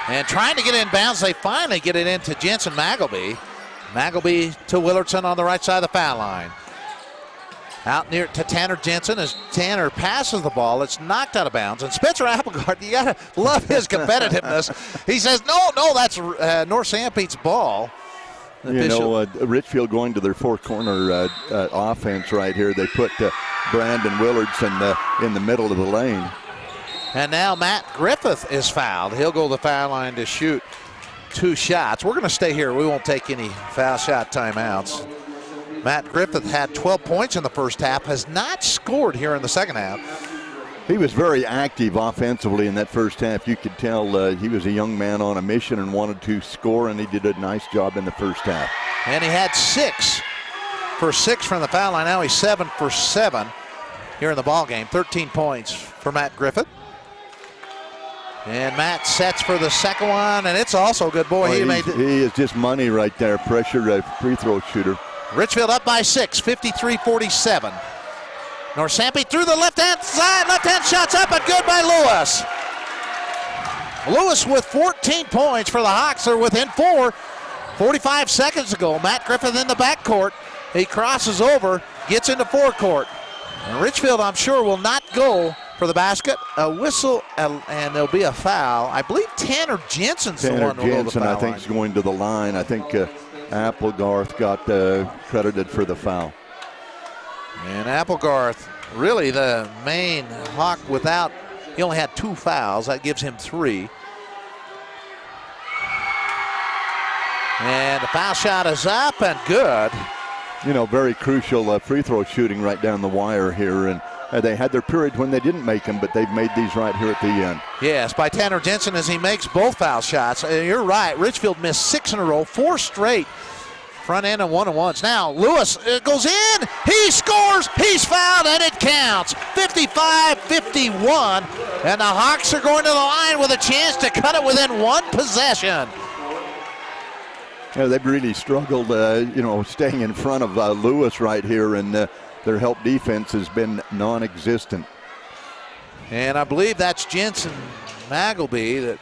And trying to get it inbounds, they finally get it into Jensen Magleby. Magleby to Willardson on the right side of the foul line. Out near to Tanner Jensen as Tanner passes the ball. It's knocked out of bounds. And Spencer Applegarth, you got to love his competitiveness. He says, no, that's North Sanpete's ball. Richfield going to their four-corner offense right here. They put Brandon Willardson in the middle of the lane. And now Matt Griffith is fouled. He'll go to the foul line to shoot 2 shots. We're going to stay here. We won't take any foul shot timeouts. Matt Griffith had 12 points in the first half, has not scored here in the second half. He was very active offensively in that first half. You could tell he was a young man on a mission and wanted to score, and he did a nice job in the first half. And he had 6 for 6 from the foul line. Now he's 7 for 7 here in the ball game. 13 points for Matt Griffith. And Matt sets for the second one, and it's also good. Boy, he is just money right there. Pressure free throw shooter. Richfield up by 6, 53-47. North Sanpete through the left-hand side. Left-hand shot's up and good by Lewis. Lewis with 14 points for the Hawks. They're within 4. 45 seconds ago. Matt Griffith in the backcourt. He crosses over, gets into forecourt. And Richfield, I'm sure, will not go for the basket. A whistle, and there'll be a foul. I believe Tanner Jensen's the one who will go to the foul line. I think, is going to the line. I think Applegarth got credited for the foul. And Applegarth, really the main Hawk without, he only had 2 fouls. That gives him 3. And the foul shot is up and good. You know, very crucial free throw shooting right down the wire here. And they had their period when they didn't make them, but they've made these right here at the end. Yes, by Tanner Jensen as he makes both foul shots. You're right. Richfield missed 6 in a row, 4 straight front end and one-on-ones. Now Lewis goes in. He scores. He's fouled, and it counts. 55-51, and the Hawks are going to the line with a chance to cut it within one possession. Yeah, they've really struggled, staying in front of Lewis right here, and their help defense has been non-existent. And I believe that's Jensen Magleby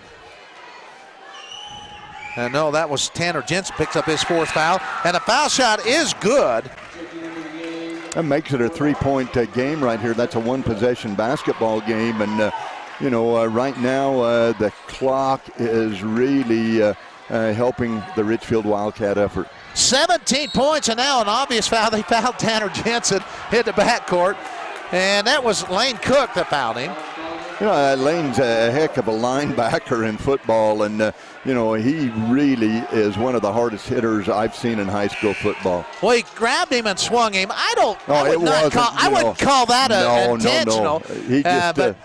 no, that was Tanner Jensen picks up his 4th foul, and the foul shot is good. That makes it a 3-point game right here. That's a one-possession basketball game, and right now the clock is really helping the Richfield Wildcat effort. 17 points, and now an obvious foul. They fouled Tanner Jensen, hit the backcourt, and that was Lane Cook that fouled him. Lane's a heck of a linebacker in football, and he really is one of the hardest hitters I've seen in high school football. Well, he grabbed him and swung him. I wouldn't call that intentional. No. He just,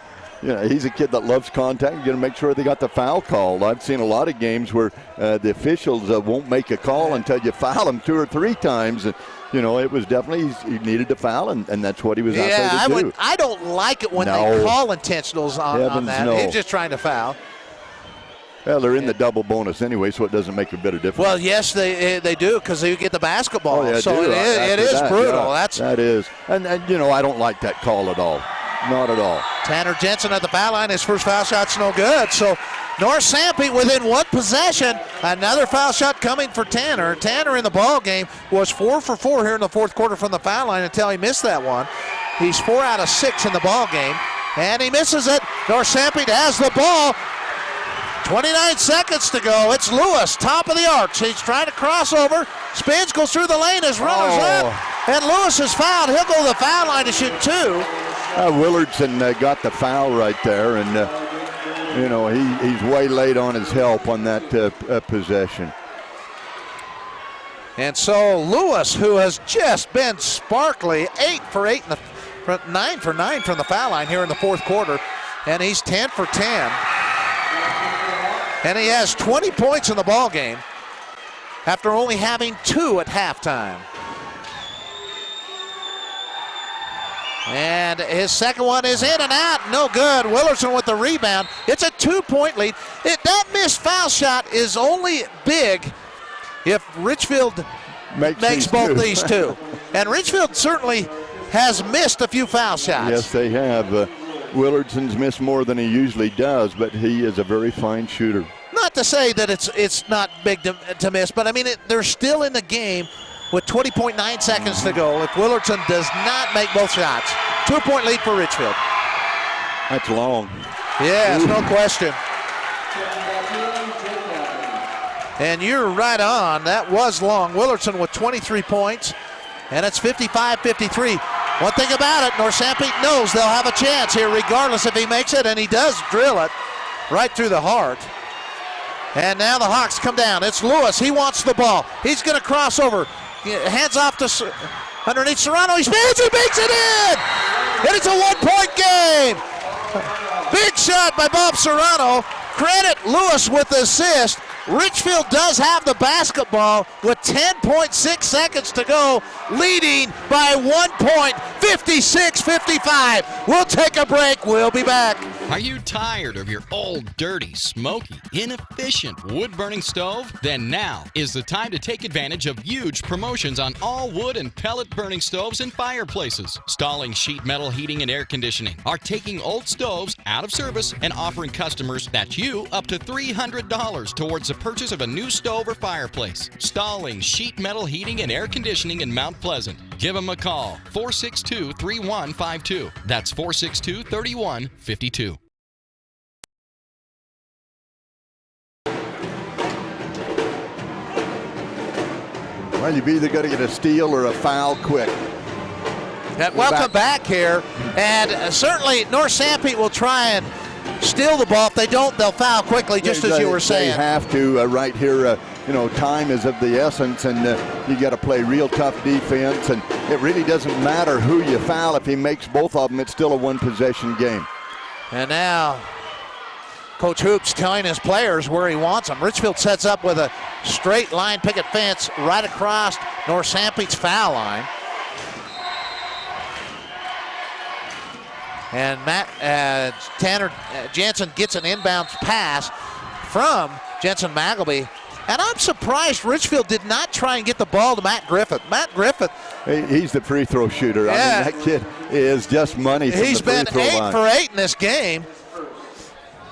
he's a kid that loves contact. You're going to make sure they got the foul called. I've seen a lot of games where the officials won't make a call until you foul them 2 or 3 times. And, it was definitely, he needed to foul, and that's what he was out there to do. I don't like it when they call intentionals on that. No. He's just trying to foul. Well, they're in the double bonus anyway, so it doesn't make a bit of difference. Well, yes, they do, because they get the basketball. Oh, yeah, so it is brutal. Yeah, that is. And I don't like that call at all. Not at all. Tanner Jensen at the foul line. His first foul shot's no good. So North Sanpete within one possession. Another foul shot coming for Tanner. Tanner in the ball game was 4 for 4 here in the 4th quarter from the foul line until he missed that one. He's 4 out of 6 in the ball game, and he misses it. North Sanpete has the ball. 29 seconds to go. It's Lewis, top of the arc. He's trying to cross over. Spins, goes through the lane as runners up. And Lewis is fouled. He'll go to the foul line to shoot 2. Willardson got the foul right there, and he's way late on his help on that possession. And so Lewis, who has just been sparkly, 8 for 8 9 for 9 from the foul line here in the 4th quarter, and he's 10 for 10. And he has 20 points in the ball game after only having 2 at halftime. And his second one is in and out. No good. Willardson with the rebound. It's a 2-point lead. That missed foul shot is only big if Richfield makes both these 2. And Richfield certainly has missed a few foul shots. Yes, they have. Willardson's missed more than he usually does, but he is a very fine shooter. Not to say that it's not big to miss, but I mean, they're still in the game with 20.9 seconds to go. If Willardson does not make both shots, 2-point lead for Richfield. That's long. Yes, no question. And you're right on. That was long. Willardson with 23 points, and it's 55-53. One thing about it, North Sanpete knows they'll have a chance here regardless if he makes it, and he does drill it right through the heart. And now the Hawks come down. It's Lewis. He wants the ball. He's going to cross over. Hands off to underneath Serrano. He spins. He makes it in. And it's a 1-point game. Big shot by Bob Serrano. Credit Lewis with the assist. Richfield does have the basketball with 10.6 seconds to go, leading by 1 point, 56-55. We'll take a break. We'll be back. Are you tired of your old, dirty, smoky, inefficient wood-burning stove? Then now is the time to take advantage of huge promotions on all wood and pellet-burning stoves and fireplaces. Stalling sheet metal heating and air conditioning are taking old stoves out of service and offering customers, that's you, up to $300 towards the purchase of a new stove or fireplace. Stalling sheet metal heating and air conditioning in Mount Pleasant. Give them a call, 462-3152. That's 462-3152. Well, you've either got to get a steal or a foul quick. Welcome back here, and certainly North Sanpete will try and steal the ball. If they don't, they'll foul quickly, just as you were saying. They have to right here. Time is of the essence, and you got to play real tough defense. And it really doesn't matter who you foul. If he makes both of them, it's still a one-possession game. And now Coach Hoops telling his players where he wants them. Richfield sets up with a straight line picket fence right across North Sanpete's foul line. And Tanner Jensen gets an inbound pass from Jensen Magleby. And I'm surprised Richfield did not try and get the ball to Matt Griffith. Matt Griffith. He's the free throw shooter. Yeah. I mean, that kid is just money from the free throw line. He's been 8 for 8 in this game.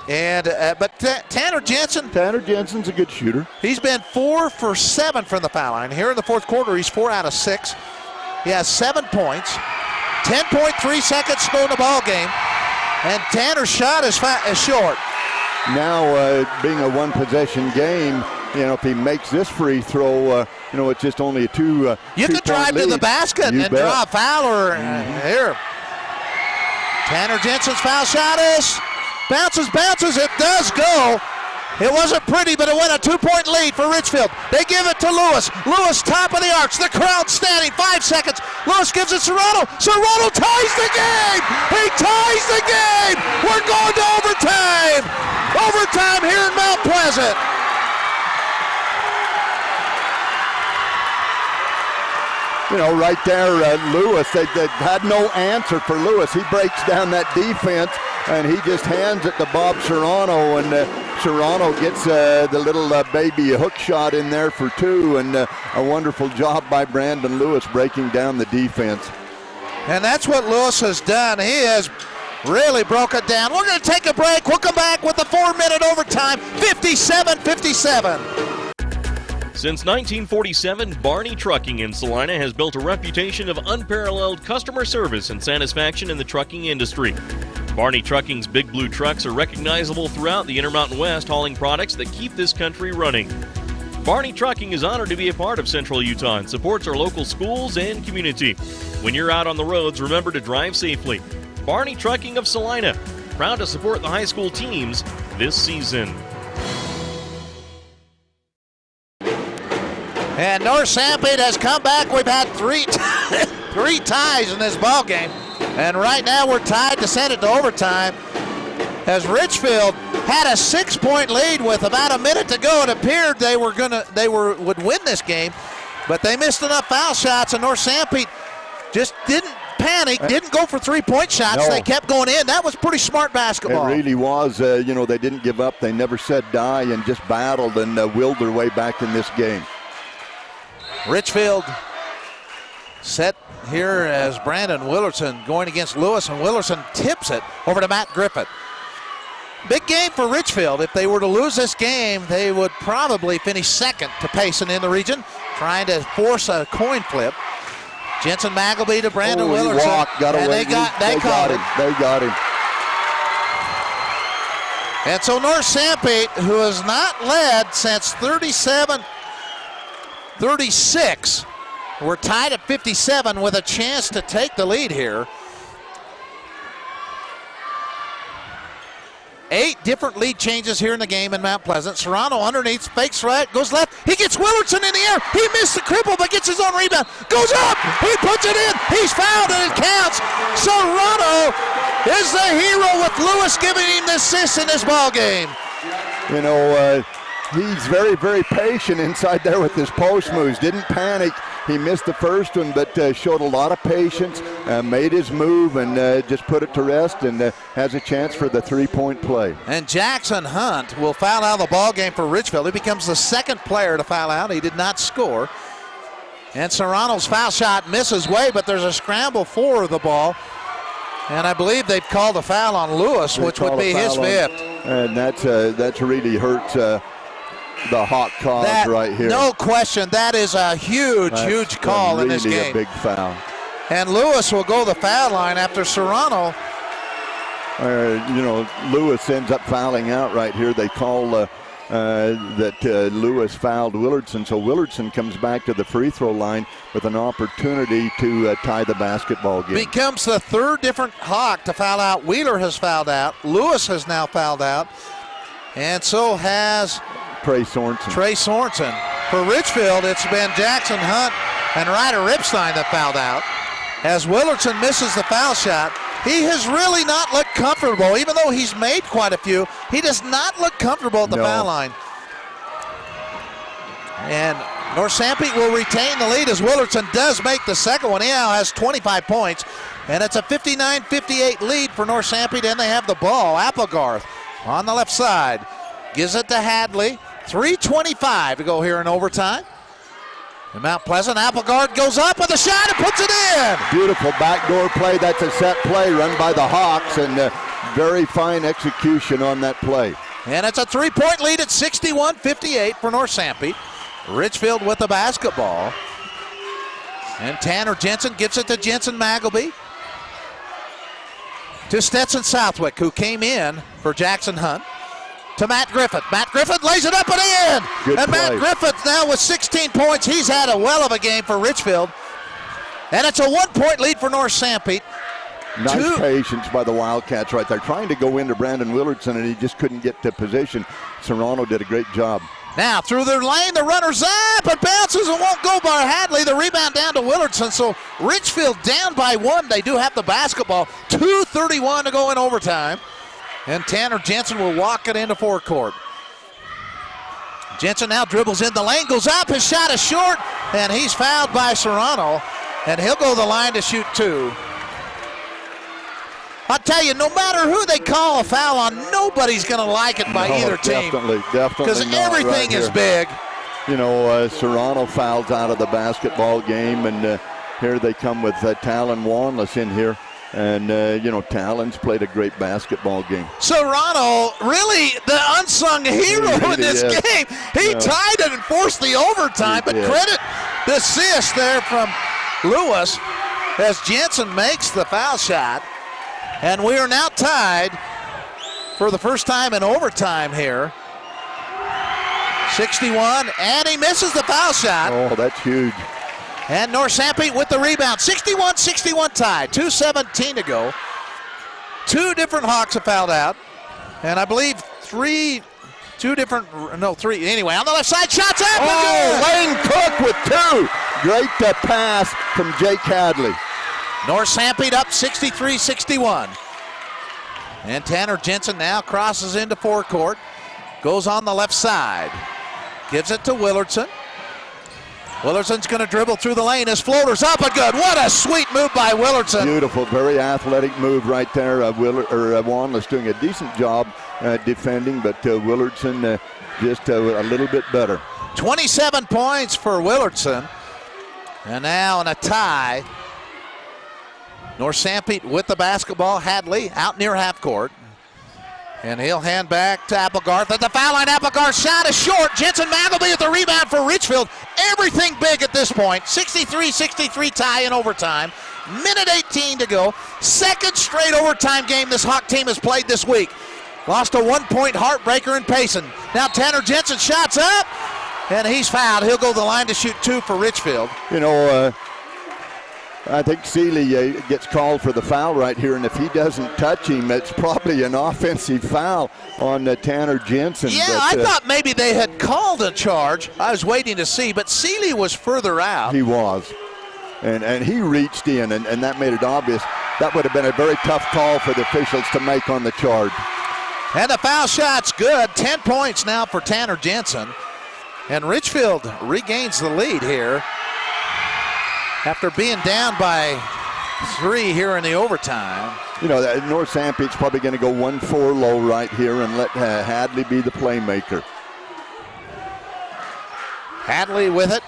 And but Tanner Jensen's a good shooter. He's been 4 for 7 from the foul line. Here in the fourth quarter, he's 4 out of 6. He has 7 points. 10.3 seconds to go in the ball game. And Tanner's shot is short. Now, being a one-possession game, if he makes this free throw, it's just only a two. You could drive to the basket and draw a foul. Or here, Tanner Jensen's foul shot is bounces. It does go. It wasn't pretty, but it went a 2-point lead for Richfield. They give it to Lewis. Lewis, top of the arch. The crowd standing. 5 seconds. Lewis gives it Serrano. Serrano ties the game. He ties the game. We're going to overtime. Overtime here in Mount Pleasant. Right there, Lewis, they had no answer for Lewis. He breaks down that defense, and he just hands it to Bob Serrano, and Serrano gets the little baby hook shot in there for 2, and a wonderful job by Brandon Lewis breaking down the defense. And that's what Lewis has done. He has really broke it down. We're going to take a break. We'll come back with the 4-minute overtime, 57-57. Since 1947, Barney Trucking in Salina has built a reputation of unparalleled customer service and satisfaction in the trucking industry. Barney Trucking's Big Blue trucks are recognizable throughout the Intermountain West, hauling products that keep this country running. Barney Trucking is honored to be a part of Central Utah and supports our local schools and community. When you're out on the roads, remember to drive safely. Barney Trucking of Salina, proud to support the high school teams this season. And North Sanpete has come back. We've had three ties in this ball game, and right now we're tied to send it to overtime. As Richfield had a 6-point lead with about a minute to go, it appeared they would win this game, but they missed enough foul shots, and North Sanpete just didn't panic, didn't go for 3-point shots. No. They kept going in. That was pretty smart basketball. It really was. They didn't give up. They never said die and just battled and willed their way back in this game. Richfield set here as Brandon Willerson going against Lewis, and Willerson tips it over to Matt Griffith. Big game for Richfield. If they were to lose this game, they would probably finish second to Payson in the region, trying to force a coin flip. Jensen Magleby to Brandon Willerson. Walked, got away. They caught him. They got him. And so North Sanpete, who has not led since 36. We're tied at 57 with a chance to take the lead here. 8 different lead changes here in the game in Mount Pleasant. Serrano underneath, fakes right, goes left. He gets Willerson in the air. He missed the cripple, but gets his own rebound. Goes up, he puts it in. He's fouled and it counts. Serrano is the hero with Lewis giving him the assist in this ball game. He's very, very patient inside there with his post moves. Didn't panic. He missed the first one, but showed a lot of patience, made his move, and just put it to rest, and has a chance for the 3-point play. And Jackson Hunt will foul out of the ball game for Richfield. He becomes the second player to foul out. He did not score. And Serrano's foul shot misses way, but there's a scramble for the ball. And I believe they've called a foul on Lewis, which would be his 5th. And that's really hurt the hot cause right here. No question, that is a huge call in this game. Really a big foul. And Lewis will go the foul line after Serrano. Lewis ends up fouling out right here. They call that Lewis fouled Willardson. So Willardson comes back to the free throw line with an opportunity to tie the basketball game. Becomes the third different Hawk to foul out. Wheeler has fouled out. Lewis has now fouled out. And so has Trey Sorensen. For Richfield, it's been Jackson Hunt and Ryder Ripstein that fouled out. As Willardson misses the foul shot, he has really not looked comfortable. Even though he's made quite a few, he does not look comfortable at the foul line. And North Sanpete will retain the lead as Willardson does make the second one. He now has 25 points, and it's a 59-58 lead for North Sanpete, and they have the ball. Applegarth on the left side gives it to Hadley. 3:25 to go here in overtime. And Mount Pleasant, Applegarth goes up with a shot and puts it in. Beautiful backdoor play. That's a set play run by the Hawks, and very fine execution on that play. And it's a 3-point lead at 61-58 for North Sanpete. Richfield with the basketball. And Tanner Jensen gives it to Jensen Magleby. To Stetson Southwick, who came in for Jackson Hunt. To Matt Griffith. Matt Griffith lays it up and in. Good and play. Matt Griffith now with 16 points. He's had a well of a game for Richfield. And it's a 1-point lead for North Sanpete. Nice patience by the Wildcats right there. Trying to go into Brandon Willardson, and he just couldn't get to position. Serrano did a great job. Now through their lane, the runner's up and bounces and won't go by Hadley. The rebound down to Willardson. So Richfield down by 1. They do have the basketball. 2:31 to go in overtime. And Tanner Jensen will walk it into forecourt. Jensen now dribbles in the lane, goes up, his shot is short, and he's fouled by Serrano, and he'll go to the line to shoot 2. I'll tell you, no matter who they call a foul on, nobody's going to like it by either team. Definitely Because everything is big. You know, Serrano fouls out of the basketball game, and here they come with Talon Wanless in here. And, Talon's played a great baskessball game. Serrano, really the unsung hero in this game. He tied it and forced the overtime, but credit the assist there from Lewis as Jensen makes the foul shot. And we are now tied for the first time in overtime here. 61, and he misses the foul shot. Oh, that's huge. And North Sanpete with the rebound. 61-61 tie. 2:17 to go. 2 different Hawks have fouled out. And I believe 3. Anyway, on the left side, shots up. Oh, Lane Cook with 2. Great pass from Jake Hadley. North Sanpete up 63-61. And Tanner Jensen now crosses into forecourt. Goes on the left side. Gives it to Willardson. Willardson's going to dribble through the lane. His floater's up and good. What a sweet move by Willardson. Beautiful, very athletic move right there. Wanless doing a decent job defending, but Willardson just a little bit better. 27 points for Willardson. And now in a tie, North Sanpete with the basketball. Hadley out near half court. And he'll hand back to Applegarth. At the foul line, Applegarth's shot is short. Jensen Magleby with the rebound for Richfield. Everything big at this point. 63-63 tie in overtime. Minute 18 to go. Second straight overtime game this Hawk team has played this week. Lost a 1-point heartbreaker in Payson. Now Tanner Jensen shots up, and he's fouled. He'll go to the line to shoot 2 for Richfield. You know, I think Seeley gets called for the foul right here, and if he doesn't touch him, it's probably an offensive foul on Tanner Jensen. Yeah, I thought maybe they had called a charge. I was waiting to see, but Seeley was further out. He was, and he reached in, and that made it obvious. That would have been a very tough call for the officials to make on the charge. And the foul shot's good. 10 points now for Tanner Jensen. And Richfield regains the lead here after being down by 3 here in the overtime. You know, North Sanpete's probably going to go 1-4 low right here and let Hadley be the playmaker. Hadley with it.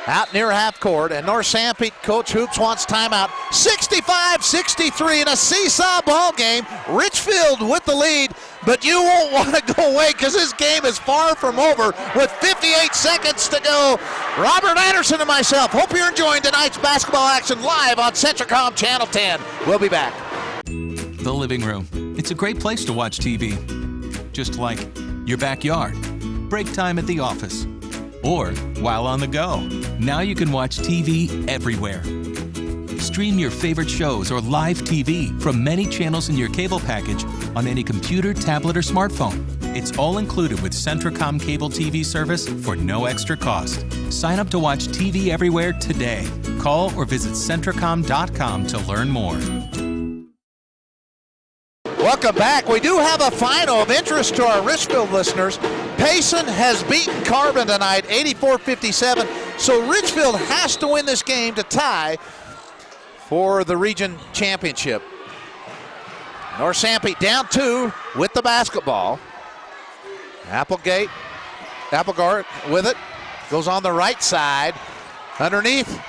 Out near half court, and North Sanpete coach Hoops wants timeout. 65-63 in a seesaw ball game. Richfield with the lead, but you won't want to go away because this game is far from over with 58 seconds to go. Robert Anderson and myself hope you're enjoying tonight's basketball action live on Centricom Channel 10. We'll be back. The living room. It's a great place to watch TV, just like your backyard. break time at the office, or while on the go. Now you can watch TV everywhere. Stream your favorite shows or live TV from many channels in your cable package on any computer, tablet, or smartphone. It's all included with Centracom cable TV service for no extra cost. Sign up to watch TV everywhere today. Call or visit Centracom.com to learn more. Welcome back. We do have a final of interest to our Richfield listeners. Payson has beaten Carbon tonight, 84-57. So Richfield has to win this game to tie for the region championship. North Sanpete down 2 with the basketball. Applegate, Applegard with it. Goes on the right side. Underneath.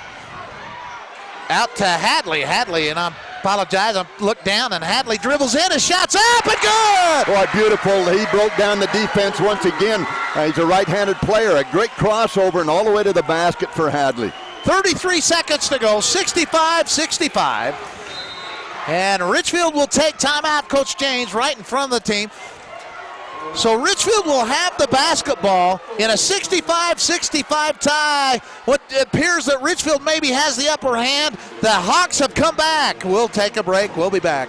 Out to Hadley. Hadley, and I apologize, I looked down, and Hadley dribbles in. His shot's up and good! Boy, beautiful. He broke down the defense once again. He's a right-handed player. A great crossover and all the way to the basket for Hadley. 33 seconds to go, 65-65. And Richfield will take timeout. Coach James right in front of the team. So Richfield will have the basketball in a 65-65 tie. What appears that Richfield maybe has the upper hand. The Hawks have come back. We'll take a break. We'll be back.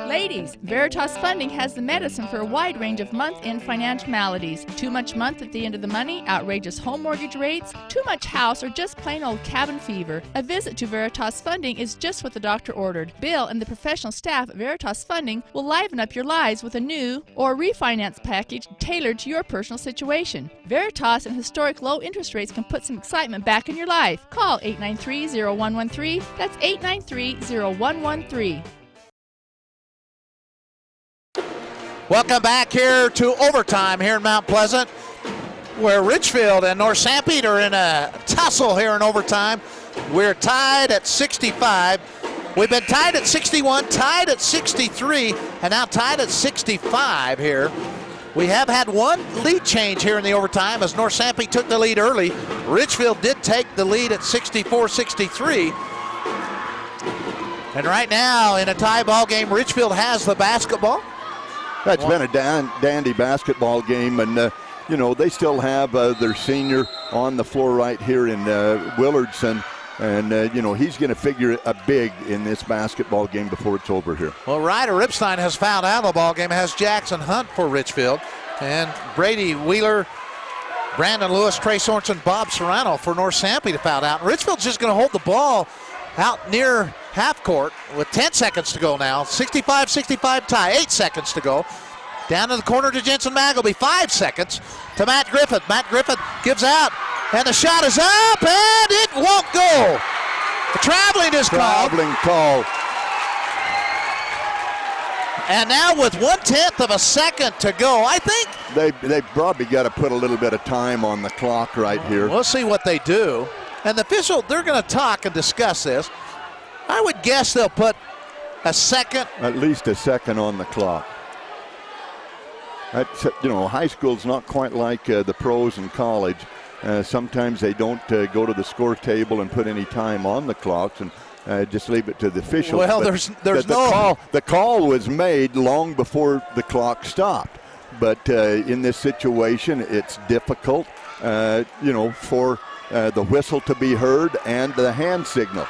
Ladies, Veritas Funding has the medicine for a wide range of month-end financial maladies. Too much month at the end of the money, outrageous home mortgage rates, too much house, or just plain old cabin fever. A visit to Veritas Funding is just what the doctor ordered. Bill and the professional staff at Veritas Funding will liven up your lives with a new or refinance package tailored to your personal situation. Veritas and historic low interest rates can put some excitement back in your life. Call 893-0113. That's 893-0113. Welcome back here to overtime here in Mount Pleasant, where Richfield and North Sanpete are in a tussle here in overtime. We're tied at 65. We've been tied at 61, tied at 63, and now tied at 65 here. We have had one lead change here in the overtime as North Sanpete took the lead early. Richfield did take the lead at 64-63. And right now in a tie ball game, Richfield has the basketball. That's been a dandy basketball game, and you know, they still have their senior on the floor right here in Willardson, and you know, he's going to figure a big in this basketball game before it's over here. Well, Ryder Ripstein has fouled out of the ball game, has Jackson Hunt for Richfield, and Brady Wheeler, Brandon Lewis, Trey Sorensen, Bob Serrano for North Sanpete to foul out. And Richfield's just going to hold the ball out near half court with 10 seconds to go now. 65-65 tie, 8 seconds to go. Down to the corner to Jensen Magleby, 5 seconds to Matt Griffith. Matt Griffith gives out, and the shot is up, and it won't go. The traveling is called. Traveling call. And now with 1/10 of a second to go, I think they probably got to put a little bit of time on the clock right here. We'll see what they do. And the official, they're going to talk and discuss this. I would guess they'll put a second. At least a second on the clock. That's, you know, high school's not quite like the pros in college. Sometimes they don't go to the score table and put any time on the clocks and just leave it to the officials. Well, but there's no. The call was made long before the clock stopped. But in this situation, it's difficult, you know, for the whistle to be heard and the hand signal.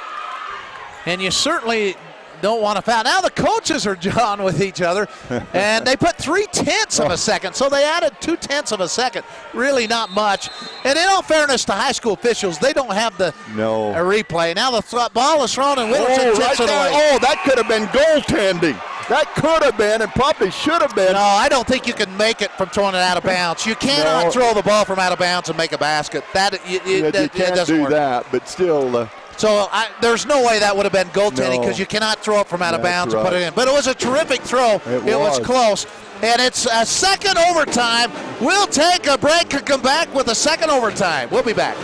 And you certainly don't want to foul. Now the coaches are John with each other, and they put 3/10 of a second, so they added 2/10 of a second. Really not much. And in all fairness to high school officials, they don't have the replay. Now the ball is thrown, and Willardson tips it away. Oh, that could have been goaltending. That could have been and probably should have been. No, I don't think you can make it from throwing it out of bounds. You cannot throw the ball from out of bounds and make a basket. You can't do that, but still. So there's no way that would have been goaltending because you cannot throw it from out of bounds and put it in. But it was a terrific throw. It was close. And it's a second overtime. We'll take a break and come back with a second overtime. We'll be back.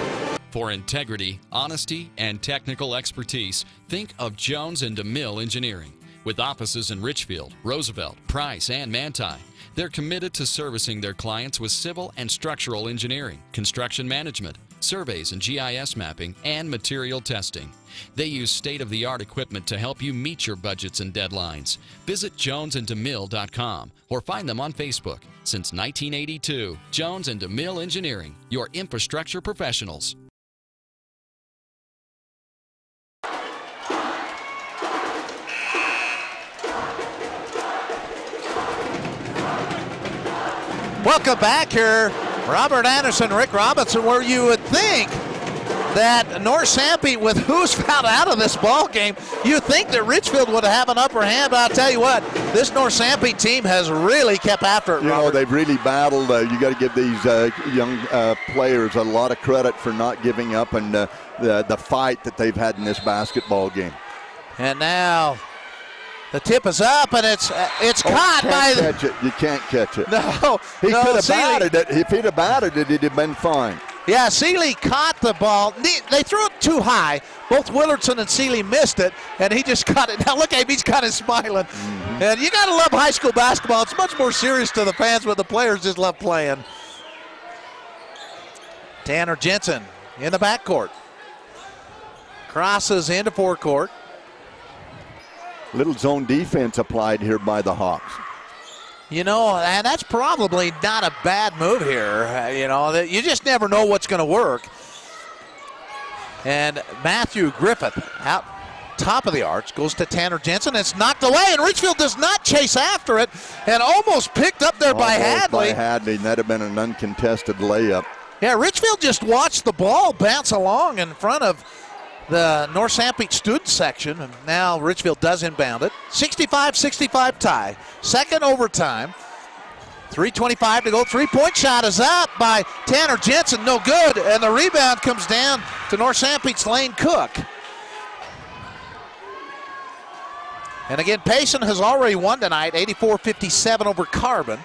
For integrity, honesty, and technical expertise, think of Jones and DeMille Engineering. With offices in Richfield, Roosevelt, Price, and Manti, they're committed to servicing their clients with civil and structural engineering, construction management, surveys and GIS mapping, and material testing. They use state-of-the-art equipment to help you meet your budgets and deadlines. Visit jonesandDeMille.com or find them on Facebook. Since 1982, Jones and DeMille Engineering, your infrastructure professionals. Welcome back here. Robert Anderson, Rick Robinson, where you would think that North Sanpete, with who's fouled out of this ball game, you think that Richfield would have an upper hand, but I'll tell you what, this North Sanpete team has really kept after it, You Robert. know, they've really battled. You got to give these young players a lot of credit for not giving up and the fight that they've had in this basketball game. And now the tip is up, and it's caught by the... Catch it. You can't catch it. No. He no, could have Seeley. batted it. If he'd have batted it, it'd have been fine. Yeah, Seeley caught the ball. They threw it too high. Both Willardson and Seeley missed it, and he just caught it. Now look at him, he's kind of smiling. And you got to love high school basketball. It's much more serious to the fans, but the players just love playing. Tanner Jensen in the backcourt. Crosses into forecourt. Little zone defense applied here by the Hawks. You know, and that's probably not a bad move here. You know, you just never know what's going to work. And Matthew Griffith out top of the arch goes to Tanner Jensen. It's knocked away, and Richfield does not chase after it, and almost picked up there by Hadley. And that'd have been an uncontested layup. Yeah, Richfield just watched the ball bounce along in front of the North Sanpete student section, and now Richfield does inbound it. 65-65 tie. Second overtime. 3:25 to go. Three-point shot is up by Tanner Jensen. No good, and the rebound comes down to North Sanpete's Lane Cook. And again, Payson has already won tonight, 84-57 over Carbon.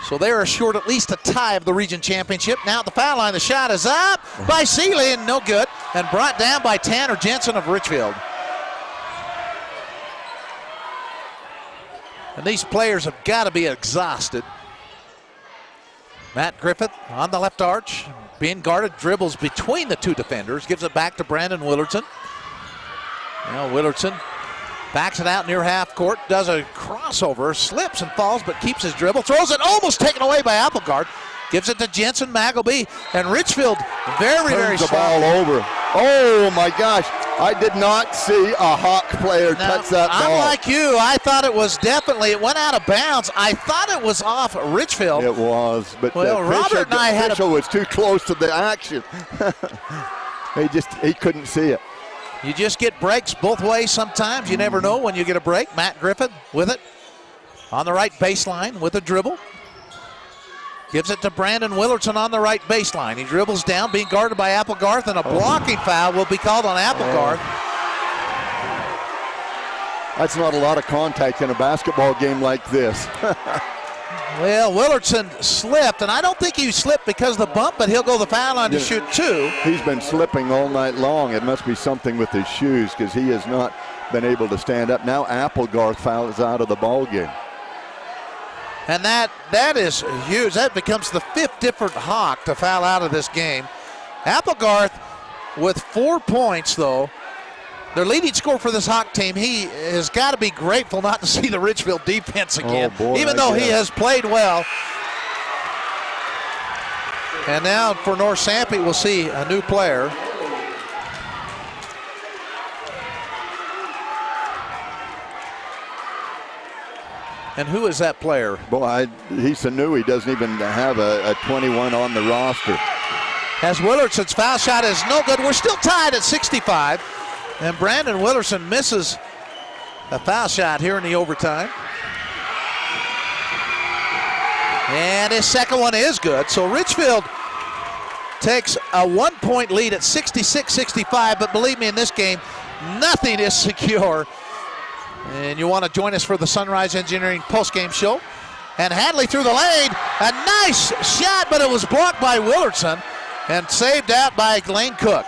So they are assured at least a tie of the region championship. Now at the foul line, the shot is up by Seeley and no good, and brought down by Tanner Jensen of Richfield. And these players have got to be exhausted. Matt Griffith on the left arch, being guarded, dribbles between the two defenders, gives it back to Brandon Willardson. Now Willardson backs it out near half court, does a crossover, slips and falls, but keeps his dribble, throws it, almost taken away by Applegard. Gives it to Jensen Magleby, and Richfield very the strong. ball over. Oh my gosh, I did not see a Hawk player touch that ball. I'm like you, I thought it was definitely, it went out of bounds. I thought it was off Richfield. It was, but Robert and I had Fisher was too close to the action. he couldn't see it. You just get breaks both ways sometimes. You never know when you get a break. Matt Griffin with it on the right baseline with a dribble. Gives it to Brandon Willardson on the right baseline. He dribbles down, being guarded by Applegarth, and a blocking foul will be called on Applegarth. That's not a lot of contact in a basketball game like this. Well, Willardson slipped, and I don't think he slipped because of the bump, but he'll go the foul line to shoot two. He's been slipping all night long. It must be something with his shoes because he has not been able to stand up. Now Applegarth fouls out of the ball game. And that is huge. That becomes the fifth different Hawk to foul out of this game. Applegarth with 4 points, though. Their leading scorer for this Hawk team, he has got to be grateful not to see the Richfield defense again, even though he has played well. And now for North Sanpete, we'll see a new player. And who is that player? Boy, he's so new, he doesn't even have a 21 on the roster. As Willardson's foul shot is no good. We're still tied at 65. And Brandon Willardson misses a foul shot here in the overtime. And his second one is good. So Richfield takes a 1 point lead at 66-65. But believe me, in this game, nothing is secure. And you want to join us for the Sunrise Engineering postgame show. And Hadley through the lane. A nice shot, but it was blocked by Willardson and saved out by Lane Cook.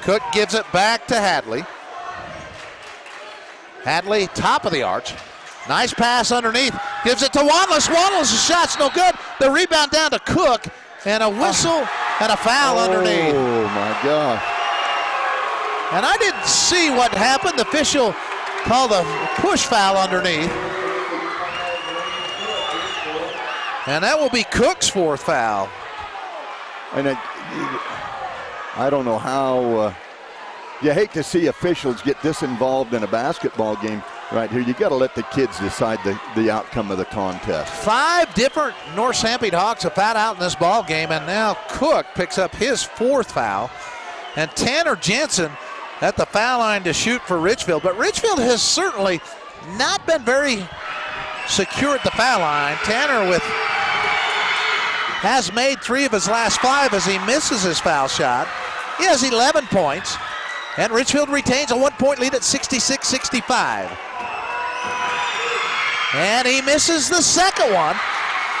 Cook gives it back to Hadley. Hadley, top of the arch. Nice pass underneath. Gives it to Wanless. Wanless' shot's no good. The rebound down to Cook. And a whistle and a foul underneath. Oh, my gosh. And I didn't see what happened. The official called a push foul underneath. And that will be Cook's 4th foul. And I don't know how you hate to see officials get this involved in a basketball game right here. You got to let the kids decide the outcome of the contest. 5 different North Sanpete Hawks have fouled out in this ball game, and now Cook picks up his 4th foul. And Tanner Jensen at the foul line to shoot for Richfield. But Richfield has certainly not been very secure at the foul line. Tanner has made 3 of his last 5 as he misses his foul shot. He has 11 points, and Richfield retains a 1-point lead at 66-65. And he misses the second one,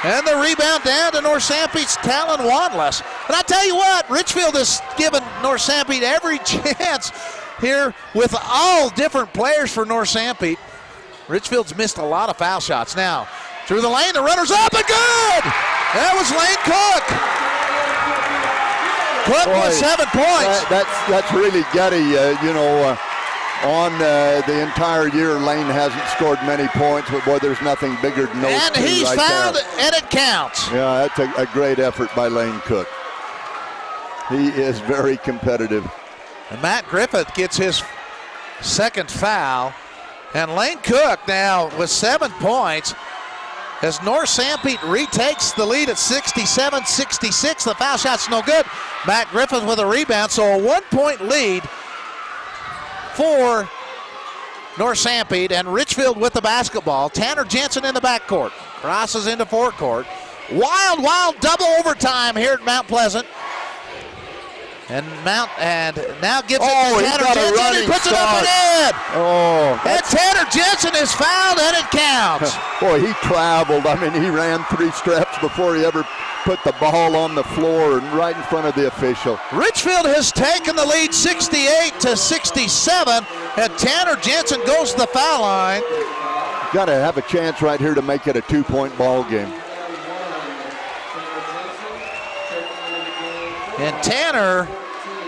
and the rebound down to North Sanpete's Talon Wanless. And I tell you what, Richfield has given North Sanpete every chance here with all different players for North Sanpete. Richfield's missed a lot of foul shots. Now, through the lane, the runner's up and good! That was Lane Cook. Cook with 7 points. That's really gutty. On the entire year, Lane hasn't scored many points, but boy, there's nothing bigger than those and two he's right fouled, there. and it counts. Yeah, that's a great effort by Lane Cook. He is very competitive. And Matt Griffith gets his 2nd foul. And Lane Cook now with 7 points as North Sanpete retakes the lead at 67-66. The foul shot's no good. Matt Griffith with a rebound, so a 1-point lead for North Sanpete, and Richfield with the basketball. Tanner Jensen in the backcourt. Crosses into forecourt. Wild double overtime here at Mount Pleasant. And now gives it to Tanner Jensen. He puts it up and in. And Tanner Jensen is fouled, and it counts. Boy, he traveled. I mean, he ran 3 steps before he ever put the ball on the floor and right in front of the official. Richfield has taken the lead 68-67, and Tanner Jensen goes to the foul line. Got to have a chance right here to make it a 2-point ball game. And Tanner.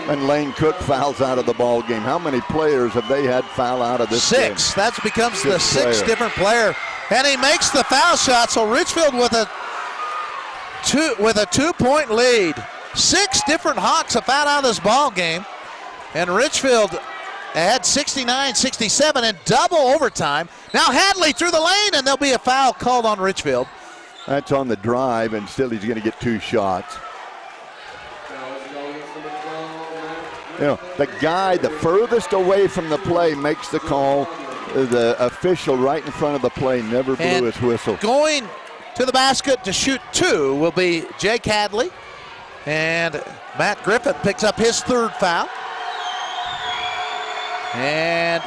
And Lane Cook fouls out of the ball game. How many players have they had foul out of this game? 6. That becomes the 6th different player. And he makes the foul shot, so Richfield with a 2-point lead. 6 different Hawks have fouled out of this ball game. And Richfield had 69-67 in double overtime. Now Hadley through the lane, and there'll be a foul called on Richfield. That's on the drive, and still he's going to get 2 shots. The guy the furthest away from the play makes the call. The official right in front of the play never blew his whistle. Going to the basket to shoot 2 will be Jake Hadley. And Matt Griffith picks up his 3rd foul. And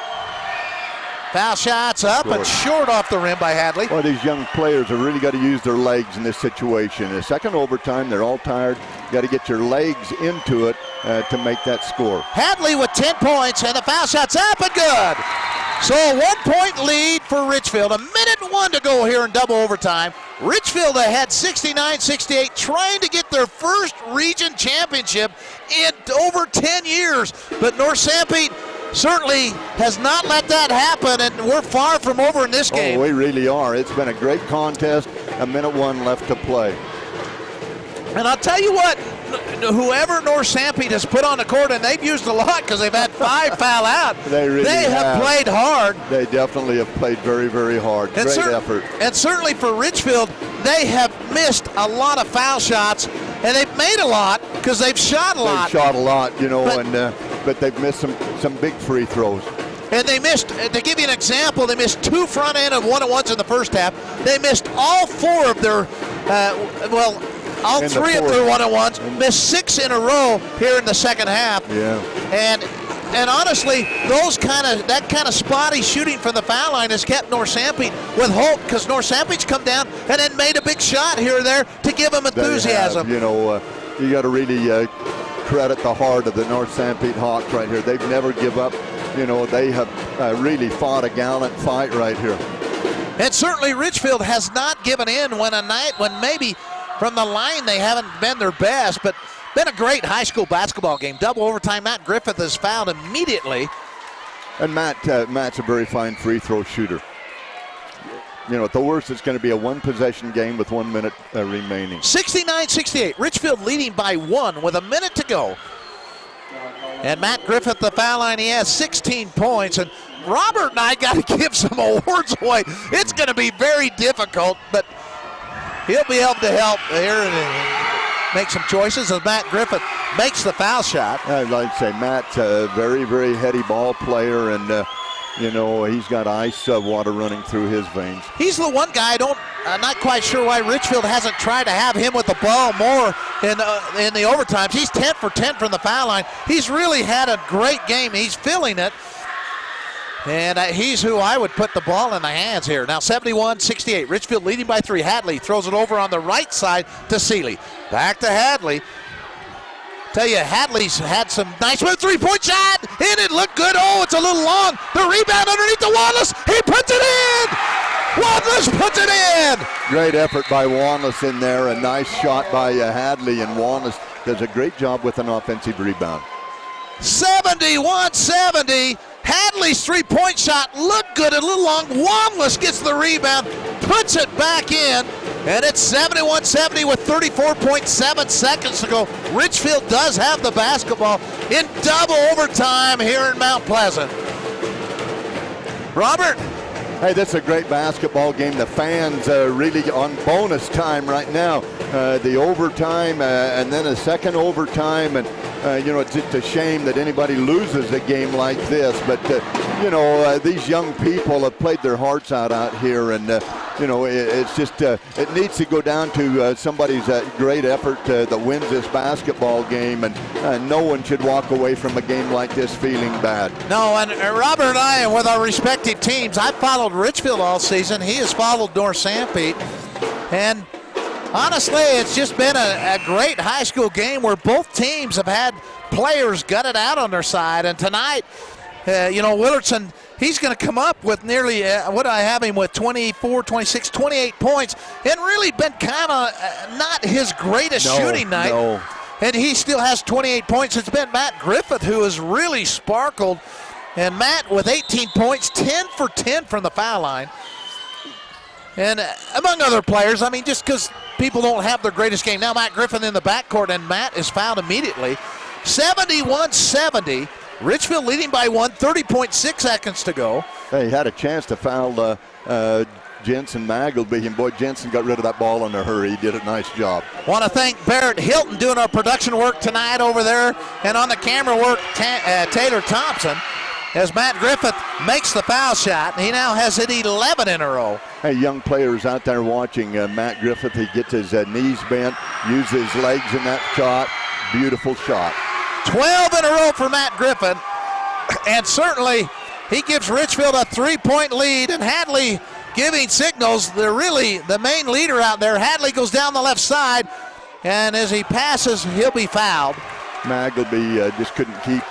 foul shots up and short off the rim by Hadley. Well, these young players have really got to use their legs in this situation. In the second overtime, they're all tired. You got to get your legs into it to make that score. Hadley with 10 points, and the foul shot's up and good. So a 1-point lead for Richfield. 1:01 to go here in double overtime. Richfield ahead 69-68, trying to get their first region championship in over 10 years. But North Sanpete certainly has not let that happen, and we're far from over in this game. Oh, we really are. It's been a great contest. 1:01 left to play. And I'll tell you what, whoever North Sanpete has put on the court, and they've used a lot because they've had 5 foul out. They have played hard. They definitely have played very, very hard. And great effort. And certainly for Richfield, they have missed a lot of foul shots, and they've made a lot because they've shot a lot. They've shot a lot, but they've missed some big free throws. And they missed, to give you an example, they missed 2 front end of 1-on-1s in the first half. They missed all 4 of their, all 3 of their 1-on-1s, missed 6 in a row here in the second half. Yeah. And honestly, that kind of spotty shooting from the foul line has kept North Sanpete with hope, because North Sanpete's come down and then made a big shot here or there to give them enthusiasm. You got to really credit the heart of the North Sanpete Hawks right here. They've never give up. They have really fought a gallant fight right here. And certainly Richfield has not given in when maybe from the line they haven't been their best, but Been a great high school basketball game. Double overtime. Matt Griffith is fouled immediately. And Matt's a very fine free throw shooter. You know, at the worst, it's going to be a one-possession game with 1 minute remaining. 69-68. Richfield leading by 1 with a minute to go. And Matt Griffith, the foul line, he has 16 points. And Robert and I got to give some awards away. It's going to be very difficult, but he'll be able to help here and make some choices as Matt Griffith makes the foul shot. I'd like to say Matt's a very, very heady ball player, and you know, he's got ice water running through his veins. He's the one guy I'm not quite sure why Richfield hasn't tried to have him with the ball more in the overtimes. He's 10 for 10 from the foul line. He's really had a great game. He's filling it. And he's who I would put the ball in the hands here. Now 71-68. Richfield leading by 3. Hadley throws it over on the right side to Seeley. Back to Hadley. Tell you, Hadley's had some nice three-point shot, and it looked good. Oh, it's a little long. The rebound underneath the Wallace. He puts it in. Wallace puts it in. Great effort by Wallace in there. A nice shot by Hadley, and Wallace does a great job with an offensive rebound. 71-70. Hadley's three-point shot looked good, a little long. Wallace gets the rebound, puts it back in, and it's 71-70 with 34.7 seconds to go. Richfield does have the basketball in double overtime here in Mount Pleasant. Robert? Hey, this is a great basketball game. The fans really on bonus time right now. The overtime and then a second overtime. And, you know, it's just a shame that anybody loses a game like this. But, you know, these young people have played their hearts out here. And, you know, it's just it needs to go down to somebody's great effort that wins this basketball game. And no one should walk away from a game like this feeling bad. No, and Robert and I, with our respective teams, I've followed Richfield all season. He has followed North Sanpete. And honestly, it's just been a great high school game where both teams have had players gutted out on their side. And tonight, you know, Willardson, he's going to come up with nearly, what I have him with, 24, 26, 28 points. And really been kind of not his greatest shooting night. No. And he still has 28 points. It's been Matt Griffith who has really sparkled. And Matt with 18 points, 10 for 10 from the foul line. And among other players, I mean, just because people don't have their greatest game. Now Matt Griffin in the backcourt, and Matt is fouled immediately. 71-70. Richfield leading by 1, 30.6 seconds to go. Hey, he had a chance to foul Jensen Magleby, and boy, Jensen got rid of that ball in a hurry. He did a nice job. Want to thank Barrett Hilton doing our production work tonight over there, and on the camera work, Taylor Thompson, as Matt Griffith makes the foul shot. He now has hit 11 in a row. Hey, young players out there watching Matt Griffith. He gets his knees bent, uses his legs in that shot. Beautiful shot. 12 in a row for Matt Griffin, and certainly he gives Richfield a 3-point lead, and Hadley giving signals. They're really the main leader out there. Hadley goes down the left side, and as he passes, he'll be fouled. Magleby just couldn't keep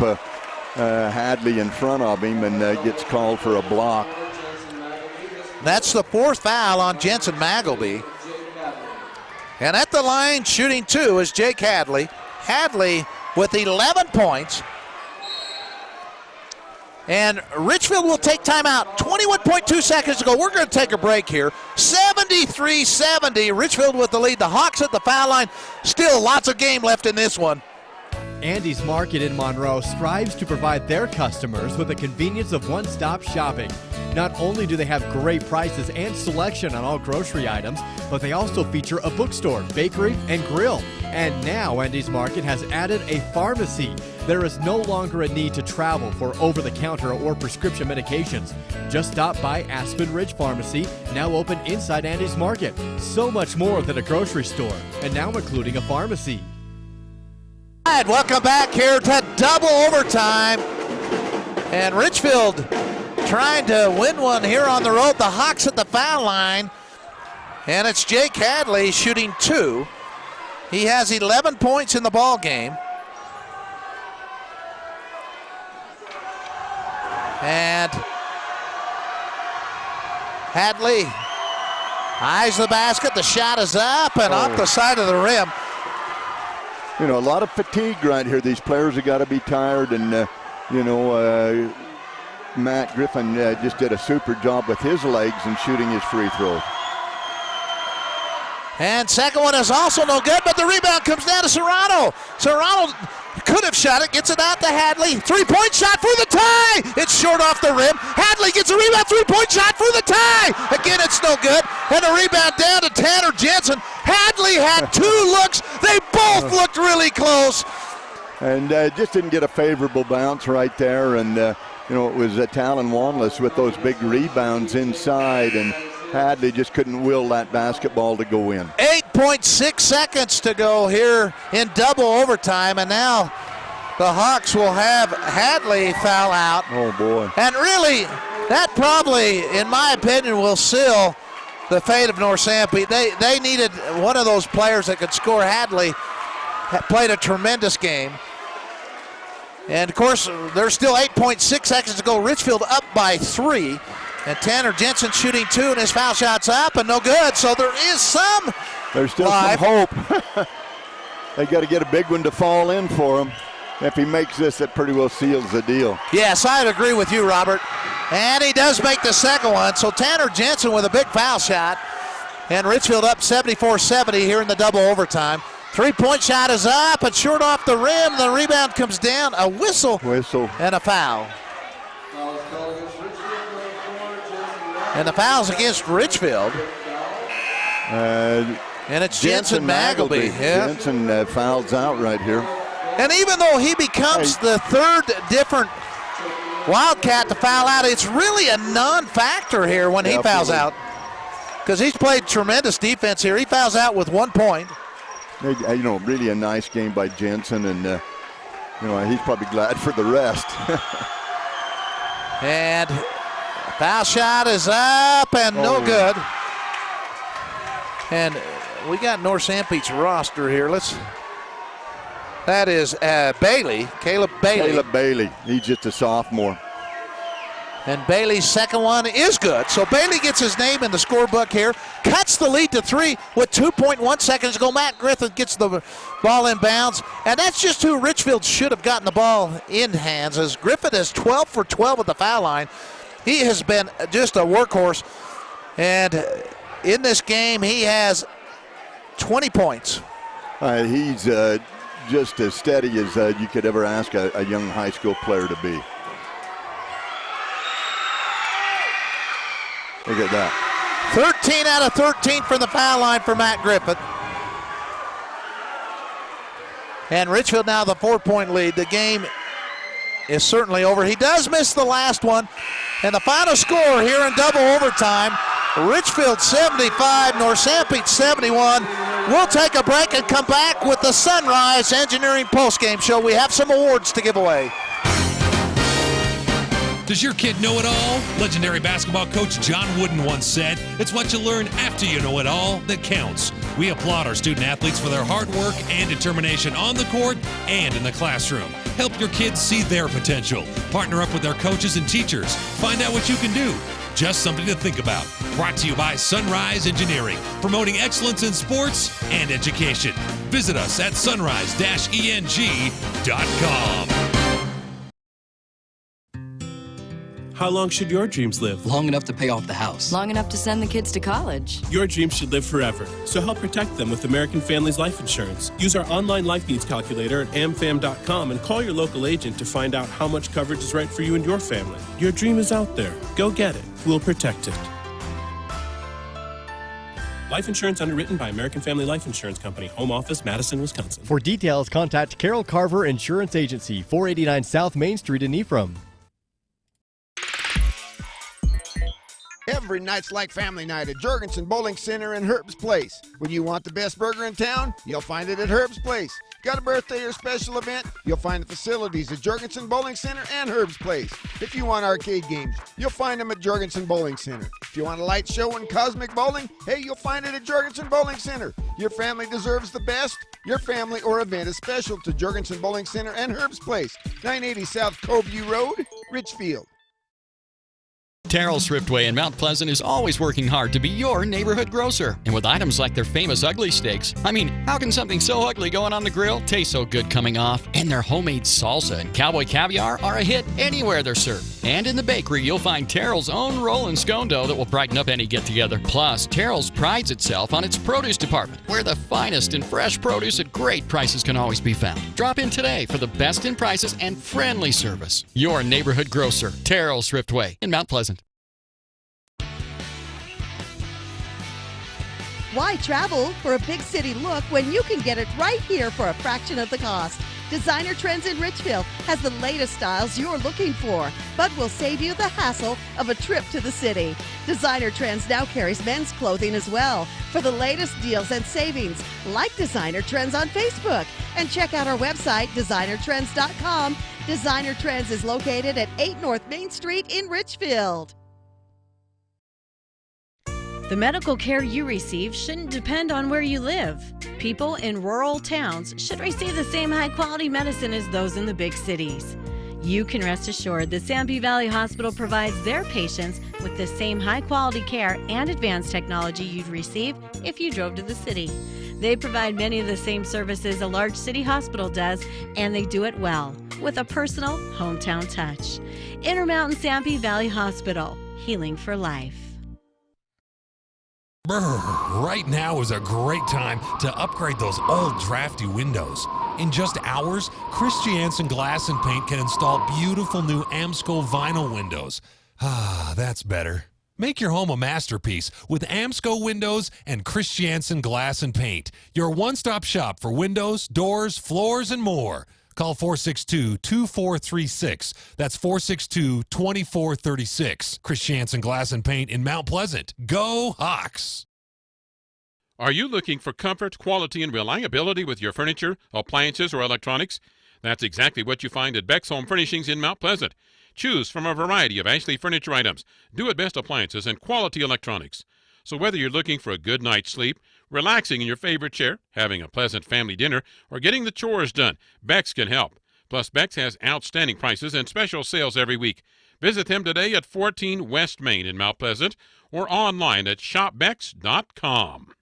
Hadley in front of him, and gets called for a block. That's the fourth foul on Jensen Magleby. And at the line shooting 2 is Jake Hadley. Hadley with 11 points. And Richfield will take timeout. 21.2 seconds to go. We're going to take a break here. 73-70. Richfield with the lead. The Hawks at the foul line. Still lots of game left in this one. Andy's Market in Monroe strives to provide their customers with the convenience of one-stop shopping. Not only do they have great prices and selection on all grocery items, but they also feature a bookstore, bakery, and grill. And now Andy's Market has added a pharmacy. There is no longer a need to travel for over-the-counter or prescription medications. Just stop by Aspen Ridge Pharmacy, now open inside Andy's Market. So much more than a grocery store, and now including a pharmacy. All right, welcome back here to double overtime. And Richfield trying to win one here on the road. The Hawks at the foul line. And it's Jake Hadley shooting 2. He has 11 points in the ball game. And Hadley eyes the basket. The shot is up and off the side of the rim. a lot of fatigue right here. These players have got to be tired, and Matt Griffin just did a super job with his legs and shooting his free throws. And second one is also no good, but the rebound comes down to Serrano. Serrano could have shot it, gets it out to Hadley. Three-point shot for the tie. It's short off the rim. Hadley gets a rebound, three-point shot for the tie. Again, it's no good. And a rebound down to Tanner Jensen. Hadley had two looks. They both looked really close. And just didn't get a favorable bounce right there. And, it was Talon Wanless with those big rebounds inside. And Hadley just couldn't will that basketball to go in. 8.6 seconds to go here in double overtime, and now the Hawks will have Hadley foul out. Oh, boy. And really, that probably, in my opinion, will seal the fate of North Sanpete. They needed one of those players that could score. Hadley played a tremendous game. And, of course, there's still 8.6 seconds to go. Richfield up by 3. And Tanner Jensen shooting 2, and his foul shot's up and no good. So there's still some hope. They got to get a big one to fall in for him. If he makes this, it pretty well seals the deal. Yes, I'd agree with you, Robert. And he does make the second one. So Tanner Jensen with a big foul shot. And Richfield up 74-70 here in the double overtime. Three-point shot is up and short off the rim. The rebound comes down. A whistle. And a foul. And the foul's against Richfield. And it's Jensen Magleby. Yeah. Jensen fouls out right here. And even though he becomes the third different Wildcat to foul out, it's really a non-factor here when he fouls out. Because he's played tremendous defense here. He fouls out with 1 point. Really a nice game by Jensen, and he's probably glad for the rest. And foul shot is up and no good. And we got North Sanpete's roster here. That is Bailey, Caleb Bailey. Caleb Bailey, he's just a sophomore. And Bailey's second one is good. So Bailey gets his name in the scorebook here, cuts the lead to 3 with 2.1 seconds to go. Matt Griffin gets the ball in bounds, and that's just who Richfield should have gotten the ball in hands, as Griffin is 12 for 12 at the foul line. He has been just a workhorse, and in this game he has 20 points. He's just as steady as you could ever ask a young high school player to be. Look at that. 13 out of 13 from the foul line for Matt Griffin. And Richfield now the 4-point lead. The game is certainly over. He does miss the last one. And the final score here in double overtime, Richfield 75, North Sanpete 71. We'll take a break and come back with the Sunrise Engineering postgame show. We have some awards to give away. Does your kid know it all? Legendary basketball coach John Wooden once said, "It's what you learn after you know it all that counts." We applaud our student athletes for their hard work and determination on the court and in the classroom. Help your kids see their potential. Partner up with their coaches and teachers. Find out what you can do. Just something to think about. Brought to you by Sunrise Engineering, promoting excellence in sports and education. Visit us at sunrise-eng.com. How long should your dreams live? Long enough to pay off the house. Long enough to send the kids to college. Your dreams should live forever. So help protect them with American Families Life Insurance. Use our online life needs calculator at amfam.com and call your local agent to find out how much coverage is right for you and your family. Your dream is out there. Go get it. We'll protect it. Life insurance underwritten by American Family Life Insurance Company. Home office, Madison, Wisconsin. For details, contact Carol Carver Insurance Agency, 489 South Main Street in Ephraim. Every night's like family night at Jorgensen Bowling Center and Herb's Place. When you want the best burger in town, you'll find it at Herb's Place. Got a birthday or special event? You'll find the facilities at Jorgensen Bowling Center and Herb's Place. If you want arcade games, you'll find them at Jorgensen Bowling Center. If you want a light show and cosmic bowling, hey, you'll find it at Jorgensen Bowling Center. Your family deserves the best. Your family or event is special to Jorgensen Bowling Center and Herb's Place. 980 South Coveview Road, Richfield. Terrell's Thriftway in Mount Pleasant is always working hard to be your neighborhood grocer. And with items like their famous ugly steaks, I mean, how can something so ugly going on the grill taste so good coming off? And their homemade salsa and cowboy caviar are a hit anywhere they're served. And in the bakery, you'll find Terrell's own roll and scone dough that will brighten up any get-together. Plus, Terrell's prides itself on its produce department, where the finest and fresh produce at great prices can always be found. Drop in today for the best in prices and friendly service. Your neighborhood grocer, Terrell's Thriftway in Mount Pleasant. Why travel for a big city look when you can get it right here for a fraction of the cost? Designer Trends in Richfield has the latest styles you're looking for, but will save you the hassle of a trip to the city. Designer Trends now carries men's clothing as well. For the latest deals and savings, like Designer Trends on Facebook and check out our website, designertrends.com. Designer Trends is located at 8 North Main Street in Richfield. The medical care you receive shouldn't depend on where you live. People in rural towns should receive the same high-quality medicine as those in the big cities. You can rest assured that Sanpete Valley Hospital provides their patients with the same high-quality care and advanced technology you'd receive if you drove to the city. They provide many of the same services a large city hospital does, and they do it well, with a personal hometown touch. Intermountain Sanpete Valley Hospital, healing for life. Right now is a great time to upgrade those old drafty windows. In just hours, Christiansen Glass and Paint can install beautiful new Amsco vinyl windows. Ah, that's better. Make your home a masterpiece with Amsco Windows and Christiansen Glass and Paint. Your one-stop shop for windows, doors, floors, and more. Call 462-2436. That's 462-2436. Christiansen Glass and Paint in Mount Pleasant. Go Hawks! Are you looking for comfort, quality, and reliability with your furniture, appliances, or electronics? That's exactly what you find at Beck's Home Furnishings in Mount Pleasant. Choose from a variety of Ashley furniture items, do-it-best appliances, and quality electronics. So whether you're looking for a good night's sleep, relaxing in your favorite chair, having a pleasant family dinner, or getting the chores done, Beck's can help. Plus, Beck's has outstanding prices and special sales every week. Visit them today at 14 West Main in Mount Pleasant or online at shopbecks.com.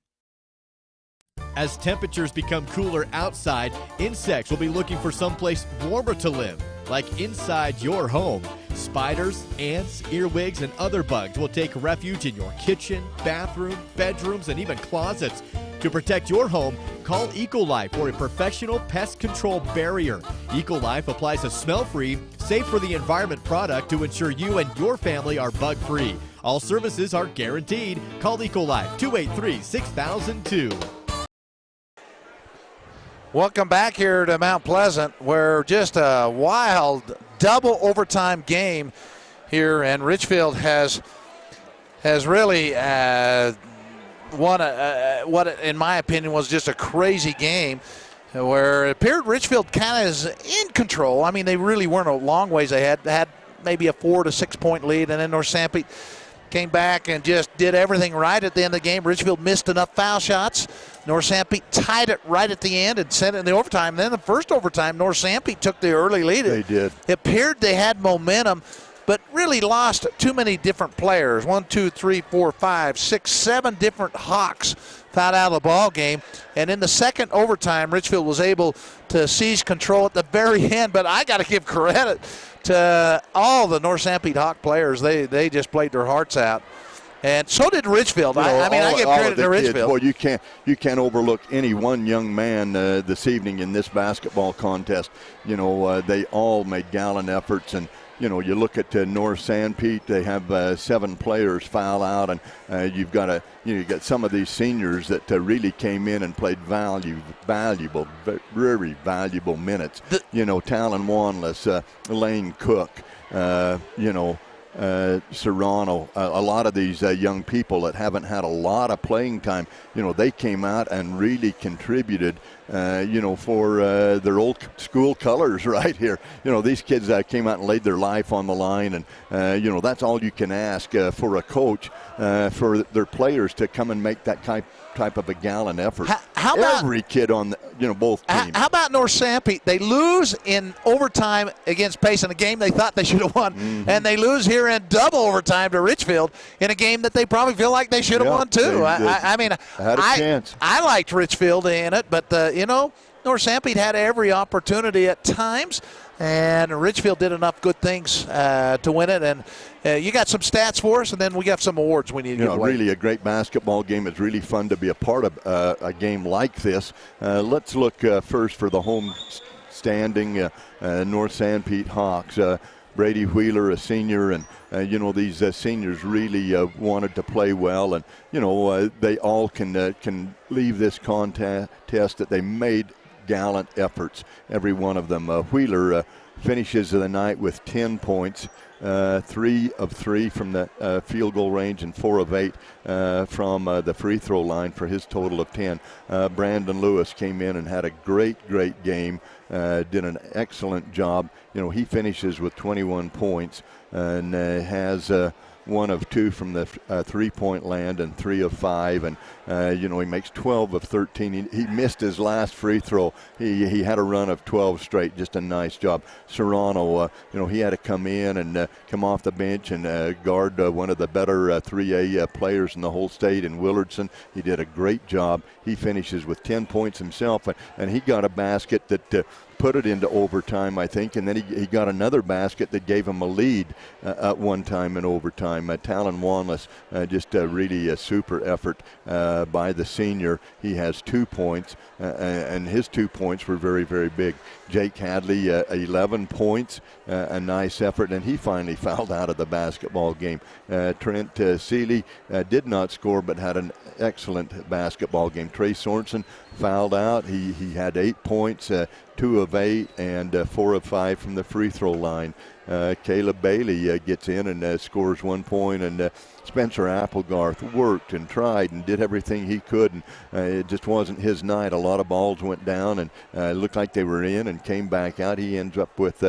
As temperatures become cooler outside, insects will be looking for someplace warmer to live, like inside your home. Spiders, ants, earwigs, and other bugs will take refuge in your kitchen, bathroom, bedrooms, and even closets. To protect your home, call Ecolife for a professional pest control barrier. Ecolife applies a smell-free, safe for the environment product to ensure you and your family are bug-free. All services are guaranteed. Call Ecolife 283-6002. Welcome back here to Mount Pleasant, where just a wild double overtime game here, and Richfield has really won what in my opinion was just a crazy game, where it appeared Richfield kind of is in control. I mean, they really weren't a long ways ahead. They had maybe a 4 to 6 point lead, and then North Sanpete came back and just did everything right at the end of the game. Richfield missed enough foul shots. North Sanpete tied it right at the end and sent it in the overtime. Then the first overtime, North Sanpete took the early lead. They did. It appeared they had momentum, but really lost too many different players. 1, 2, 3, 4, 5, 6, 7 different Hawks fouled out of the ball game. And in the second overtime, Richfield was able to seize control at the very end. But I got to give credit to all the North Sanpete Hawk players. They just played their hearts out. And so did Richfield. I give credit to Richfield. Well, you can't overlook any one young man this evening in this basketball contest. They all made gallant efforts, and you look at North Sanpete. They have 7 players foul out, and you've got some of these seniors that really came in and played very valuable minutes. Talon Wanless, Lane Cook, Serrano, a lot of these young people that haven't had a lot of playing time, they came out and really contributed for their old school colors right here. These kids came out and laid their life on the line, and, that's all you can ask for a coach, for their players to come and make that type of a gallant effort. How about every kid on both teams? How about North Sanpete? They lose in overtime against Pace in a game they thought they should have won, and they lose here in double overtime to Richfield in a game that they probably feel like they should have won too. I mean, had a chance. I liked Richfield in it, but North Sanpete had every opportunity at times, and Richfield did enough good things to win it. And you got some stats for us, and then we got some awards we need to give away. Really a great basketball game. It's really fun to be a part of a game like this. Let's look first for the home standing North Sanpete Hawks. Brady Wheeler, a senior, and these seniors really wanted to play well, and they all can leave this contest that they made gallant efforts, every one of them. Wheeler finishes the night with 10 points, 3 of 3 from the field goal range, and 4 of 8 from the free throw line for his total of 10. Brandon Lewis came in and had a great game, did an excellent job. He finishes with 21 points and has 1 of 2 from the three-point land and 3 of 5, and he makes 12 of 13. He missed his last free throw. He had a run of 12 straight. Just a nice job. Serrano, he had to come in and come off the bench and guard one of the better 3A players in the whole state in Willardson. He did a great job. He finishes with 10 points himself, and he got a basket that put it into overtime, I think, and then he got another basket that gave him a lead at one time in overtime. Talon Wanless, just really a super effort by the senior. He has 2 points, and his 2 points were very, very big. Jake Hadley, 11 points, a nice effort, and he finally fouled out of the basketball game. Trent Seeley did not score, but had an excellent basketball game. Trey Sorensen fouled out. He had 8 points, 2 of 8, and 4 of 5 from the free throw line. Caleb Bailey gets in and scores 1 point, and Spencer Applegarth worked and tried and did everything he could, and it just wasn't his night. A lot of balls went down, and it looked like they were in and came back out. He ends up with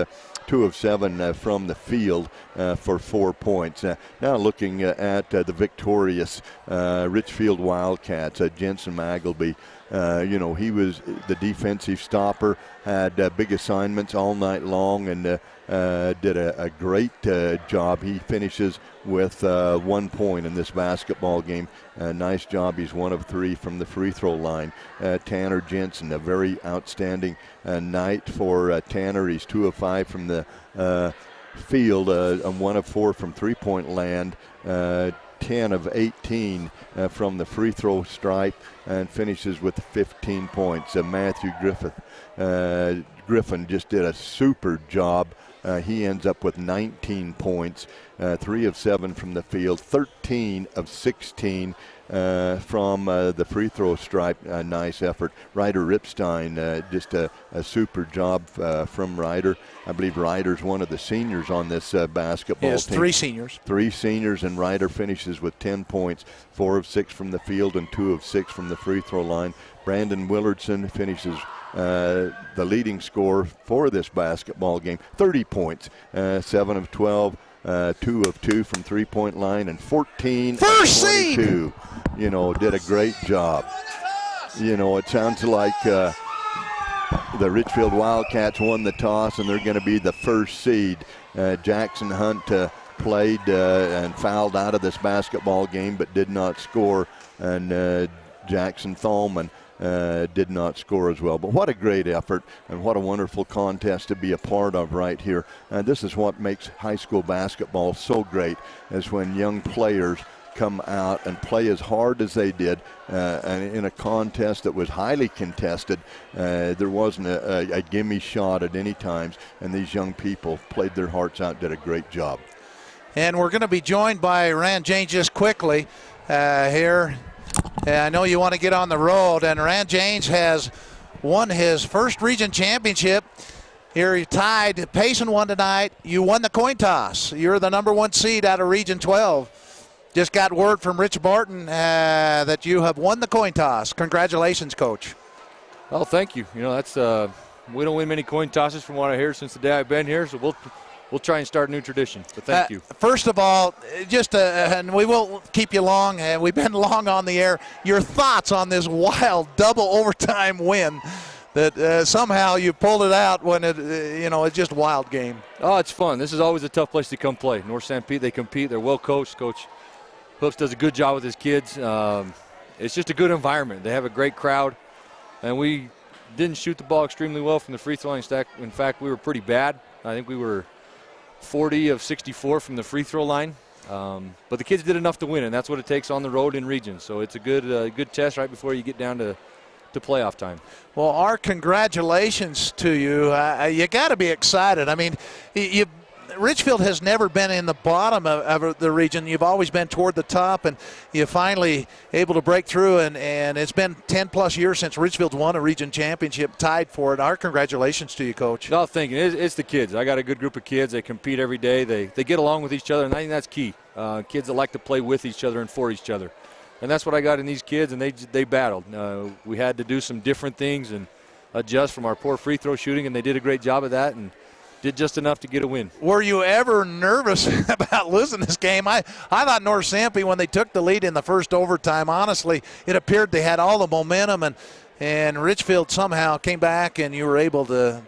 2 of 7 from the field for 4 points. Now looking at the victorious Richfield Wildcats, Jensen Magleby. He was the defensive stopper, had big assignments all night long, and did a great job. He finishes with 1 point in this basketball game. Nice job. He's 1 of 3 from the free throw line. Tanner Jensen, a very outstanding night for Tanner. He's 2 of 5 from the field, and 1 of 4 from three-point land. 10 of 18 from the free throw stripe, and finishes with 15 points. Matthew Griffin just did a super job. He ends up with 19 points, 3 of 7 from the field, 13 of 16 from the free throw stripe. Nice effort. Ryder Ripstein, just a super job from Ryder. I believe Ryder's one of the seniors on this basketball team. 3 seniors. 3 seniors, and Ryder finishes with 10 points, 4 of 6 from the field and 2 of 6 from the free throw line. Brandon Willardson finishes the leading scorer for this basketball game, 30 points, 7 of 12, 2 of 2 from three-point line, and 14 First of 22. Did a great job. It sounds like the Richfield Wildcats won the toss, and they're going to be the first seed. Jackson Hunt played and fouled out of this basketball game, but did not score, and Jackson Thalman did not score as well. But what a great effort, and what a wonderful contest to be a part of right here. And this is what makes high school basketball so great, is when young players come out and play as hard as they did and in a contest that was highly contested. There wasn't a gimme shot at any times, and these young people played their hearts out, did a great job. And we're going to be joined by Rand Janes just quickly here. I know you want to get on the road, and Rand Janes has won his first region championship. Here you tied. Payson won tonight. You won the coin toss. You're the number 1 seed out of Region 12. Just got word from Rich Barton that you have won the coin toss. Congratulations, Coach. Oh, thank you. You know, that's we don't win many coin tosses from what I hear since the day I've been here, so we'll try and start a new tradition. But thank you. First of all, and we won't keep you long. We've been long on the air. Your thoughts on this wild double overtime win that somehow you pulled it out when it's just a wild game. Oh, it's fun. This is always a tough place to come play. North Sanpete, they compete. They're well coached. Coach Hoops does a good job with his kids. It's just a good environment. They have a great crowd, and we didn't shoot the ball extremely well from the free throw line stack. In fact, we were pretty bad. I think we were 40 of 64 from the free throw line. But the kids did enough to win, and that's what it takes on the road in region. So it's a good test right before you get down to playoff time. Well, our congratulations to you. You got to be excited. I mean, Richfield has never been in the bottom of the region. You've always been toward the top, and you're finally able to break through. And it's been 10-plus years since Richfield's won a region championship, tied for it. Our congratulations to you, Coach. No, thank you. It's the kids. I got a good group of kids. They compete every day. They get along with each other, and I think that's key. Kids that like to play with each other and for each other. And that's what I got in these kids, and they battled. We had to do some different things and adjust from our poor free throw shooting, and they did a great job of that and did just enough to get a win. Were you ever nervous about losing this game? I thought North Sanpete, when they took the lead in the first overtime, honestly, it appeared they had all the momentum, and Richfield somehow came back, and you were able to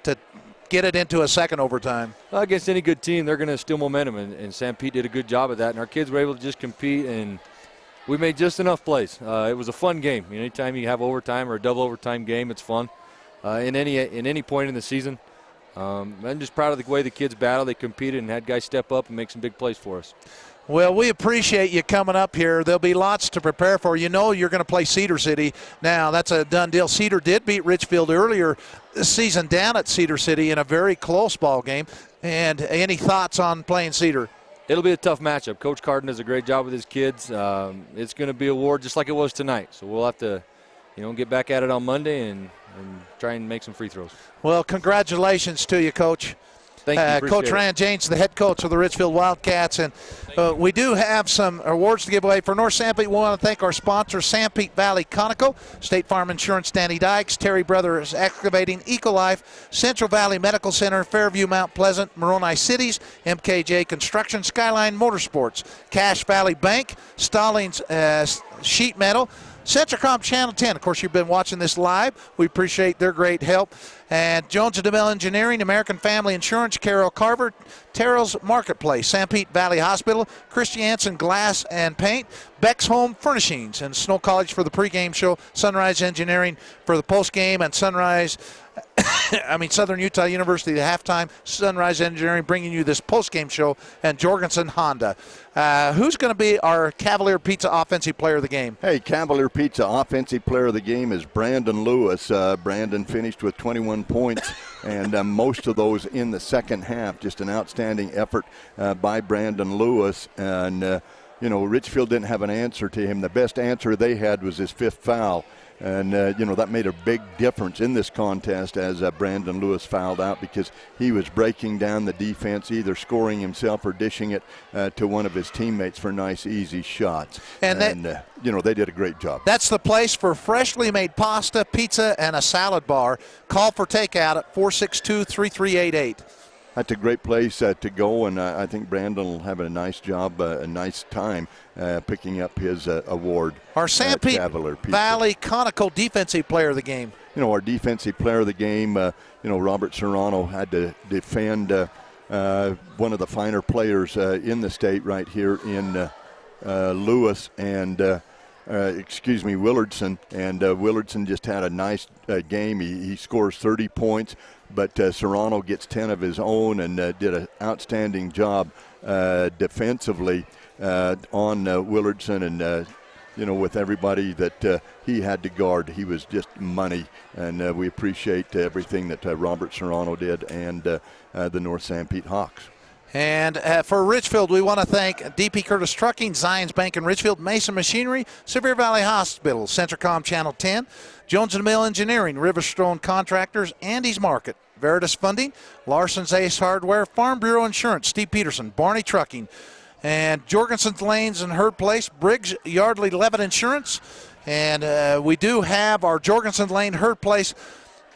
get it into a second overtime. Well, against any good team, they're going to steal momentum, and Sanpete did a good job of that, and our kids were able to just compete, and we made just enough plays. It was a fun game. Anytime you have overtime or a double overtime game, it's fun. In any point in the season, I'm just proud of the way the kids battled. They competed and had guys step up and make some big plays for us. Well, we appreciate you coming up here. There'll be lots to prepare for. You know you're going to play Cedar City. Now, that's a done deal. Cedar did beat Richfield earlier this season down at Cedar City in a very close ball game. And any thoughts on playing Cedar? It'll be a tough matchup. Coach Carden does a great job with his kids. It's going to be a war just like it was tonight. So we'll have to, get back at it on Monday and try and make some free throws. Well, congratulations to you, Coach. Thank you. Coach Rand James, the head coach of the Richfield Wildcats. And we do have some awards to give away. For North Sanpete, we want to thank our sponsors, Sanpete Valley Conoco, State Farm Insurance, Danny Dykes, Terry Brothers Excavating, Ecolife, Central Valley Medical Center, Fairview, Mount Pleasant, Moroni Cities, MKJ Construction, Skyline Motorsports, Cache Valley Bank, Stallings Sheet Metal, Centricom Channel 10. Of course, you've been watching this live. We appreciate their great help. And Jones & DeMille Engineering, American Family Insurance, Carol Carver, Terrell's Marketplace, Sanpete Valley Hospital, Christiansen Glass and Paint, Beck's Home Furnishings, and Snow College for the pregame show, Sunrise Engineering for the postgame, and Southern Utah University, the halftime, Sunrise Engineering bringing you this postgame show, and Jorgensen Honda. Who's going to be our Cavalier Pizza Offensive Player of the game? Hey, Cavalier Pizza Offensive Player of the game is Brandon Lewis. Brandon finished with 21 points, and most of those in the second half. Just an outstanding effort by Brandon Lewis. And, Richfield didn't have an answer to him. The best answer they had was his fifth foul. And, that made a big difference in this contest as Brandon Lewis fouled out because he was breaking down the defense, either scoring himself or dishing it to one of his teammates for nice, easy shots. And they did a great job. That's the place for freshly made pasta, pizza, and a salad bar. Call for takeout at 462-3388. That's a great place to go, and I think Brandon will have a nice job, a nice time picking up his award. Our Sanpete Valley Conoco Defensive Player of the game. Our defensive player of the game, Robert Serrano had to defend one of the finer players in the state right here in Lewis and Willardson. And Willardson just had a nice game. He scores 30 points. But Serrano gets 10 of his own and did an outstanding job defensively on Willardson. And, with everybody that he had to guard, he was just money. And we appreciate everything that Robert Serrano did and the North Sanpete Hawks. And for Richfield, we want to thank DP Curtis Trucking, Zions Bank in Richfield, Mason Machinery, Sevier Valley Hospital, Centricom Channel 10, Jones & DeMille Engineering, Riverstone Contractors, Andy's Market, Veritas Funding, Larson's Ace Hardware, Farm Bureau Insurance, Steve Peterson, Barney Trucking, and Jorgensen's Lanes and Herd Place, Briggs Yardley Levitt Insurance, And we do have our Jorgensen Lane Herd Place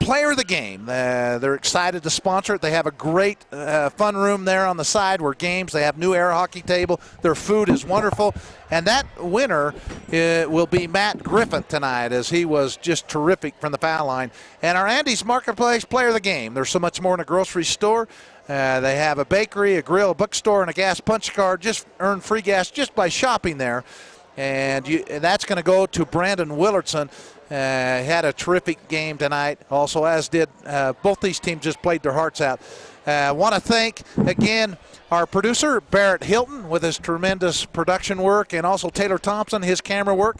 Player of the Game. They're excited to sponsor it. They have a great fun room there on the side where games. They have new air hockey table. Their food is wonderful. And that winner will be Matt Griffin tonight, as he was just terrific from the foul line. And our Andy's Marketplace Player of the Game. There's so much more in a grocery store. They have a bakery, a grill, a bookstore, and a gas punch card. Just earn free gas just by shopping there. And that's going to go to Brandon Willardson. Had a terrific game tonight, also, as did both these teams just played their hearts out. I want to thank, again, our producer, Barrett Hilton, with his tremendous production work, and also Taylor Thompson, his camera work.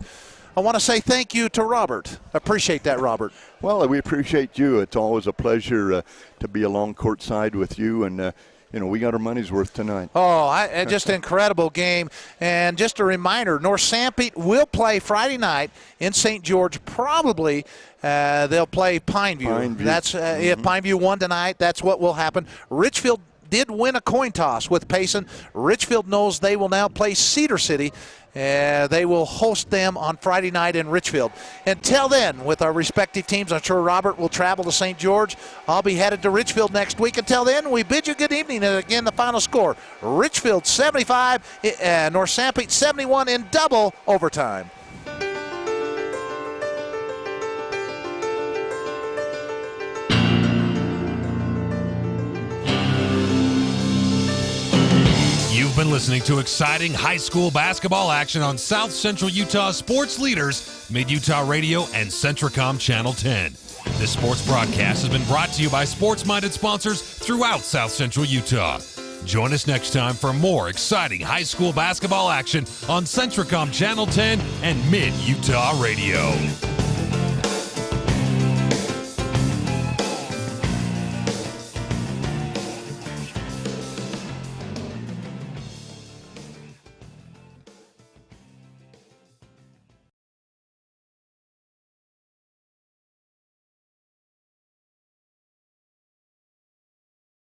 I want to say thank you to Robert. Appreciate that, Robert. Well, we appreciate you. It's always a pleasure to be along courtside with you, and we got our money's worth tonight. Oh, just an incredible game. And just a reminder, North Sanpete will play Friday night in St. George. Probably they'll play Pineview. That's if Pineview won tonight, that's what will happen. Richfield did win a coin toss with Payson. Richfield knows they will now play Cedar City. They will host them on Friday night in Richfield. Until then, with our respective teams, I'm sure Robert will travel to St. George. I'll be headed to Richfield next week. Until then, we bid you good evening. And again, the final score, Richfield 75, North Sanpete 71 in double overtime. You've been listening to exciting high school basketball action on South Central Utah sports leaders, Mid-Utah Radio and Centricom Channel 10. This sports broadcast has been brought to you by sports-minded sponsors throughout South Central Utah. Join us next time for more exciting high school basketball action on Centricom Channel 10 and Mid-Utah Radio.